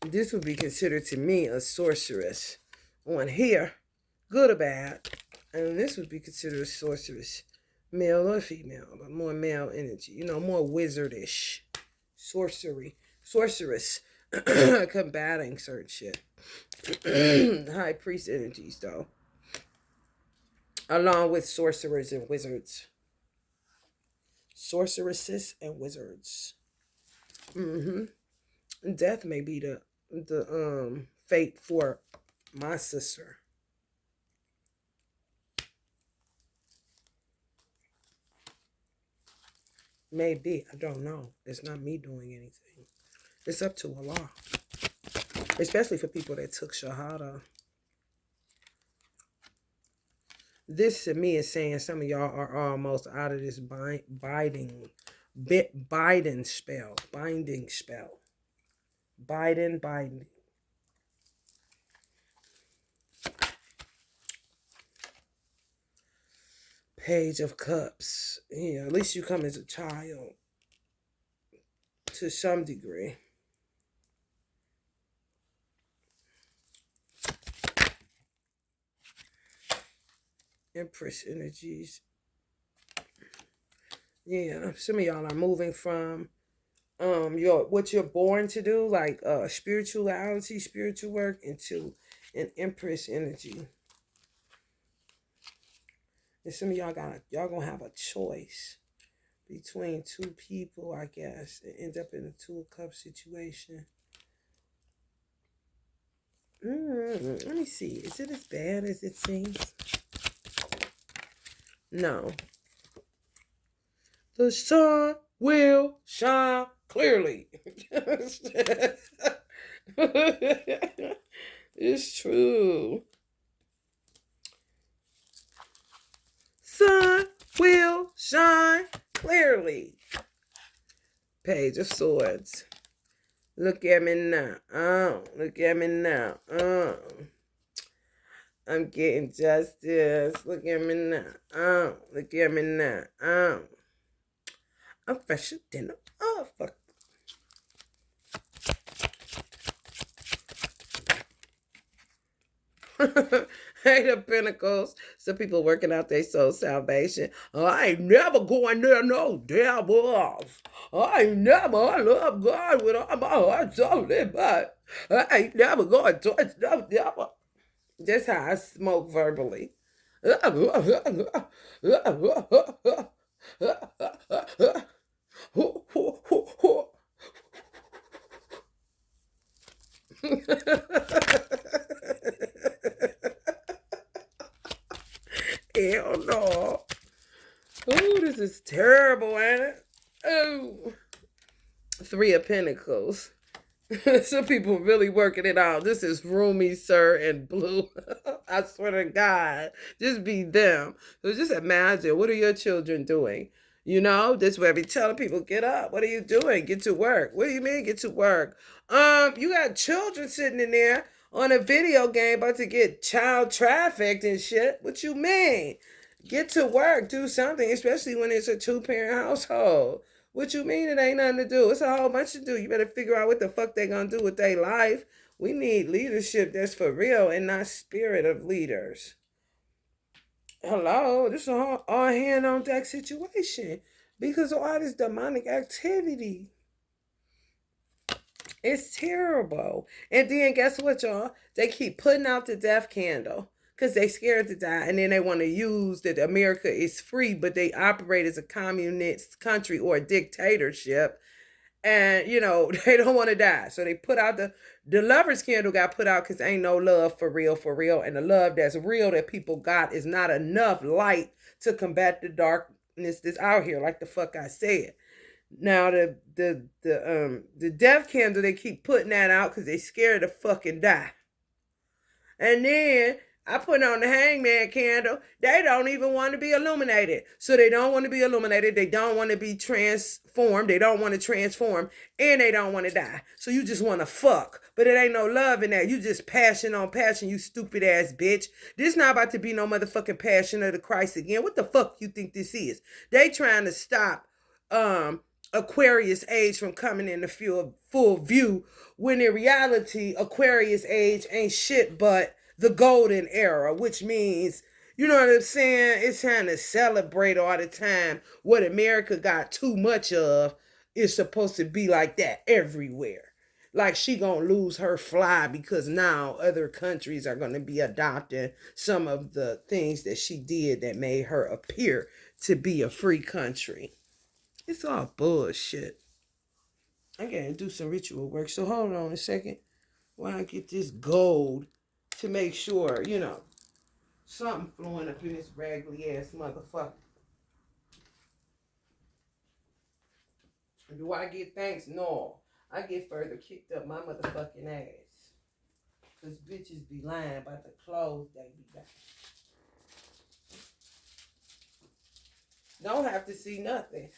This would be considered to me a sorceress on here, good or bad. And this would be considered a sorceress, male or female, but more male energy. More wizardish, sorceress, combating certain shit. High priest energies, though, along with sorcerers and wizards, sorceresses and wizards. Mm-hmm. Death may be the, the, fate for my sister. Maybe. I don't know. It's not me doing anything. It's up to Allah. Especially for people that took Shahada. This to me is saying some of y'all are almost out of this Biden spell. Binding spell. Binding. Page of Cups. Yeah, at least you come as a child. To some degree. Empress energies. Yeah, some of y'all are moving from what you're born to do, like spirituality, spiritual work, into an Empress energy. And some of y'all gonna have a choice between two people, I guess. It ends up in a Two of Cups situation. Let me see. Is it as bad as it seems? No. The sun will shine clearly. It's true. Sun will shine clearly. Page of Swords. Look at me now. Look at me now. I'm getting justice. Look at me now. Look at me now. I'm fresher than a fuck. Eight of Pentacles. Some people working out their soul salvation. I ain't never going there no devils. I ain't never. I love God with all my heart, soul, and mind. I ain't never going to touch no devil. That's how I smoke verbally. Hell no. Oh, this is terrible, ain't it? Oh. Three of Pentacles. Some people really working it out. This is Roomy, Sir, and Blue. I swear to God. Just be them. So just imagine, what are your children doing? You know, this way I be telling people, get up. What are you doing? Get to work. What do you mean get to work? You got children sitting in there on a video game about to get child trafficked and shit. What you mean? Get to work. Do something, especially when it's a two-parent household. What you mean it ain't nothing to do? It's a whole bunch to do. You better figure out what the fuck they gonna do with their life. We need leadership that's for real and not spirit of leaders. Hello, this is all hand on deck situation because of all this demonic activity. It's terrible. And then guess what, y'all? They keep putting out the death candle because they scared to die, and then they want to use that America is free, but they operate as a communist country or a dictatorship, and you know they don't want to die, so they put out the lovers candle. Got put out because ain't no love for real, and the love that's real that people got is not enough light to combat the darkness that's out here, like the fuck I said. Now the death candle, they keep putting that out because they scared to fucking die. And then I put on the hangman candle. They don't even want to be illuminated. So they don't want to be illuminated. They don't want to be transformed. They don't want to transform. And they don't want to die. So you just want to fuck. But it ain't no love in that. You just passion on passion, you stupid ass bitch. This not about to be no motherfucking Passion of the Christ again. What the fuck you think this is? They trying to stop Aquarius age from coming into full view, when in reality Aquarius age ain't shit but the golden era, which means, you know what I'm saying, it's trying to celebrate all the time what America got too much of. Is supposed to be like that everywhere. Like she gonna lose her fly because now other countries are gonna be adopting some of the things that she did that made her appear to be a free country. It's all bullshit. I gotta do some ritual work. So hold on a second while I get this gold to make sure, you know, something flowing up in this raggedy ass motherfucker. Do I get thanks? No. I get further kicked up my motherfucking ass. Because bitches be lying about the clothes they be buying. Don't have to see nothing.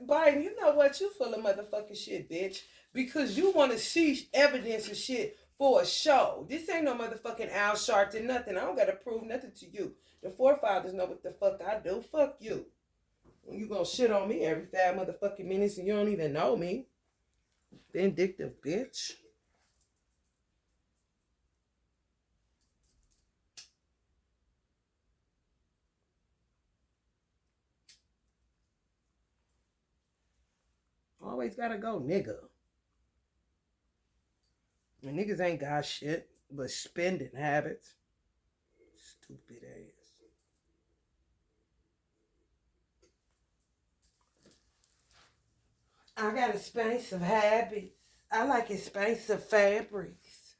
Biden, you know what? You full of motherfucking shit, bitch. Because you want to see evidence of shit for a show. This ain't no motherfucking Al Sharpton, nothing. I don't got to prove nothing to you. The forefathers know what the fuck I do. Fuck you. When you gonna shit on me every 5 motherfucking minutes and you don't even know me. Vindictive bitch. Always gotta go, nigga. And niggas ain't got shit but spending habits. Stupid ass. I got expensive habits. I like expensive fabrics.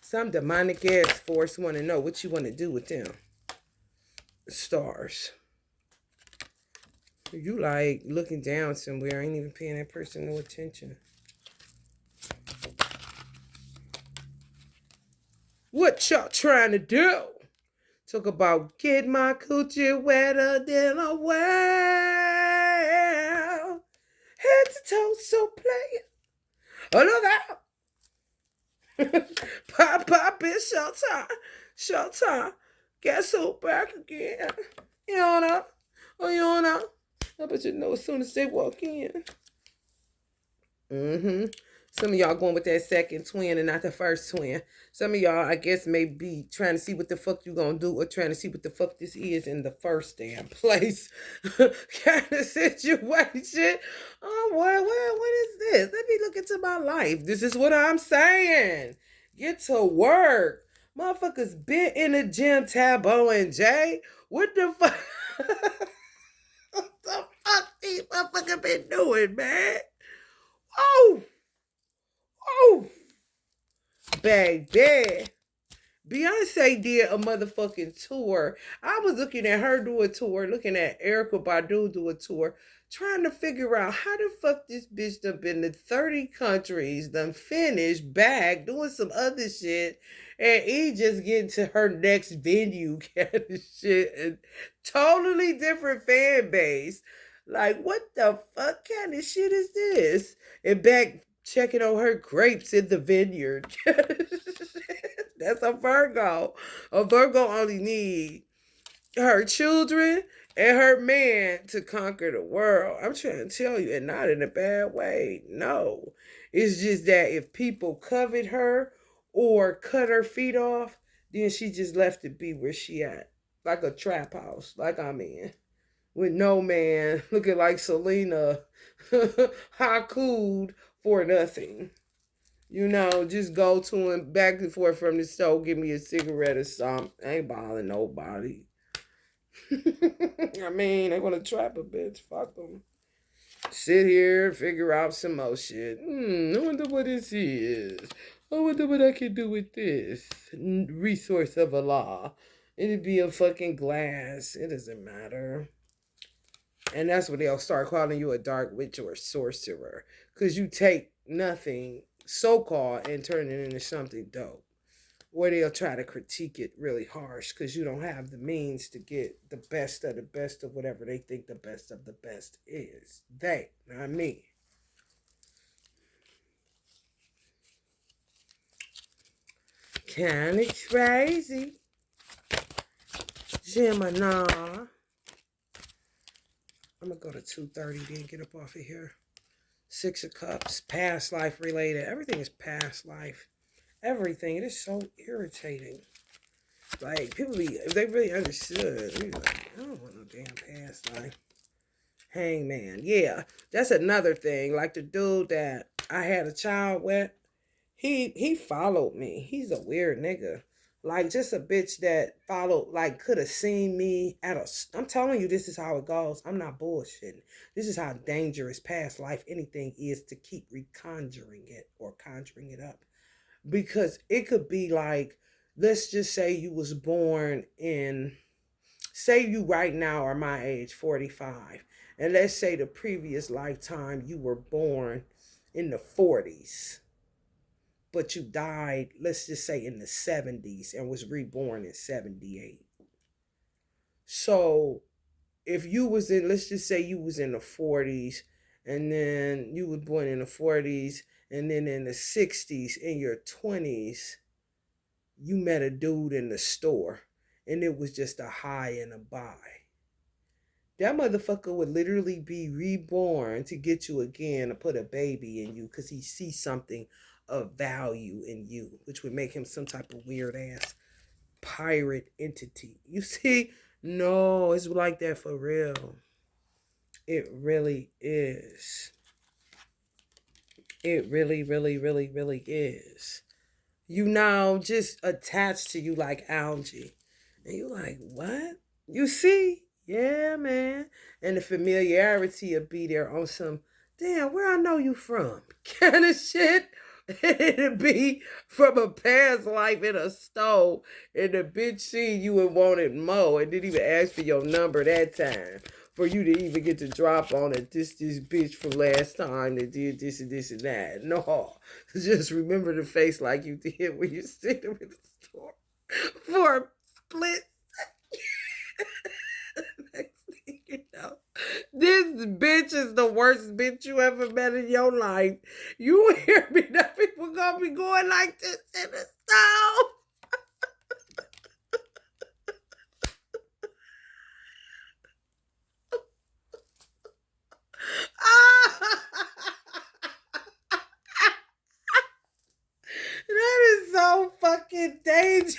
Some demonic ass force want to know what you want to do with them. Stars. You like looking down somewhere, ain't even paying that person no attention. What y'all trying to do? Talk about get my coochie wetter than a well. Head to toe, so play it. Oh, look out. Pop, pop, it's showtime. Showtime. Guess who back again? You don't know. Oh, you don't know. I bet you know as soon as they walk in. Mm-hmm. Some of y'all going with that second twin and not the first twin. Some of y'all, I guess, may be trying to see what the fuck you gonna do or trying to see what the fuck this is in the first damn place. Kind of situation. Oh, boy, what is this? Let me look into my life. This is what I'm saying. Get to work. Motherfuckers been in the gym, Tabo and Jay. What the fuck? What the fuck these motherfuckers been doing, man? Oh! Oh, baby. Beyonce did a motherfucking tour. I was looking at her do a tour, looking at Erykah Badu do a tour, trying to figure out how the fuck this bitch done been to 30 countries, done finished, back, doing some other shit, and he just getting to her next venue kind of shit. And totally different fan base. Like, what the fuck kind of shit is this? And back checking on her grapes in the vineyard. That's a Virgo. A Virgo only need her children and her man to conquer the world. I'm trying to tell you, and not in a bad way. No. It's just that if people covet her or cut her feet off, then she just left it be where she at. Like a trap house, like I'm in. With no man, looking like Selena, haku'd for nothing. You know, just go to him back and forth from the store, give me a cigarette or something. I ain't bothering nobody. I mean, they're gonna trap a bitch. Fuck them. Sit here, figure out some more shit. I wonder what this is. I wonder what I can do with this resource of a law. It'd be a fucking glass. It doesn't matter. And that's when they'll start calling you a dark witch or a sorcerer. Because you take nothing so-called and turn it into something dope. Or they'll try to critique it really harsh because you don't have the means to get the best of whatever they think the best of the best is. They, not me. Kinda crazy. Gemini. I'm gonna go to 2:30 then get up off of here. 6 of Cups, past life related. Everything is past life. Everything. It is so irritating. Like, people be, if they really understood, they be like, I don't want no damn past life. Hangman. Yeah, that's another thing. Like the dude that I had a child with, he followed me. He's a weird nigga. Like, just a bitch that followed, like, could have seen me at a. I'm telling you, this is how it goes. I'm not bullshitting. This is how dangerous past life anything is to keep reconjuring it or conjuring it up. Because it could be like, let's just say you was born in say you right now are my age, 45, and let's say the previous lifetime you were born in the 40s, but you died, let's just say in the 70s and was reborn in 78. So if you was in, let's just say you was in the 40s, and then you was born in the 40s, and then in the 60s, in your 20s, you met a dude in the store, and it was just a high and a buy. That motherfucker would literally be reborn to get you again, to put a baby in you, because he sees something of value in you, which would make him some type of weird ass pirate entity. You see? No, it's like that for real. It really is. It really, really, really, really is. You now just attached to you like algae. And you like, what? You see? Yeah, man. And the familiarity will be there on some, damn, where I know you from kind of shit. It'll be from a past life in a stove. And the bitch seen you and wanted more and didn't even ask for your number that time. For you to even get to drop on it, this bitch from last time that did this and this and that. No. Just remember the face like you did when you see them in the store for a split second. Next thing you know, this bitch is the worst bitch you ever met in your life. You hear me? That people gonna be going like this in the stove. That is so fucking dangerous.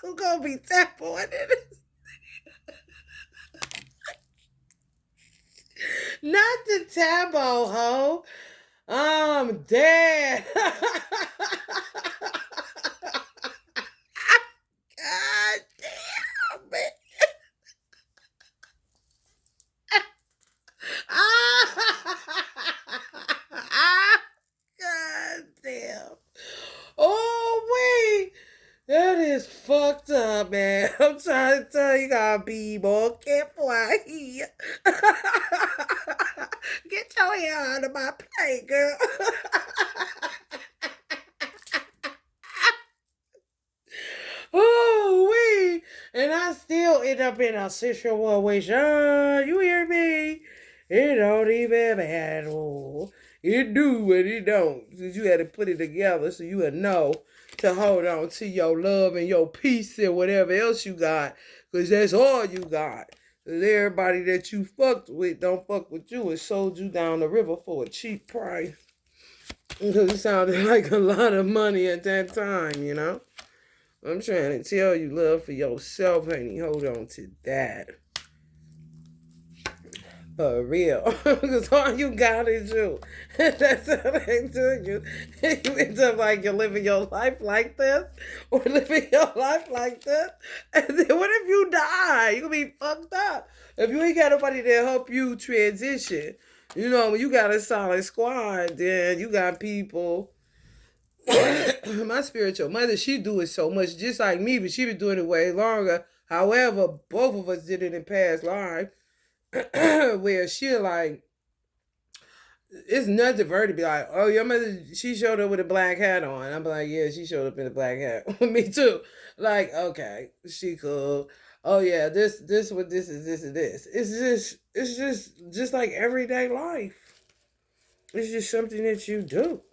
I'm gonna be tapping it. Not the tabo, ho. I'm dead. God damn it. God damn. Oh, wait. That is fucked up, man. I'm trying to tell you, gotta be more careful out here. Get your hair out of my plate, girl. Oh, wait. And I still end up in a situation. You hear me? It don't even matter. It do and it don't. Since you had to put it together so you would know to hold on to your love and your peace and whatever else you got. Because that's all you got. Because everybody that you fucked with don't fuck with you and sold you down the river for a cheap price. Because it sounded like a lot of money at that time, you know? I'm trying to tell you, love for yourself, honey. Hold on to that. For real. Because all you got is you. That's how they do you. You end up like you're living your life like this, or living your life like this. And then what if you die? You're going to be fucked up. If you ain't got nobody to help you transition, you know, when you got a solid squad, then you got people. My spiritual mother, she do it so much just like me, but she been doing it way longer. However, both of us did it in past life. Where she like, it's nothing for her to be like, oh, your mother, she showed up with a black hat on. I'm like, yeah, she showed up in a black hat. Me too. Like, okay, she cool. Oh yeah, this what this is, this and this. It's just like everyday life. It's just something that you do.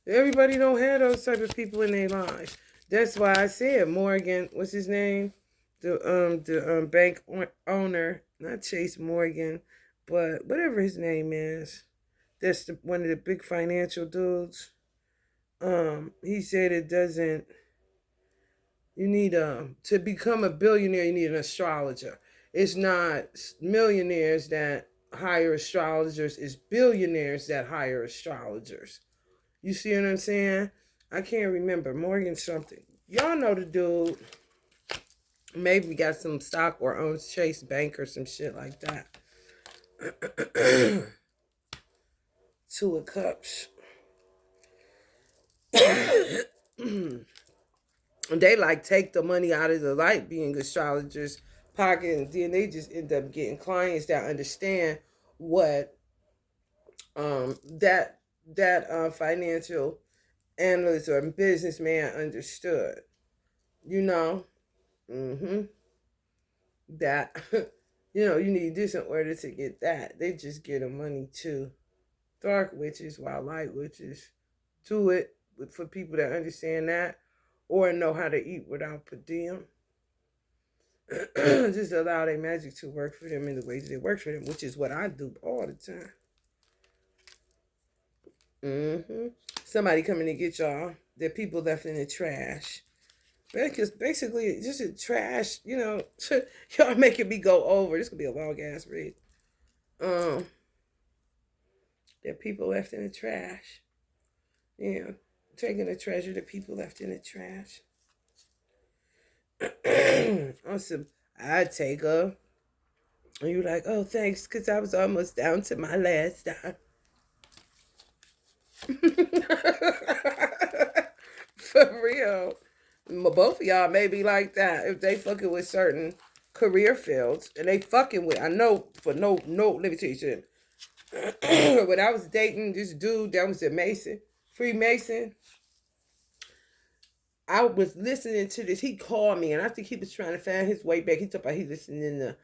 Everybody don't have those type of people in their lives. That's why I said Morgan, what's his name? The bank owner, not Chase Morgan, but whatever his name is. That's one of the big financial dudes. He said it doesn't. You need to become a billionaire. You need an astrologer. It's not millionaires that hire astrologers. It's billionaires that hire astrologers. You see what I'm saying? I can't remember. Morgan something. Y'all know the dude. Maybe got some stock or owns Chase Bank or some shit like that. Two of Cups. They like take the money out of the light being astrologers pocket, and then they just end up getting clients that understand what that financial analyst or businessman understood. You know, mm-hmm. That you need this in order to get that. They just get the money too. Dark witches, while light witches do it for people that understand that or know how to eat without per diem. Just allow their magic to work for them in the ways it works for them, which is what I do all the time. Mm-hmm. Somebody coming to get y'all. That people left in the trash. Because basically, just a trash, y'all making me go over. This could be a long ass read. Um, that people left in the trash. Taking the treasure that people left in the trash. Awesome. I'd take her. And you're like, oh, thanks, because I was almost down to my last dime. For real. Both of y'all may be like that if they fucking with certain career fields. And they fucking with, I know, for no, let me tell you something. When I was dating this dude that was a Mason, Freemason, I was listening to this. He called me, and I think he was trying to find his way back. He talked about he listening to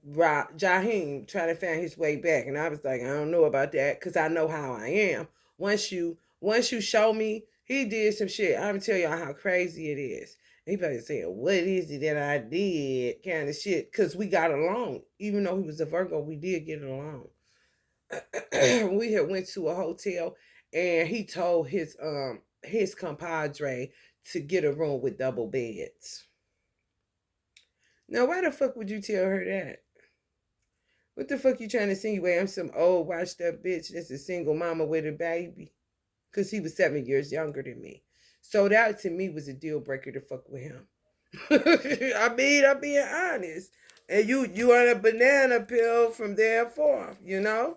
Jaheim trying to find his way back, and I was like, I don't know about that because I know how I am. Once you show me, he did some shit. I'm gonna tell y'all how crazy it is. He probably saying, "What is it that I did?" Kind of shit. Cause we got along, even though he was a Virgo, we did get along. We had went to a hotel, and he told his compadre to get a room with double beds. Now, why the fuck would you tell her that? What the fuck you trying to insinuate? I'm some old washed up bitch that's a single mama with a baby. Cause he was 7 years younger than me. So that to me was a deal breaker to fuck with him. I'm being honest. And you on a banana pill from there forth, Because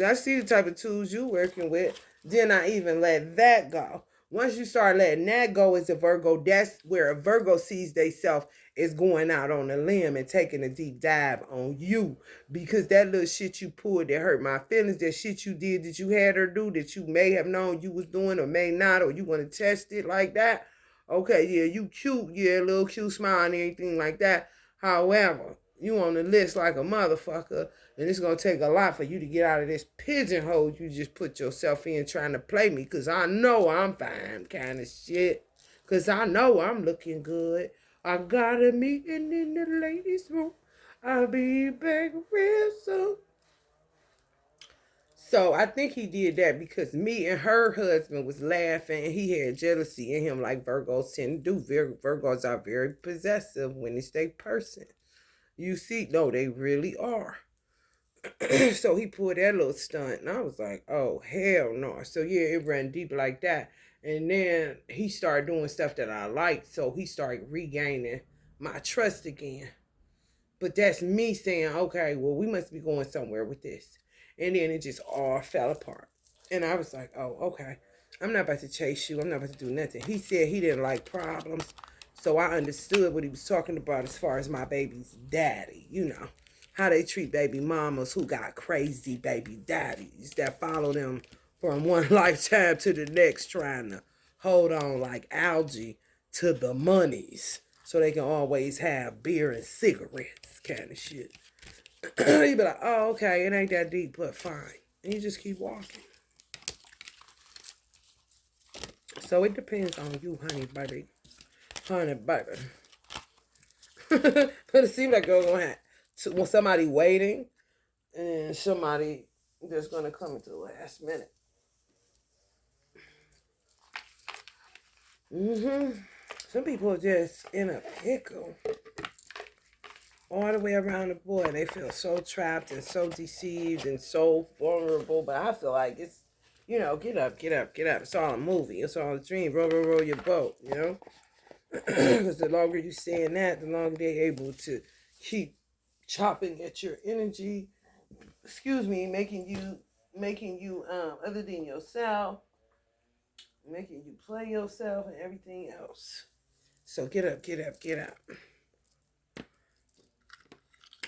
I see the type of tools you working with. Then I even let that go. Once you start letting that go as a Virgo, that's where a Virgo sees they self is going out on a limb and taking a deep dive on you. Because that little shit you pulled that hurt my feelings, that shit you did that you had her do that you may have known you was doing or may not, or you want to test it like that. Okay, yeah, you cute, yeah, a little cute smile and anything like that. However, you on the list like a motherfucker, and it's gonna take a lot for you to get out of this pigeonhole you just put yourself in trying to play me, cause I know I'm fine kind of shit. Cause I know I'm looking good. I got a meeting in the ladies' room. I'll be back real soon. So I think he did that because me and her husband was laughing and he had jealousy in him like Virgos tend to do. Virgos are very possessive when it's their person. You see, no, they really are. So he pulled that little stunt and I was like, oh, hell no. So yeah, it ran deep like that. And then he started doing stuff that I liked. So he started regaining my trust again. But that's me saying, okay, well, we must be going somewhere with this. And then it just all fell apart. And I was like, oh, okay. I'm not about to chase you. I'm not about to do nothing. He said he didn't like problems. So I understood what he was talking about as far as my baby's daddy, how they treat baby mamas who got crazy baby daddies that follow them from one lifetime to the next trying to hold on like algae to the monies so they can always have beer and cigarettes kind of shit. You be like, oh, okay, it ain't that deep, but fine. And you just keep walking. So it depends on you, honey, buddy. Honey, baby. But it seems like you're going to have when somebody waiting and somebody that's going to come at the last minute. Some people are just in a pickle all the way around the board. They feel so trapped and so deceived and so vulnerable. But I feel like it's, get up, get up, get up. It's all a movie. It's all a dream. Roll, roll, roll your boat, Because the longer you stay in that, the longer they're able to keep chopping at your energy. Making you other than yourself, making you play yourself and everything else. So get up, get up, get up.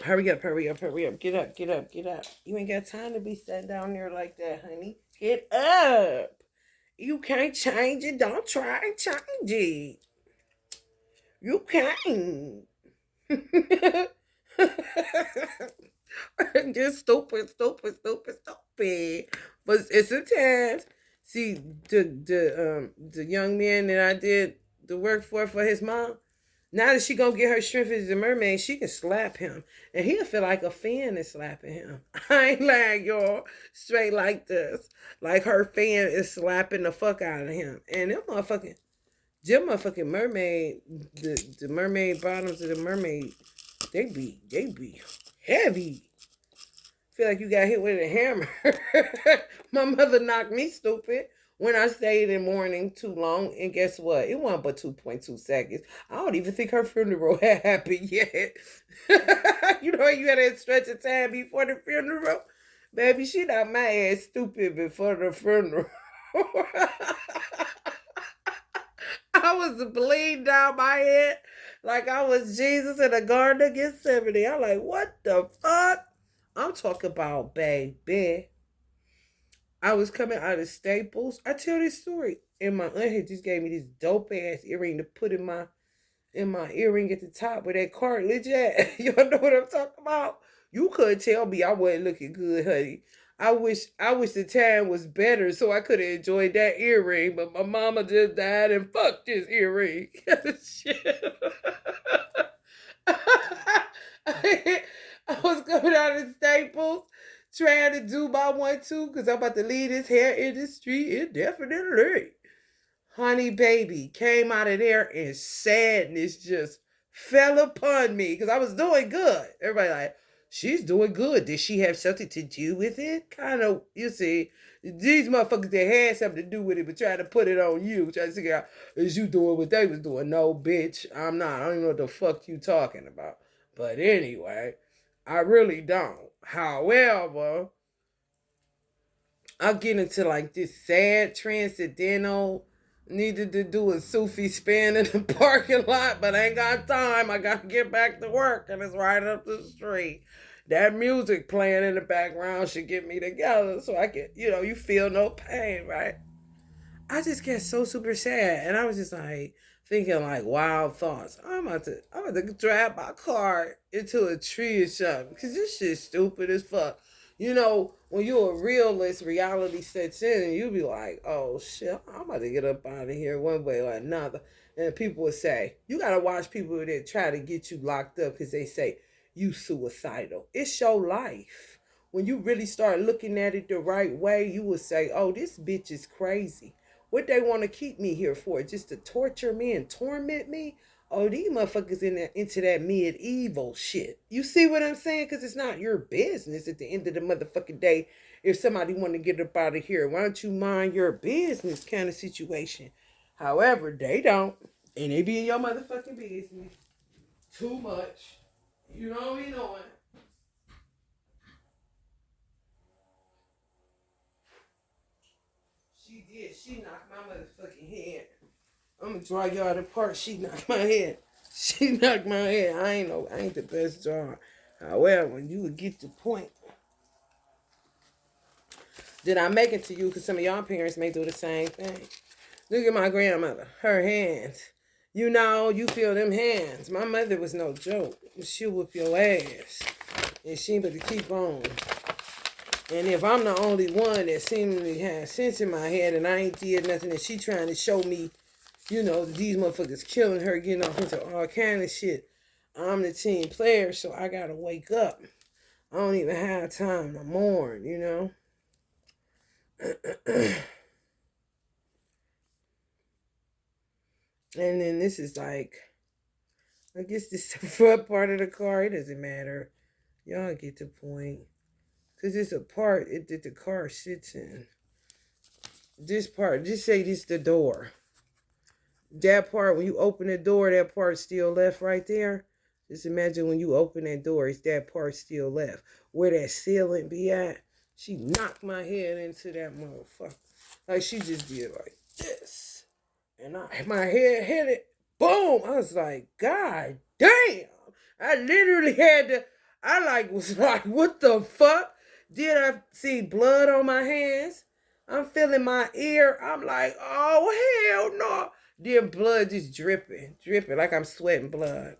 Hurry up, hurry up, hurry up. Get up, get up, get up. You ain't got time to be sitting down there like that, honey. Get up. You can't change it. Don't try and change it. You can't. Just stupid, stupid, stupid, stupid. But it's sometimes, see, the young man that I did the work for his mom. Now that she gonna get her strength as a mermaid, she can slap him, and he'll feel like a fan is slapping him. I ain't lying, y'all. Straight like this, like her fan is slapping the fuck out of him, and them motherfucking mermaid, the mermaid bottoms of the mermaid, they be heavy. Feel like you got hit with a hammer. My mother knocked me stupid when I stayed in mourning too long. And guess what? It wasn't but 2.2 seconds. I don't even think her funeral had happened yet. You know, you had that stretch of time before the funeral. Baby, she knocked my ass stupid before the funeral. I was bleeding down my head like I was Jesus in the Garden of Gethsemane. I'm like, what the fuck? I'm talking about, baby. I was coming out of Staples. I tell this story. And my aunt had just gave me this dope ass earring to put in my earring at the top where that cartilage at. Y'all know what I'm talking about? You couldn't tell me I wasn't looking good, honey. I wish the time was better so I could have enjoyed that earring, but my mama just died and fucked this earring. Shit. I was coming out of Staples trying to do my 1-2 because I'm about to leave this hair industry indefinitely. Honey baby came out of there and sadness just fell upon me because I was doing good. Everybody like, she's doing good. Did she have something to do with it? Kind of, you see, these motherfuckers that had something to do with it but trying to put it on you, trying to figure out, is you doing what they was doing? No, bitch, I'm not. I don't even know what the fuck you talking about. But anyway, I really don't. However, I'll get into like this sad transcendental, needed to do a Sufi spin in the parking lot, but I ain't got time. I got to get back to work, and it's right up the street. That music playing in the background should get me together so I can, you feel no pain, right? I just get so super sad, and I was just like thinking like wild thoughts. I'm about to drive my car into a tree or something because this shit's stupid as fuck. When you're a realist, reality sets in, and you be like, "Oh shit, I'm about to get up out of here one way or another." And people would say, "You gotta watch people that try to get you locked up because they say you suicidal." It's your life. When you really start looking at it the right way, you will say, "Oh, this bitch is crazy. What they want to keep me here for? Just to torture me and torment me? Oh, these motherfuckers into that medieval shit." You see what I'm saying? Because it's not your business at the end of the motherfucking day. If somebody want to get up out of here, why don't you mind your business kind of situation? However, they don't. And they be in your motherfucking business. Too much. You know what we doing. She did. She knocked my motherfucking head. I'm gonna draw y'all apart. She knocked my head. She knocked my head. I ain't the best drawer. However, when you would get the point, did I make it to you? Because some of y'all parents may do the same thing. Look at my grandmother. Her hands. You feel them hands. My mother was no joke. She'll whoop your ass. And she better keep on. And if I'm the only one that seemingly has sense in my head and I ain't did nothing and she trying to show me, these motherfuckers killing her, getting off into all kind of shit, I'm the team player, so I gotta wake up. I don't even have time to mourn, And then this is like, I guess this is the front part of the car. It doesn't matter. Y'all get the point. Because it's a part that the car sits in. This part, just say this the door. That part, when you open the door, that part's still left right there. Just imagine when you open that door, it's that part still left. Where that ceiling be at, she knocked my head into that motherfucker. Like she just did like this. And my head hit it. Boom! I was like, God damn! I literally had to. I like was like, what the fuck? Did I see blood on my hands? I'm feeling my ear. I'm like, oh hell no. Then blood just dripping, dripping like I'm sweating blood.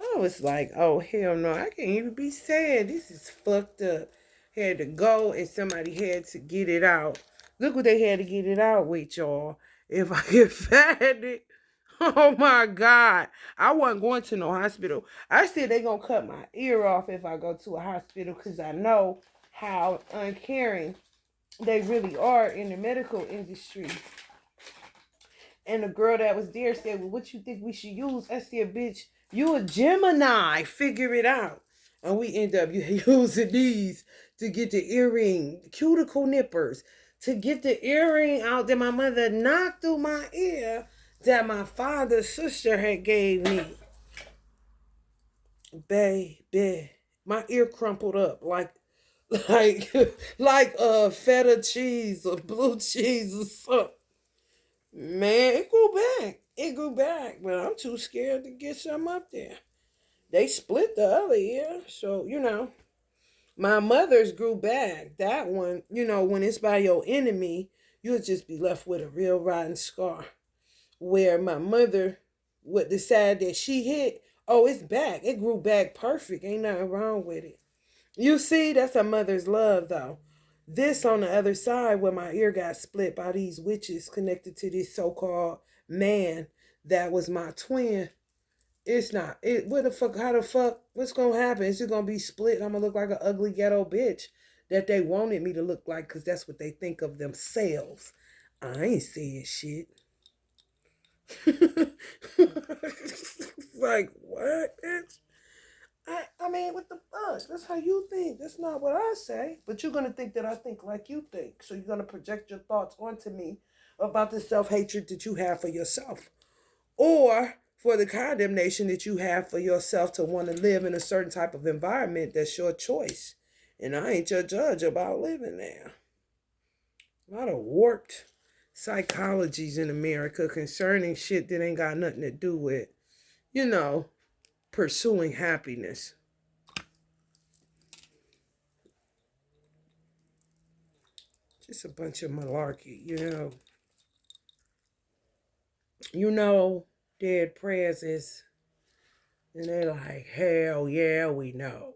I was like, oh hell no, I can't even be sad. This is fucked up. Had to go and somebody had to get it out. Look what they had to get it out with, y'all. If I could find it. Oh my God. I wasn't going to no hospital. I said they gonna cut my ear off if I go to a hospital because I know how uncaring they really are in the medical industry. And the girl that was there said, well, what you think we should use? I said, bitch, you a Gemini. Figure it out. And we end up using these to get the earring, cuticle nippers, to get the earring out that my mother knocked through my ear that my father's sister had gave me. Baby, my ear crumpled up like like feta cheese or blue cheese or something. Man, it grew back. It grew back, but I'm too scared to get some up there. They split the other ear, so my mother's grew back. That one, when it's by your enemy, you'll just be left with a real rotten scar. Where my mother would decide that she hit, oh, it's back. It grew back perfect. Ain't nothing wrong with it. You see, that's a mother's love, though. This on the other side, where my ear got split by these witches connected to this so-called man that was my twin. It's not. What the fuck? How the fuck? What's gonna happen? It's just gonna be split. I'm gonna look like an ugly ghetto bitch that they wanted me to look like because that's what they think of themselves. I ain't saying shit. Like what, bitch? I mean, what the fuck? That's how you think. That's not what I say. But you're gonna think that I think like you think. So you're gonna project your thoughts onto me about the self-hatred that you have for yourself. Or for the condemnation that you have for yourself to want to live in a certain type of environment that's your choice. And I ain't your judge about living there. A lot of warped psychologies in America concerning shit that ain't got nothing to do with, pursuing happiness. Just a bunch of malarkey. Dead presidents, and they like, hell yeah, we know.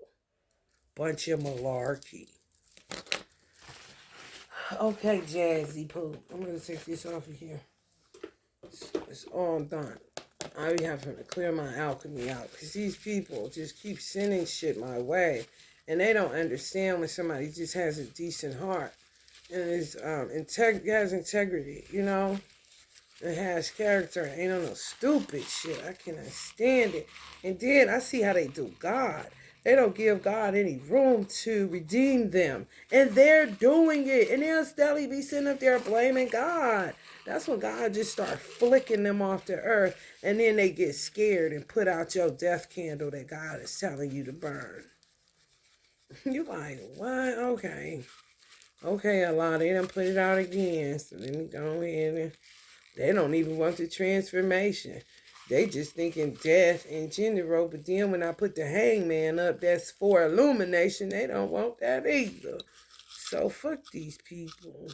Bunch of malarkey. Okay, Jazzy Poo. I'm going to take this off of here. It's all done. I be having to clear my alchemy out because these people just keep sending shit my way, and they don't understand when somebody just has a decent heart and is has integrity, It has character. Ain't on no stupid shit. I cannot stand it. And then I see how they do God. They don't give God any room to redeem them. And they're doing it. And they'll still be sitting up there blaming God. That's when God just start flicking them off the earth. And then they get scared and put out your death candle that God is telling you to burn. You like, what? Okay. Okay, Allah, they done put it out again. So let me go ahead and... They don't even want the transformation. They just thinking death in general. But then when I put the hangman up, that's for illumination. They don't want that either. So fuck these people.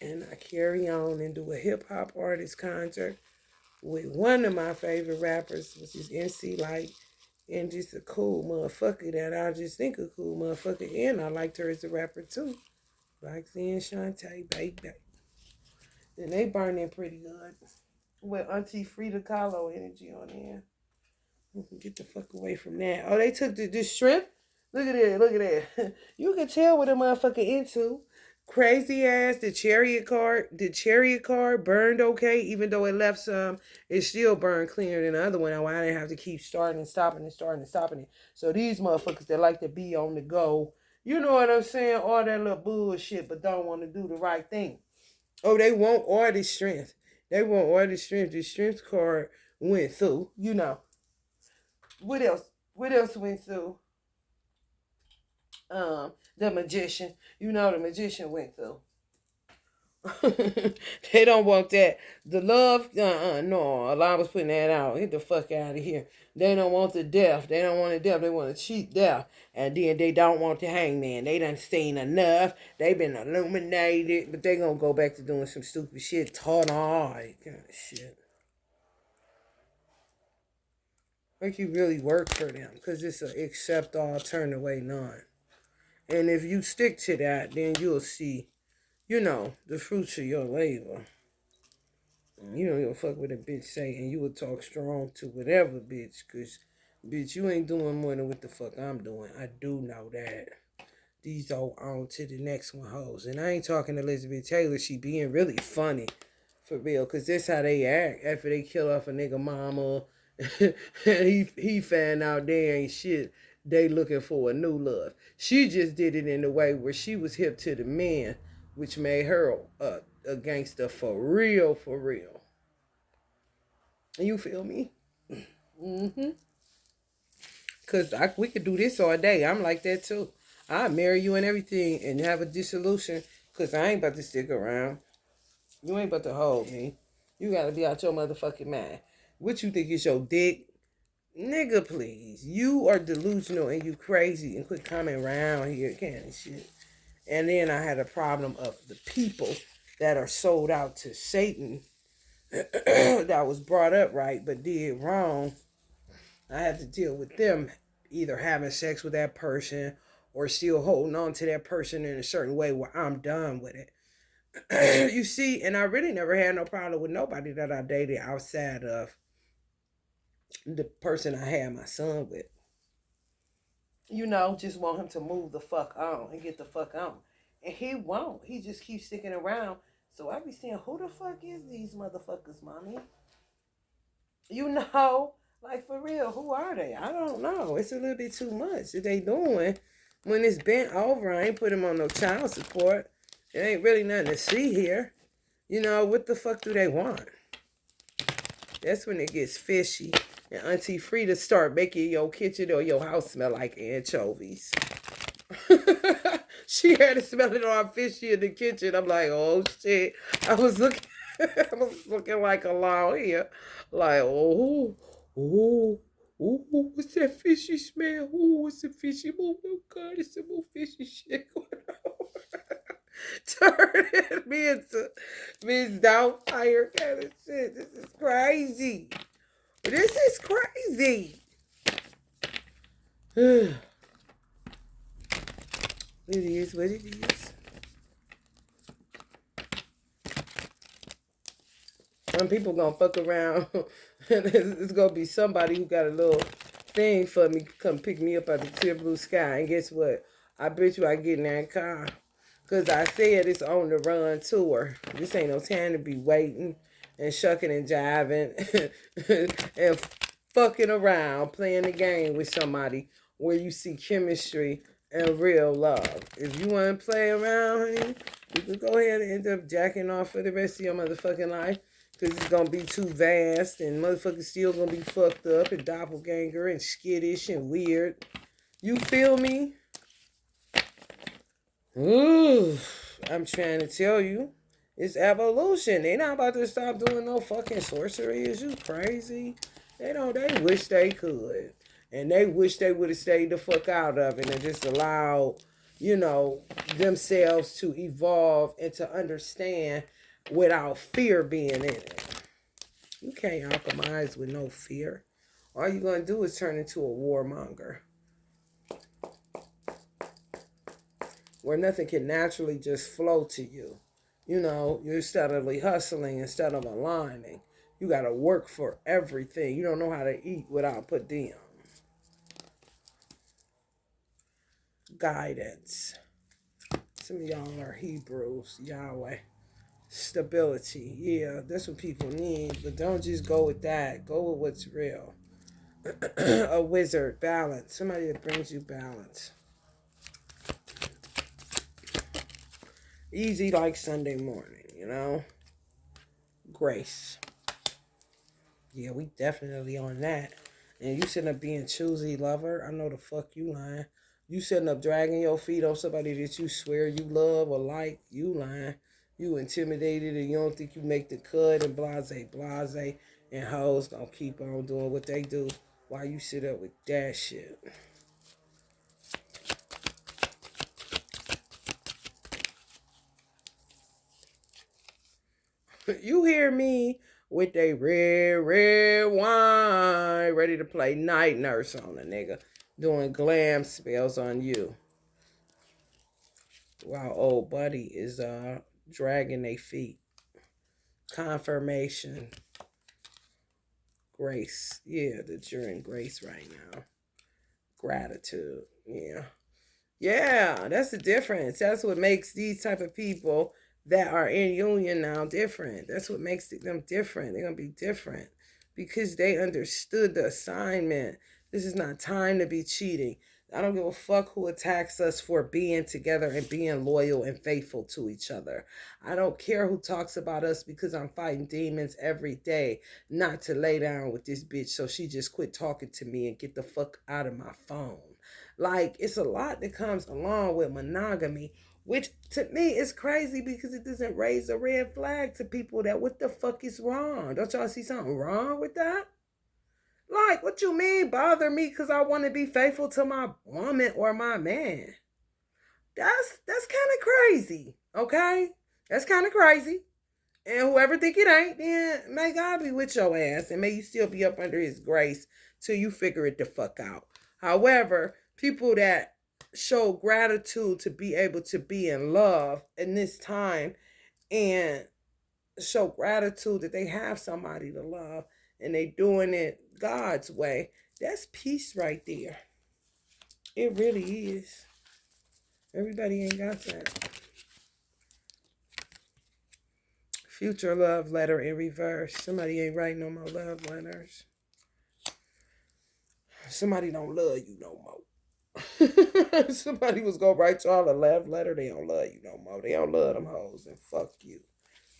And I carry on and do a hip hop artist concert with one of my favorite rappers, which is NC Light. And just a cool motherfucker that I just think a cool motherfucker. And I liked her as a rapper too. Roxanne Shante, baby. And they burning pretty good. With Auntie Frida Kahlo energy on there. Get the fuck away from that. Oh, they took the strength? Look at that, look at that. You can tell what a motherfucker into. Crazy ass, the chariot car burned okay, even though it left some, it still burned cleaner than the other one. Now I didn't have to keep starting and stopping and starting and stopping it. So these motherfuckers that like to be on the go, you know what I'm saying? All that little bullshit, but don't want to do the right thing. Oh, they want all the strength. They want all the strength. The strength card went through, What else? What else went through? The magician. The magician went through. They don't want that. The love, no. Allah was putting that out. Get the fuck out of here. They don't want the death. They don't want the death. They want a cheap death. And then they don't want the hangman. They done seen enough. They been illuminated. But they gonna go back to doing some stupid shit. Taught all that kind of shit. Like you really work for them. Because it's a accept all, turn away none. And if you stick to that, then you'll see, the fruits of your labor. You don't give a fuck what a bitch say, and you will talk strong to whatever bitch, cause bitch, you ain't doing more than what the fuck I'm doing. I do know that. These all on to the next one hoes. And I ain't talking to Elizabeth Taylor, she being really funny. For real, cause that's how they act after they kill off a nigga mama. And he found out they ain't shit. They looking for a new love. She just did it in a way where she was hip to the men, which made her a gangster for real, for real. You feel me? Mm-hmm. Cause we could do this all day. I'm like that too. I'll marry you and everything and have a dissolution. Cause I ain't about to stick around. You ain't about to hold me. You gotta be out your motherfucking mind. What you think is your dick? Nigga, please. You are delusional and you crazy and quit coming around here kind of shit. And then I had a problem of the people that are sold out to Satan that was brought up right but did wrong. I had to deal with them either having sex with that person or still holding on to that person in a certain way where I'm done with it. You see, and I really never had no problem with nobody that I dated outside of the person I had my son with. Just want him to move the fuck on and get the fuck on. And he won't. He just keeps sticking around. So I be saying, who the fuck is these motherfuckers, mommy? Like for real, who are they? I don't know. It's a little bit too much that they doing. When it's bent over, I ain't put him on no child support. There ain't really nothing to see here. What the fuck do they want? That's when it gets fishy. And Auntie Frida start making your kitchen or your house smell like anchovies. She had to smell it all fishy in the kitchen. I'm like, oh shit. I was looking like a law here. Like, oh, what's that fishy smell? Oh, what's the fishy? Oh my God, it's some more fishy shit going on. Turning me into Miss Doubtfire kind of shit. This is crazy. This is crazy. It is what it is. Some people gonna fuck around. It's gonna be somebody who got a little thing for me, come pick me up out the clear blue sky. And guess what? I bet you I get in that car. Because I said it's on the run tour. This ain't no time to be waiting and shucking and jiving and fucking around, playing the game with somebody where you see chemistry and real love. If you want to play around, honey, you can go ahead and end up jacking off for the rest of your motherfucking life. Because it's going to be too vast and motherfuckers still going to be fucked up and doppelganger and skittish and weird. You feel me? Ooh, I'm trying to tell you, it's evolution. They not about to stop doing no fucking sorcery. Is you crazy? They wish they could. And they wish they would have stayed the fuck out of it and just allowed, themselves to evolve and to understand without fear being in it. You can't alchemize with no fear. All you're going to do is turn into a warmonger. Where nothing can naturally just flow to you. You're steadily hustling instead of aligning. You got to work for everything. You don't know how to eat without per diem. Guidance. Some of y'all are Hebrews, Yahweh. Stability. Yeah, that's what people need. But don't just go with that. Go with what's real. A wizard. Balance. Somebody that brings you balance. Easy like Sunday morning, Grace. Yeah, we definitely on that. And you sitting up being choosy lover, I know the fuck you lying. You sitting up dragging your feet on somebody that you swear you love or like, you lying. You intimidated and you don't think you make the cut and blase, blase, and hoes gonna keep on doing what they do while you sit up with that shit. You hear me with a red wine, ready to play night nurse on a nigga, doing glam spells on you, while old buddy is dragging their feet. Confirmation, grace, yeah, that you're in grace right now. Gratitude, yeah. Yeah, that's the difference. That's what makes these type of people that are in union now different. That's what makes them different. They're gonna be different because they understood the assignment. This is not time to be cheating. I don't give a fuck who attacks us for being together and being loyal and faithful to each other. I don't care who talks about us because I'm fighting demons every day not to lay down with this bitch so she just quit talking to me and get the fuck out of my phone. Like, it's a lot that comes along with monogamy, which to me is crazy because it doesn't raise a red flag to people that what the fuck is wrong? Don't y'all see something wrong with that? Like, what you mean bother me because I want to be faithful to my woman or my man? That's kind of crazy, okay? That's kind of crazy. And whoever think it ain't, then may God be with your ass and may you still be up under his grace till you figure it the fuck out. However, people that show gratitude to be able to be in love in this time and show gratitude that they have somebody to love and they doing it God's way, that's peace right there. It really is. Everybody ain't got that. Future love letter in reverse. Somebody ain't writing no more love letters. Somebody don't love you no more. Somebody was gonna write y'all a love letter. They don't love you no more. They don't love them hoes and fuck you.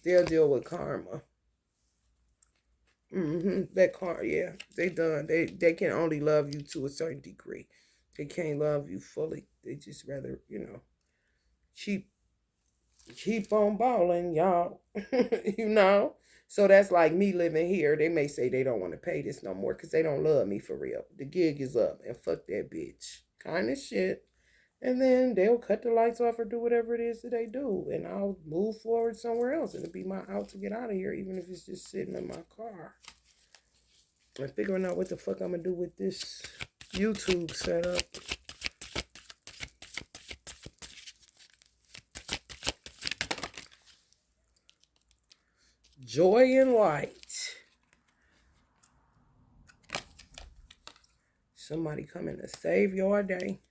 They'll deal with karma. That karma, yeah, they done. They can only love you to a certain degree. They can't love you fully. They just rather keep keep on balling, y'all. you know. So that's like me living here. They may say they don't want to pay this no more because they don't love me for real. The gig is up and fuck that bitch. Kind of shit. And then they'll cut the lights off or do whatever it is that they do. And I'll move forward somewhere else. And it'll be my out to get out of here, even if it's just sitting in my car. And figuring out what the fuck I'm going to do with this YouTube setup. Joy and light. Somebody coming to save your day.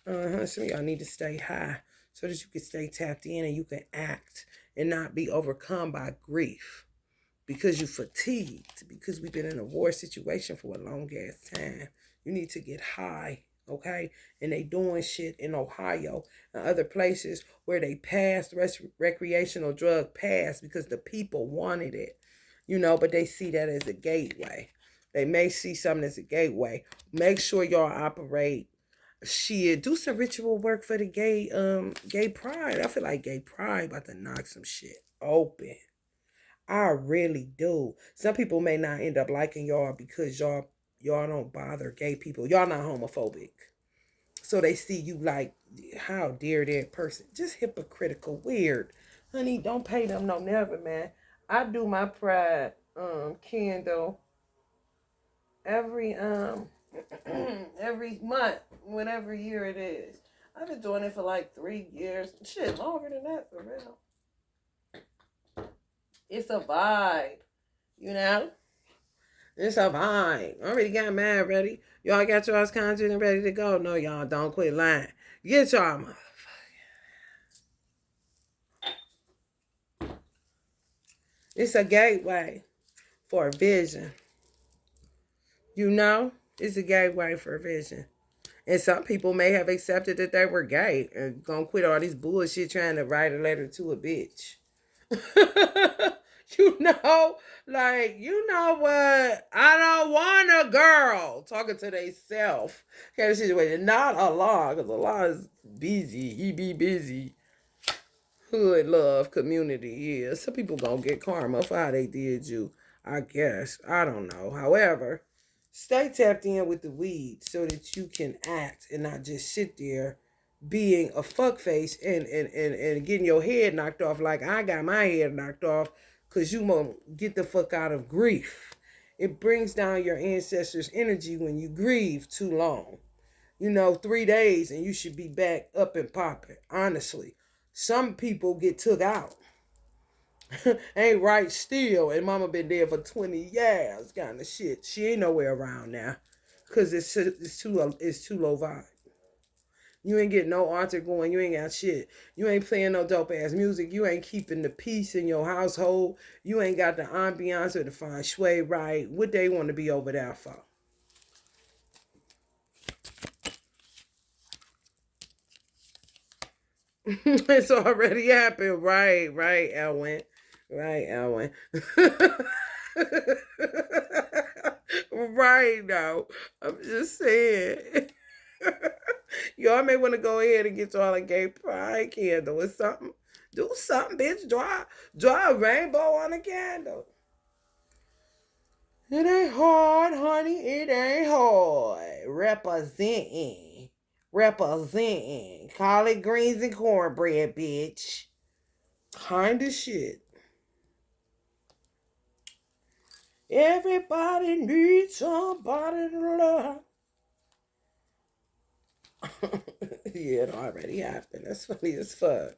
Some of y'all need to stay high so that you can stay tapped in and you can act and not be overcome by grief because you fatigued, because we've been in a war situation for a long ass time. You need to get high, okay? And they doing shit in Ohio and other places where they passed recreational drug pass because the people wanted it, but they see that as a gateway. They may see something as a gateway. Make sure y'all operate. Shit, do some ritual work for the gay pride. I feel like gay pride about to knock some shit open. I really do. Some people may not end up liking y'all because y'all don't bother gay people. Y'all not homophobic. So they see you like, how dare that person? Just hypocritical, weird. Honey, don't pay them no never, man. I do my pride candle every every month, whatever year it is. I've been doing it for like 3 years. Shit, longer than that for real. It's a vibe, It's a vibe. I already got mine ready. Y'all got y'all's content and ready to go. No, y'all don't quit lying. Get y'all motherfucker. It's a gateway for a vision. It's a gateway for a vision. And some people may have accepted that they were gay and gonna quit all this bullshit trying to write a letter to a bitch. You know what? I don't want a girl talking to theyself. Kind of situation. Not Allah, because Allah is busy. He be busy. Hood love community. Yeah, some people gonna get karma for how they did you. I guess. I don't know. However, stay tapped in with the weed so that you can act and not just sit there being a fuckface and getting your head knocked off like I got my head knocked off because you won't get the fuck out of grief. It brings down your ancestors' energy when you grieve too long. 3 days and you should be back up and popping. Honestly, some people get took out. Ain't right still, and mama been there for 20 years, kind of shit. She ain't nowhere around now, cause it's too low vibe. You ain't getting no altar going. You ain't got shit. You ain't playing no dope ass music. You ain't keeping the peace in your household. You ain't got the ambiance or the feng shui right. What they want to be over there for? It's already happened. Right, Elwin. Right, Elwin. Right now. I'm just saying. Y'all may want to go ahead and get y'all a gay pride candle or something. Do something, bitch. Draw a rainbow on a candle. It ain't hard, honey. It ain't hard. Representing. Representing. Collard greens and cornbread, bitch. Kind of shit. Everybody needs somebody to love. Yeah, it already happened. That's funny as fuck.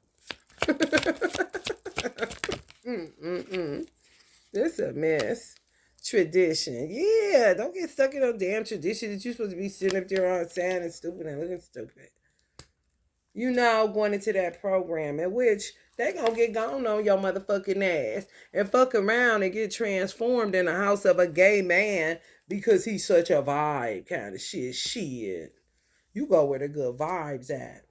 Mm-mm-mm. This a mess. Tradition. Yeah, don't get stuck in no damn tradition that you're supposed to be sitting up there all sad and stupid and looking stupid. You now going into that program in which they gonna get gone on your motherfucking ass and fuck around and get transformed in the house of a gay man because he's such a vibe kind of shit. Shit. You go where the good vibes at.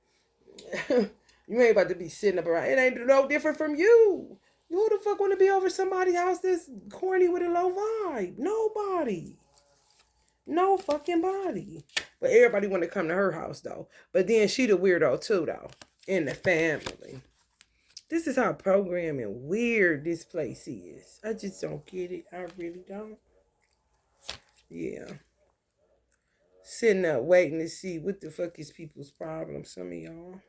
You ain't about to be sitting up around. It ain't no different from you. You who the fuck want to be over somebody's house that's corny with a low vibe? Nobody. No fucking body. But everybody want to come to her house though. But then she the weirdo too though. In the family. This is how programming weird this place is. I just don't get it. I really don't. Yeah. Sitting up waiting to see what the fuck is people's problem. Some of y'all.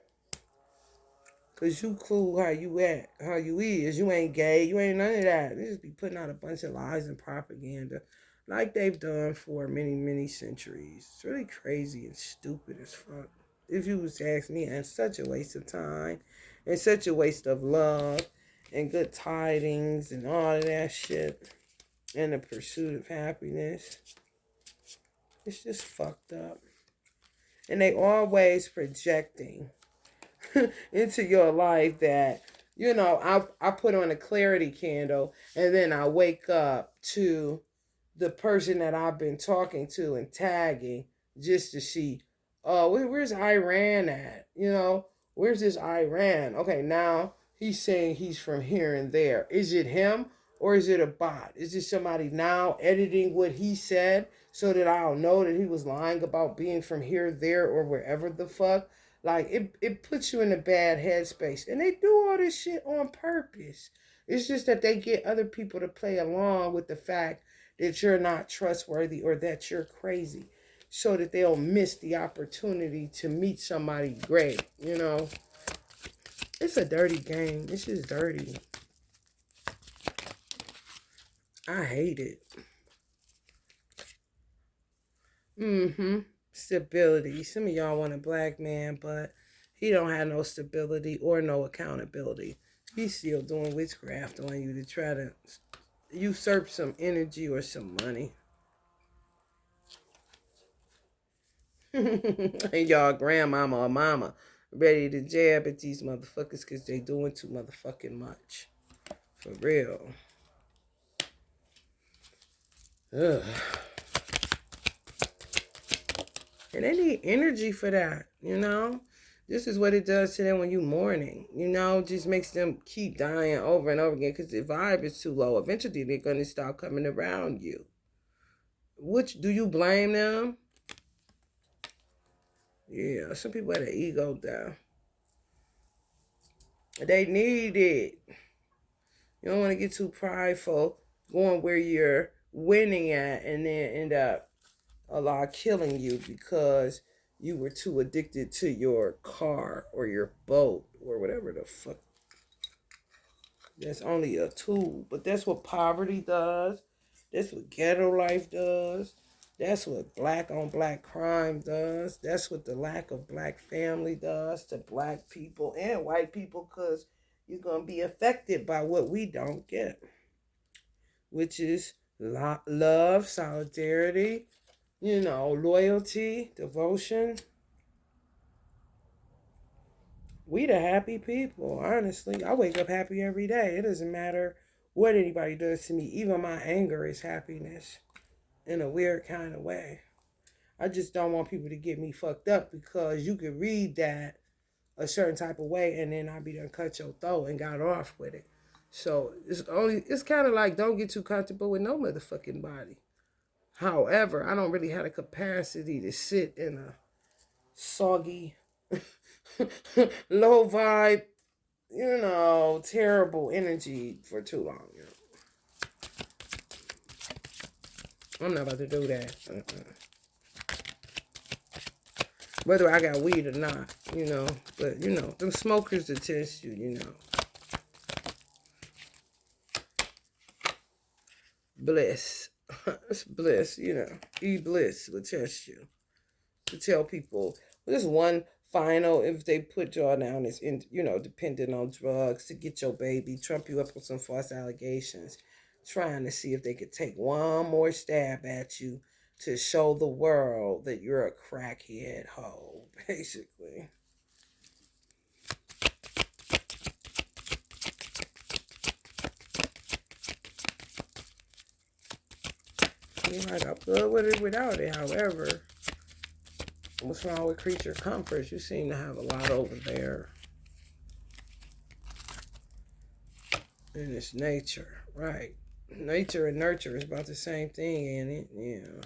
Cause you cool how you at, how you is. You ain't gay. You ain't none of that. They just be putting out a bunch of lies and propaganda. Like they've done for many, many centuries. It's really crazy and stupid as fuck. If you was to ask me, and such a waste of time. And such a waste of love. And good tidings and all of that shit. And the pursuit of happiness. It's just fucked up. And they always projecting into your life that I put on a clarity candle and then I wake up to the person that I've been talking to and tagging just to see, oh, where's Iran at? Where's this Iran? Okay, now he's saying he's from here and there. Is it him or is it a bot? Is it somebody now editing what he said so that I'll know that he was lying about being from here, there, or wherever the fuck? Like, it puts you in a bad headspace. And they do all this shit on purpose. It's just that they get other people to play along with the fact that you're not trustworthy or that you're crazy so that they'll miss the opportunity to meet somebody great, It's a dirty game. It's just dirty. I hate it. Stability. Some of y'all want a black man, but he don't have no stability or no accountability. He's still doing witchcraft on you to try to usurp some energy or some money. And y'all grandmama or mama ready to jab at these motherfuckers because they doing too motherfucking much. For real. Ugh. And they need energy for that, This is what it does to them when you mourning, just makes them keep dying over and over again because the vibe is too low. Eventually, they're going to stop coming around you. Which, do you blame them? Yeah, some people have an ego though. They need it. You don't want to get too prideful, going where you're winning at, and then end up Allah killing you because you were too addicted to your car or your boat or whatever the fuck. That's only a tool, but that's what poverty does. That's what ghetto life does. That's what black on black crime does. That's what the lack of black family does to black people and white people, because you're going to be affected by what we don't get, which is love, solidarity, loyalty, devotion. We the happy people, honestly. I wake up happy every day. It doesn't matter what anybody does to me. Even my anger is happiness in a weird kind of way. I just don't want people to get me fucked up, because you could read that a certain type of way and then I be done cut your throat and got off with it. So it's kind of like, don't get too comfortable with no motherfucking body. However, I don't really have the capacity to sit in a soggy, low vibe, terrible energy for too long. I'm not about to do that. Whether I got weed or not, But, them smokers that test you, Bliss. It's bliss, E-Bliss will test you. To tell people, this one final, if they put y'all down as, dependent on drugs to get your baby, trump you up with some false allegations, trying to see if they could take one more stab at you to show the world that you're a crackhead hoe, basically. You're like, I'm good with it without it. However, what's wrong with creature comforts? You seem to have a lot over there. And it's nature, right? Nature and nurture is about the same thing, ain't it? Yeah.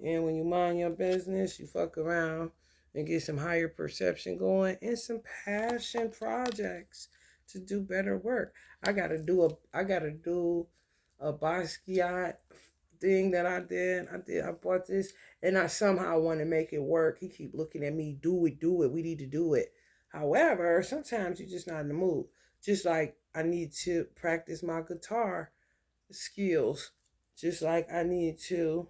And when you mind your business, you fuck around and get some higher perception going and some passion projects to do better work. I gotta do a Basquiat thing that I did. I bought this and I somehow want to make it work. He keep looking at me, do it, we need to do it. However, sometimes you're just not in the mood. Just like I need to practice my guitar skills. Just like I need to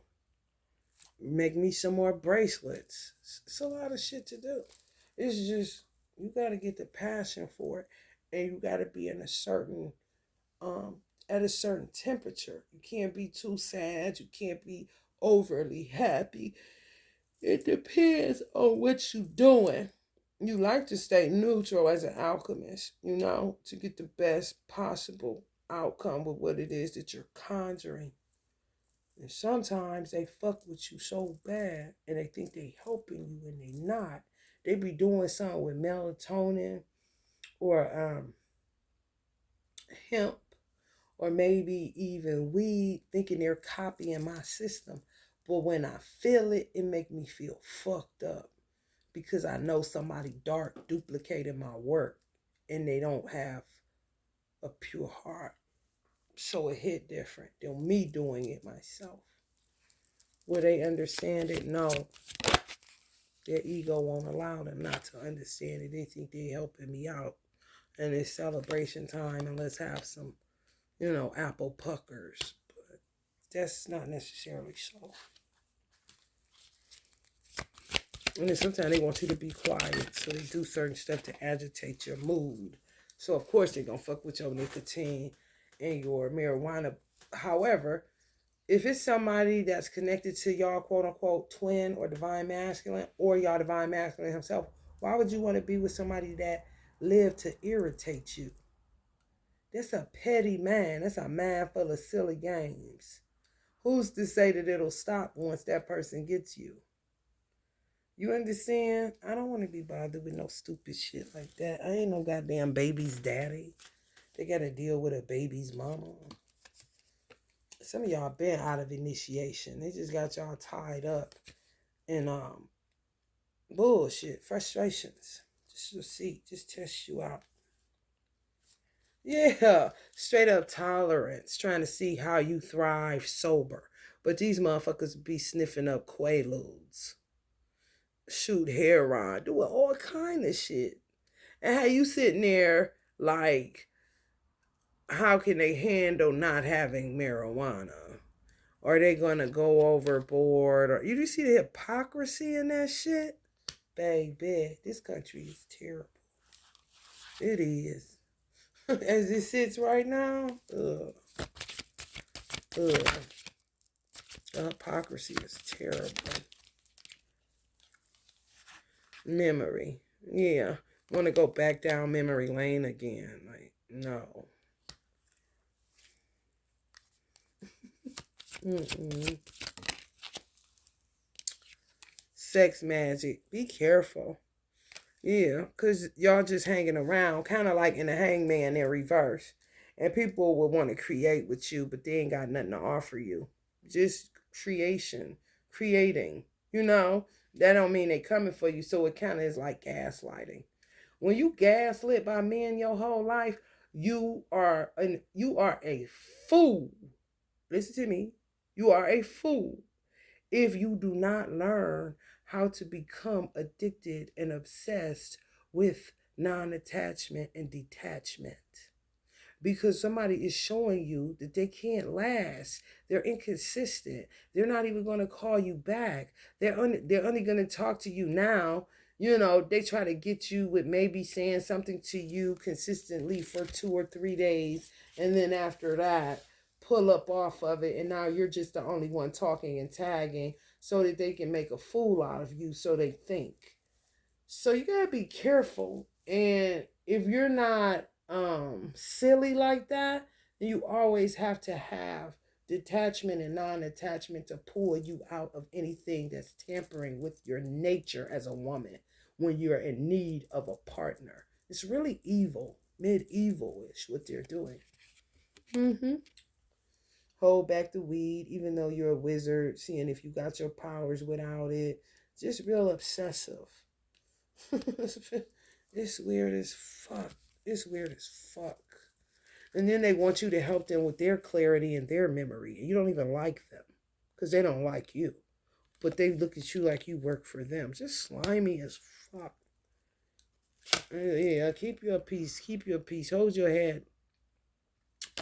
make me some more bracelets. It's a lot of shit to do. It's just, you got to get the passion for it, and you got to be in a certain um at a certain temperature. You can't be too sad, you can't be overly happy. It depends on what you're doing. You like to stay neutral as an alchemist, to get the best possible outcome with what it is that you're conjuring. And sometimes they fuck with you so bad and they think they helping you and they not. They be doing something with melatonin or hemp or maybe even weed, thinking they're copying my system. But when I feel it, it make me feel fucked up, because I know somebody dark duplicated my work and they don't have a pure heart. So it hit different than me doing it myself. Will they understand it? No. Their ego won't allow them not to understand it. They think they're helping me out. And it's celebration time and let's have some, apple puckers. But that's not necessarily so. And then sometimes they want you to be quiet. So they do certain stuff to agitate your mood. So of course they're going to fuck with your nicotine and your marijuana. However, if it's somebody that's connected to y'all quote unquote twin or divine masculine, or y'all divine masculine himself, why would you want to be with somebody that lived to irritate you? That's a petty man. That's a man full of silly games. Who's to say that it'll stop once that person gets you? You understand? I don't want to be bothered with no stupid shit like that. I ain't no goddamn baby's daddy. They got to deal with a baby's mama. Some of y'all been out of initiation. They just got y'all tied up in bullshit, frustrations. Just to see, just test you out. Yeah, straight up tolerance, trying to see how you thrive sober. But these motherfuckers be sniffing up quaaludes, shoot heroin, doing all kind of shit. And how you sitting there like, how can they handle not having marijuana? Are they gonna go overboard? Or you see the hypocrisy in that shit? Baby, this country is terrible. It is. As it sits right now, ugh, ugh. The hypocrisy is terrible. Memory. Yeah. Want to go back down memory lane again. Like, no. Mm-mm. Sex magic. Be careful. Yeah, because y'all just hanging around, kind of like in the hangman in reverse. And people will want to create with you, but they ain't got nothing to offer you. Just creation, creating. You know, that don't mean they coming for you. So it kind of is like gaslighting. When you gaslit by men your whole life, you are a fool. Listen to me. You are a fool if you do not learn how to become addicted and obsessed with non attachment and detachment. Because somebody is showing you that they can't last. They're inconsistent. They're not even going to call you back. They're only going to talk to you now. You know, they try to get you with maybe saying something to you consistently for 2 or 3 days. And then after that, pull up off of it. And now you're just the only one talking and tagging so that they can make a fool out of you, so they think. So you gotta be careful. And if you're not silly like that, then you always have to have detachment and non-attachment to pull you out of anything that's tampering with your nature as a woman when you're in need of a partner. It's really evil, medieval-ish what they're doing. Mm-hmm. Hold back the weed, even though you're a wizard, seeing if you got your powers without it. Just real obsessive. It's weird as fuck. It's weird as fuck. And then they want you to help them with their clarity and their memory. And you don't even like them because they don't like you. But they look at you like you work for them. Just slimy as fuck. Yeah, keep your peace. Keep your peace. Hold your head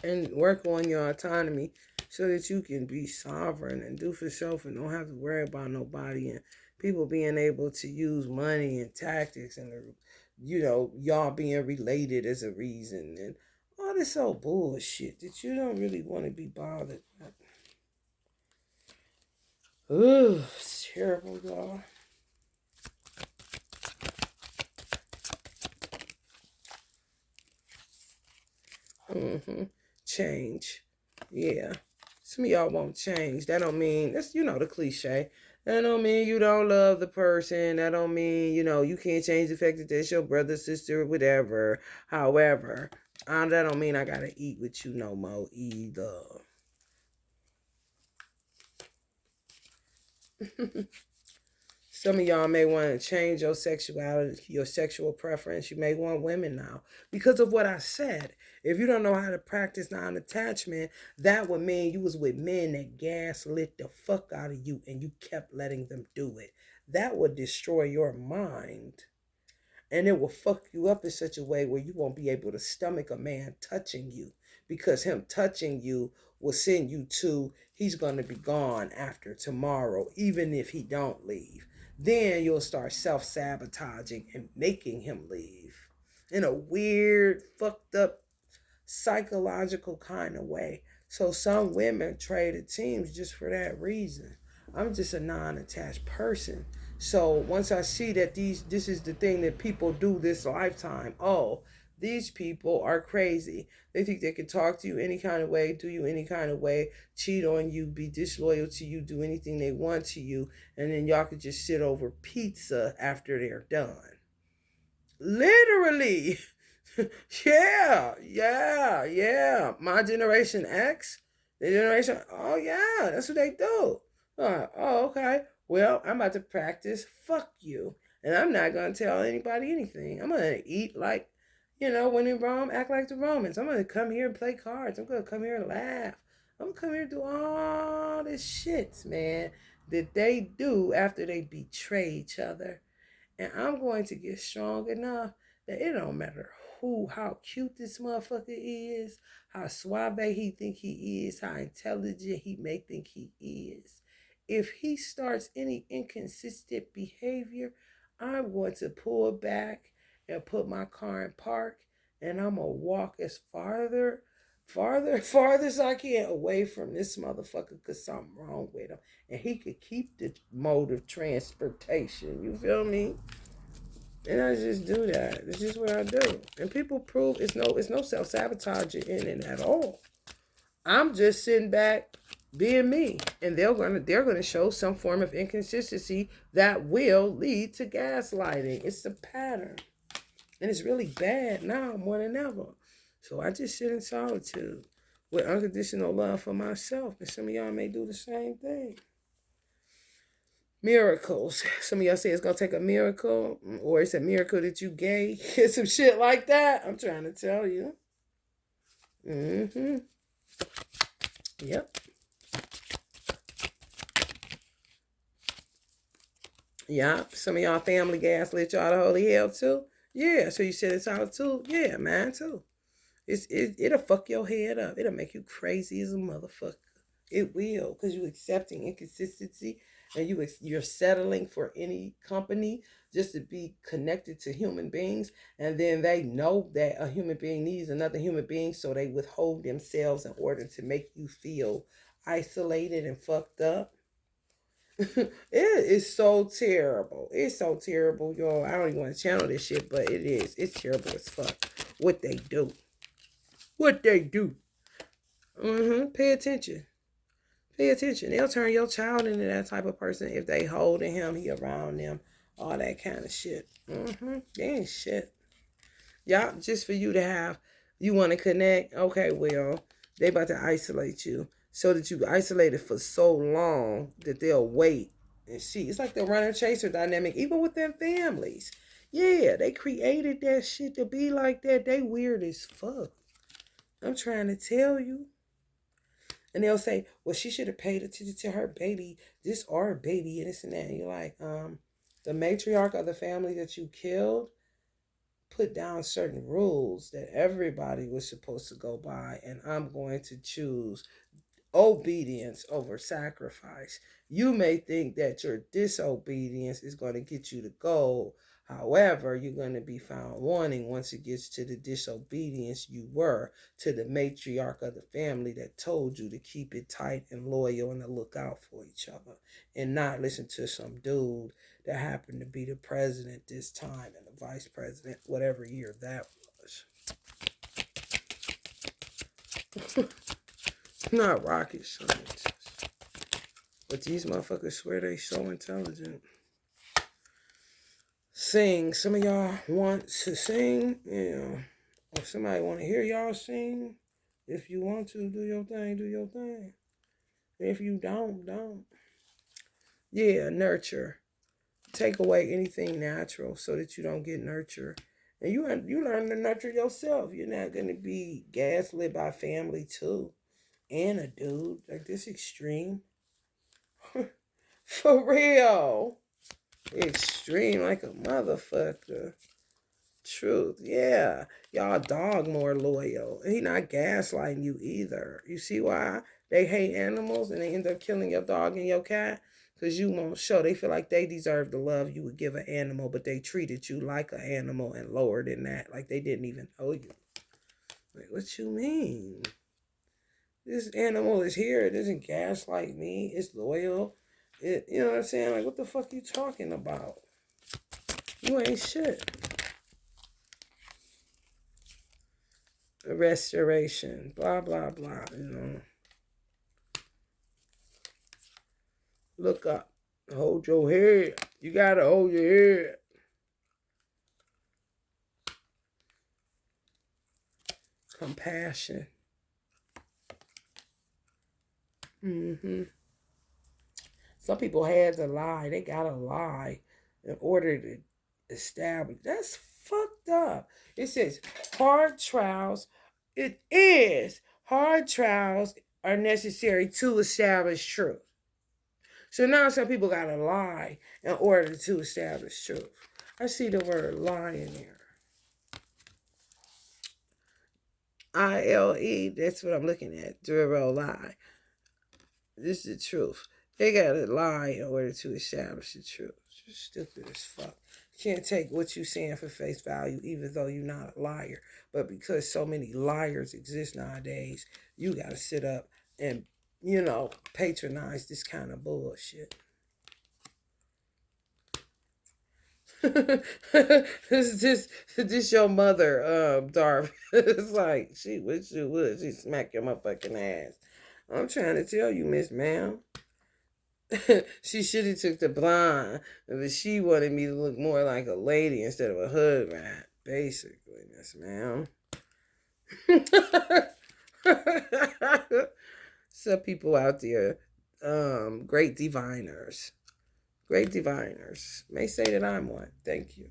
and work on your autonomy so that you can be sovereign and do for self and don't have to worry about nobody and people being able to use money and tactics and y'all being related as a reason and all this old bullshit that you don't really want to be bothered with. Ugh, it's terrible, y'all. Mm-hmm. Change. Yeah. Some of y'all won't change. That don't mean, that's, the cliche. That don't mean you don't love the person. That don't mean, you can't change the fact that that's your brother, sister, whatever. However, that don't mean I gotta eat with you no more either. Some of y'all may want to change your sexuality, your sexual preference. You may want women now because of what I said. If you don't know how to practice non-attachment, that would mean you was with men that gaslit the fuck out of you and you kept letting them do it. That would destroy your mind. And it will fuck you up in such a way where you won't be able to stomach a man touching you because him touching you will send you to he's going to be gone after tomorrow, even if he don't leave. Then you'll start self-sabotaging and making him leave in a weird, fucked up, psychological kind of way. So some women traded teams just for that reason. I'm just a non-attached person. So once I see that this is the thing that people do this lifetime, oh, these people are crazy. They think they can talk to you any kind of way, do you any kind of way, cheat on you, be disloyal to you, do anything they want to you, and then y'all could just sit over pizza after they're done. Literally. Yeah. My generation X, the generation, oh yeah, that's what they do. Oh, okay. Well, I'm about to practice fuck you. And I'm not going to tell anybody anything. I'm going to eat like, You know, when in Rome, act like the Romans. I'm going to come here and play cards. I'm going to come here and laugh. I'm going to come here and do all this shit, man, that they do after they betray each other. And I'm going to get strong enough that it don't matter how cute this motherfucker is, how suave he think he is, how intelligent he may think he is. If he starts any inconsistent behavior, I'm going to pull back and put my car in park, and I'm gonna walk as farther as I can away from this motherfucker because something wrong with him. And he could keep the mode of transportation. You feel me? And I just do that. It's just what I do. And people prove it's no self-sabotaging in it at all. I'm just sitting back being me. And they're gonna show some form of inconsistency that will lead to gaslighting. It's a pattern. And it's really bad now more than ever. So I just sit in solitude with unconditional love for myself. And some of y'all may do the same thing. Miracles. Some of y'all say it's gonna take a miracle, or it's a miracle that you gave. Some shit like that. I'm trying to tell you. Mm-hmm. Yep. Yeah. Some of y'all family gaslit y'all to holy hell too. Yeah. So you said it's out too. Yeah, man too. It'll fuck your head up. It'll make you crazy as a motherfucker. It will, because you accepting inconsistency, and you're settling for any company just to be connected to human beings, and then they know that a human being needs another human being, so they withhold themselves in order to make you feel isolated and fucked up. It is so terrible. It's so terrible, y'all. I don't even want to channel this shit, but it is. It's terrible as fuck what they do. What they do. Pay attention. Pay attention. They'll turn your child into that type of person if they holding him, he around them, all that kind of shit. They ain't shit. Y'all, just for you to have, you want to connect. Okay, well, they about to isolate you so that you isolated for so long that they'll wait and see. It's like the runner chaser dynamic, even with their families. Yeah, they created that shit to be like that. They weird as fuck. I'm trying to tell you. And they'll say, well, she should have paid attention to her baby. This our baby and this and that. And you're like, the matriarch of the family that you killed put down certain rules that everybody was supposed to go by. And I'm going to choose obedience over sacrifice. You may think that your disobedience is going to get you to goal. However, you're going to be found wanting once it gets to the disobedience you were to the matriarch of the family that told you to keep it tight and loyal and to look out for each other and not listen to some dude that happened to be the president this time and the vice president, whatever year that was. Not rocket science. But these motherfuckers swear they so intelligent. Sing. Some of y'all want to sing, or somebody want to hear y'all sing. If you want to, do your thing, do your thing. If you don't. Yeah, nurture. Take away anything natural so that you don't get nurtured. And you learn to nurture yourself. You're not going to be gaslit by family too. And a dude. Like this extreme. For real. Extreme like a motherfucker. Truth. Yeah. Y'all dog more loyal. He not gaslighting you either. You see why they hate animals and they end up killing your dog and your cat? Because you won't show. They feel like they deserve the love you would give an animal, but they treated you like an animal and lower than that. Like they didn't even know you. Like, what you mean? This animal is here. It doesn't gaslight me. It's loyal. You know what I'm saying? Like, what the fuck you talking about? You ain't shit. Restoration. Blah, blah, blah. Look up. Hold your head. You gotta hold your head. Compassion. Some people had to lie. They gotta lie in order to establish. That's fucked fucked up. It says hard trials. It is. Hard trials are necessary to establish truth. So now some people gotta lie in order to establish truth. I see the word lie in there. ILE, that's what I'm looking at. Zero lie. This is the truth. They gotta lie in order to establish the truth. Just stupid as fuck. You can't take what you're saying for face value, even though you're not a liar. But because so many liars exist nowadays, you gotta sit up and, patronize this kind of bullshit. this your mother, Darby. It's like she wish you would. She smack your motherfucking ass. I'm trying to tell you, Miss Ma'am. She should have took the blonde, but she wanted me to look more like a lady instead of a hood rat. Basically, Miss Ma'am. Some people out there, great diviners. Great diviners may say that I'm one. Thank you.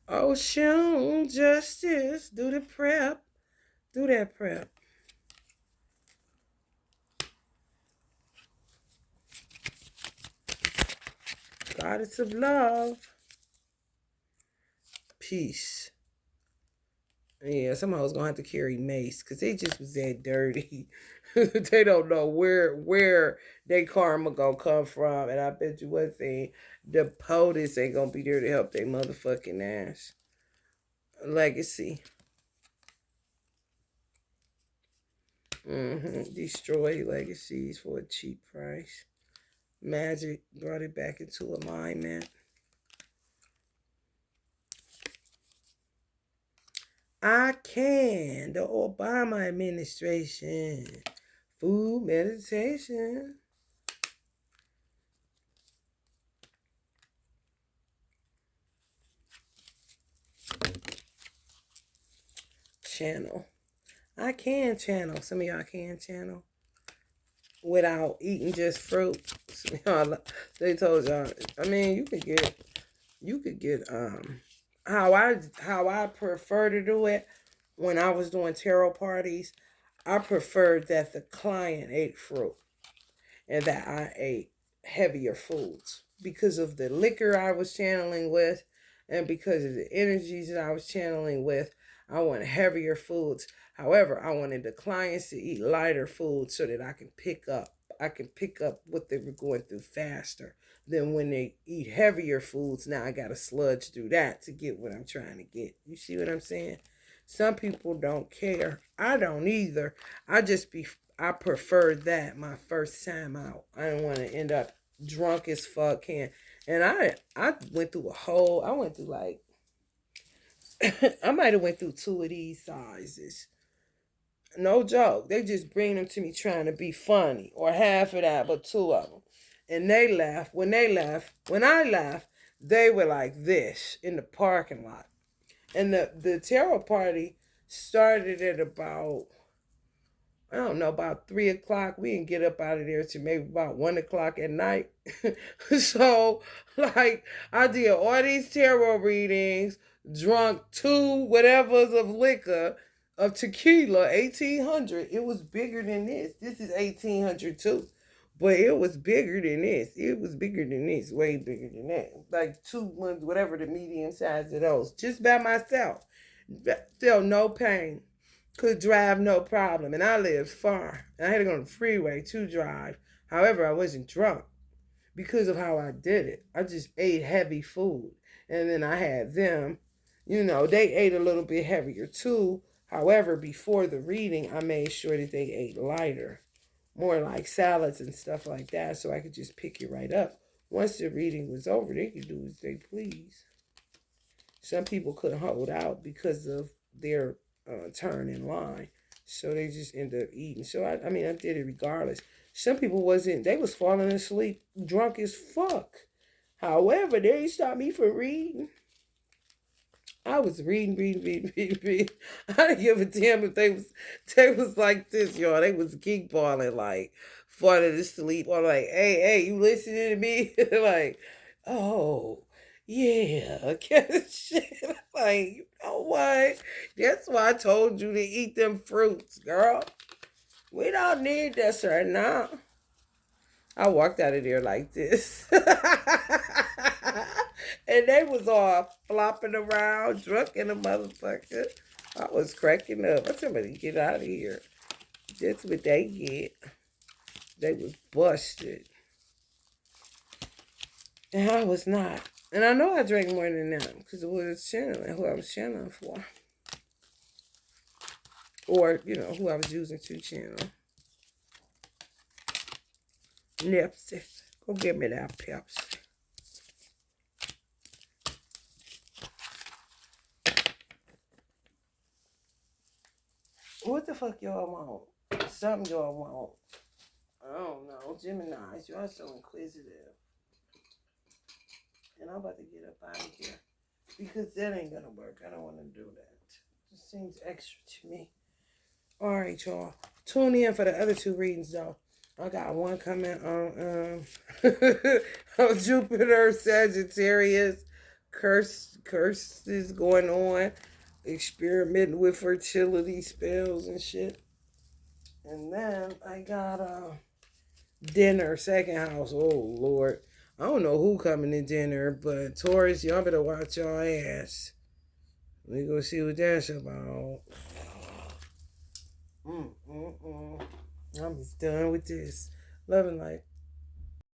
Ocean justice. Do the prep. Do that prep. Goddess of love. Peace. Yeah, somebody's gonna have to carry mace because they just was that dirty. They don't know where they karma gonna come from, and I bet you one thing, the POTUS ain't gonna be there to help their motherfucking ass. Legacy. Destroy legacies for a cheap price. Magic brought it back into alignment. I can. The Obama administration. Food meditation. Channel. I can channel. Some of y'all can channel without eating just fruit. Some of y'all, they told y'all. I mean, you could get how I prefer to do it when I was doing tarot parties. I preferred that the client ate fruit and that I ate heavier foods because of the liquor I was channeling with and because of the energies that I was channeling with. I wanted heavier foods. However, I wanted the clients to eat lighter foods so that I can pick up what they were going through faster. Then when they eat heavier foods, now I got to sludge through that to get what I'm trying to get. You see what I'm saying? Some people don't care. I don't either. I preferred that my first time out. I didn't want to end up drunk as fuck. And I went through like, I might have went through 2 of these sizes. No joke. They just bring them to me trying to be funny, or half of that, but 2 of them. And they laughed. When I left, they were like this in the parking lot. And the tarot party started at about, I don't know, about 3 o'clock. We didn't get up out of there till maybe about 1 o'clock at night. So, like, I did all these tarot readings, drunk 2 whatevers of liquor, of tequila, 1800. It was bigger than this. This is 1800 too. But it was bigger than this. It was bigger than this. Way bigger than that. Like 2 ones, whatever the medium size of those. Just by myself. Felt no pain. Could drive no problem. And I lived far. And I had to go on the freeway to drive. However, I wasn't drunk because of how I did it. I just ate heavy food. And then I had them, they ate a little bit heavier too. However, before the reading, I made sure that they ate lighter. More like salads and stuff like that, so I could just pick it right up. Once the reading was over, they could do as they please. Some people couldn't hold out because of their turn in line, so they just ended up eating. So I did it regardless. Some people they was falling asleep drunk as fuck. However, they didn't stop me from reading. I was reading. I didn't give a damn if they was like this, y'all. They was geek balling like falling asleep. Or like, hey, you listening to me? Like, oh, yeah. Shit. Like, you know what? That's why I told you to eat them fruits, girl. We don't need this right now. I walked out of there like this. And they was all flopping around, drunk in a motherfucker. I was cracking up. I somebody get out of here. That's what they get. They was busted. And I was not. And I know I drank more than them because it was channeling who I was channeling for. Or, who I was using to channel. Nipsey. Go get me that Pepsi. What the fuck y'all want? Something y'all want. I don't know. Geminis, y'all so inquisitive. And I'm about to get up out of here. Because that ain't gonna work. I don't want to do that. It just seems extra to me. Alright, y'all. Tune in for the other two readings, though. I got one coming on on Jupiter, Sagittarius. Curses going on. Experimenting with fertility spells and shit. And then I got dinner, second house. Oh, Lord. I don't know who coming to dinner, but Taurus, y'all better watch y'all ass. We gonna see what that's about. I'm just done with this. Love and light.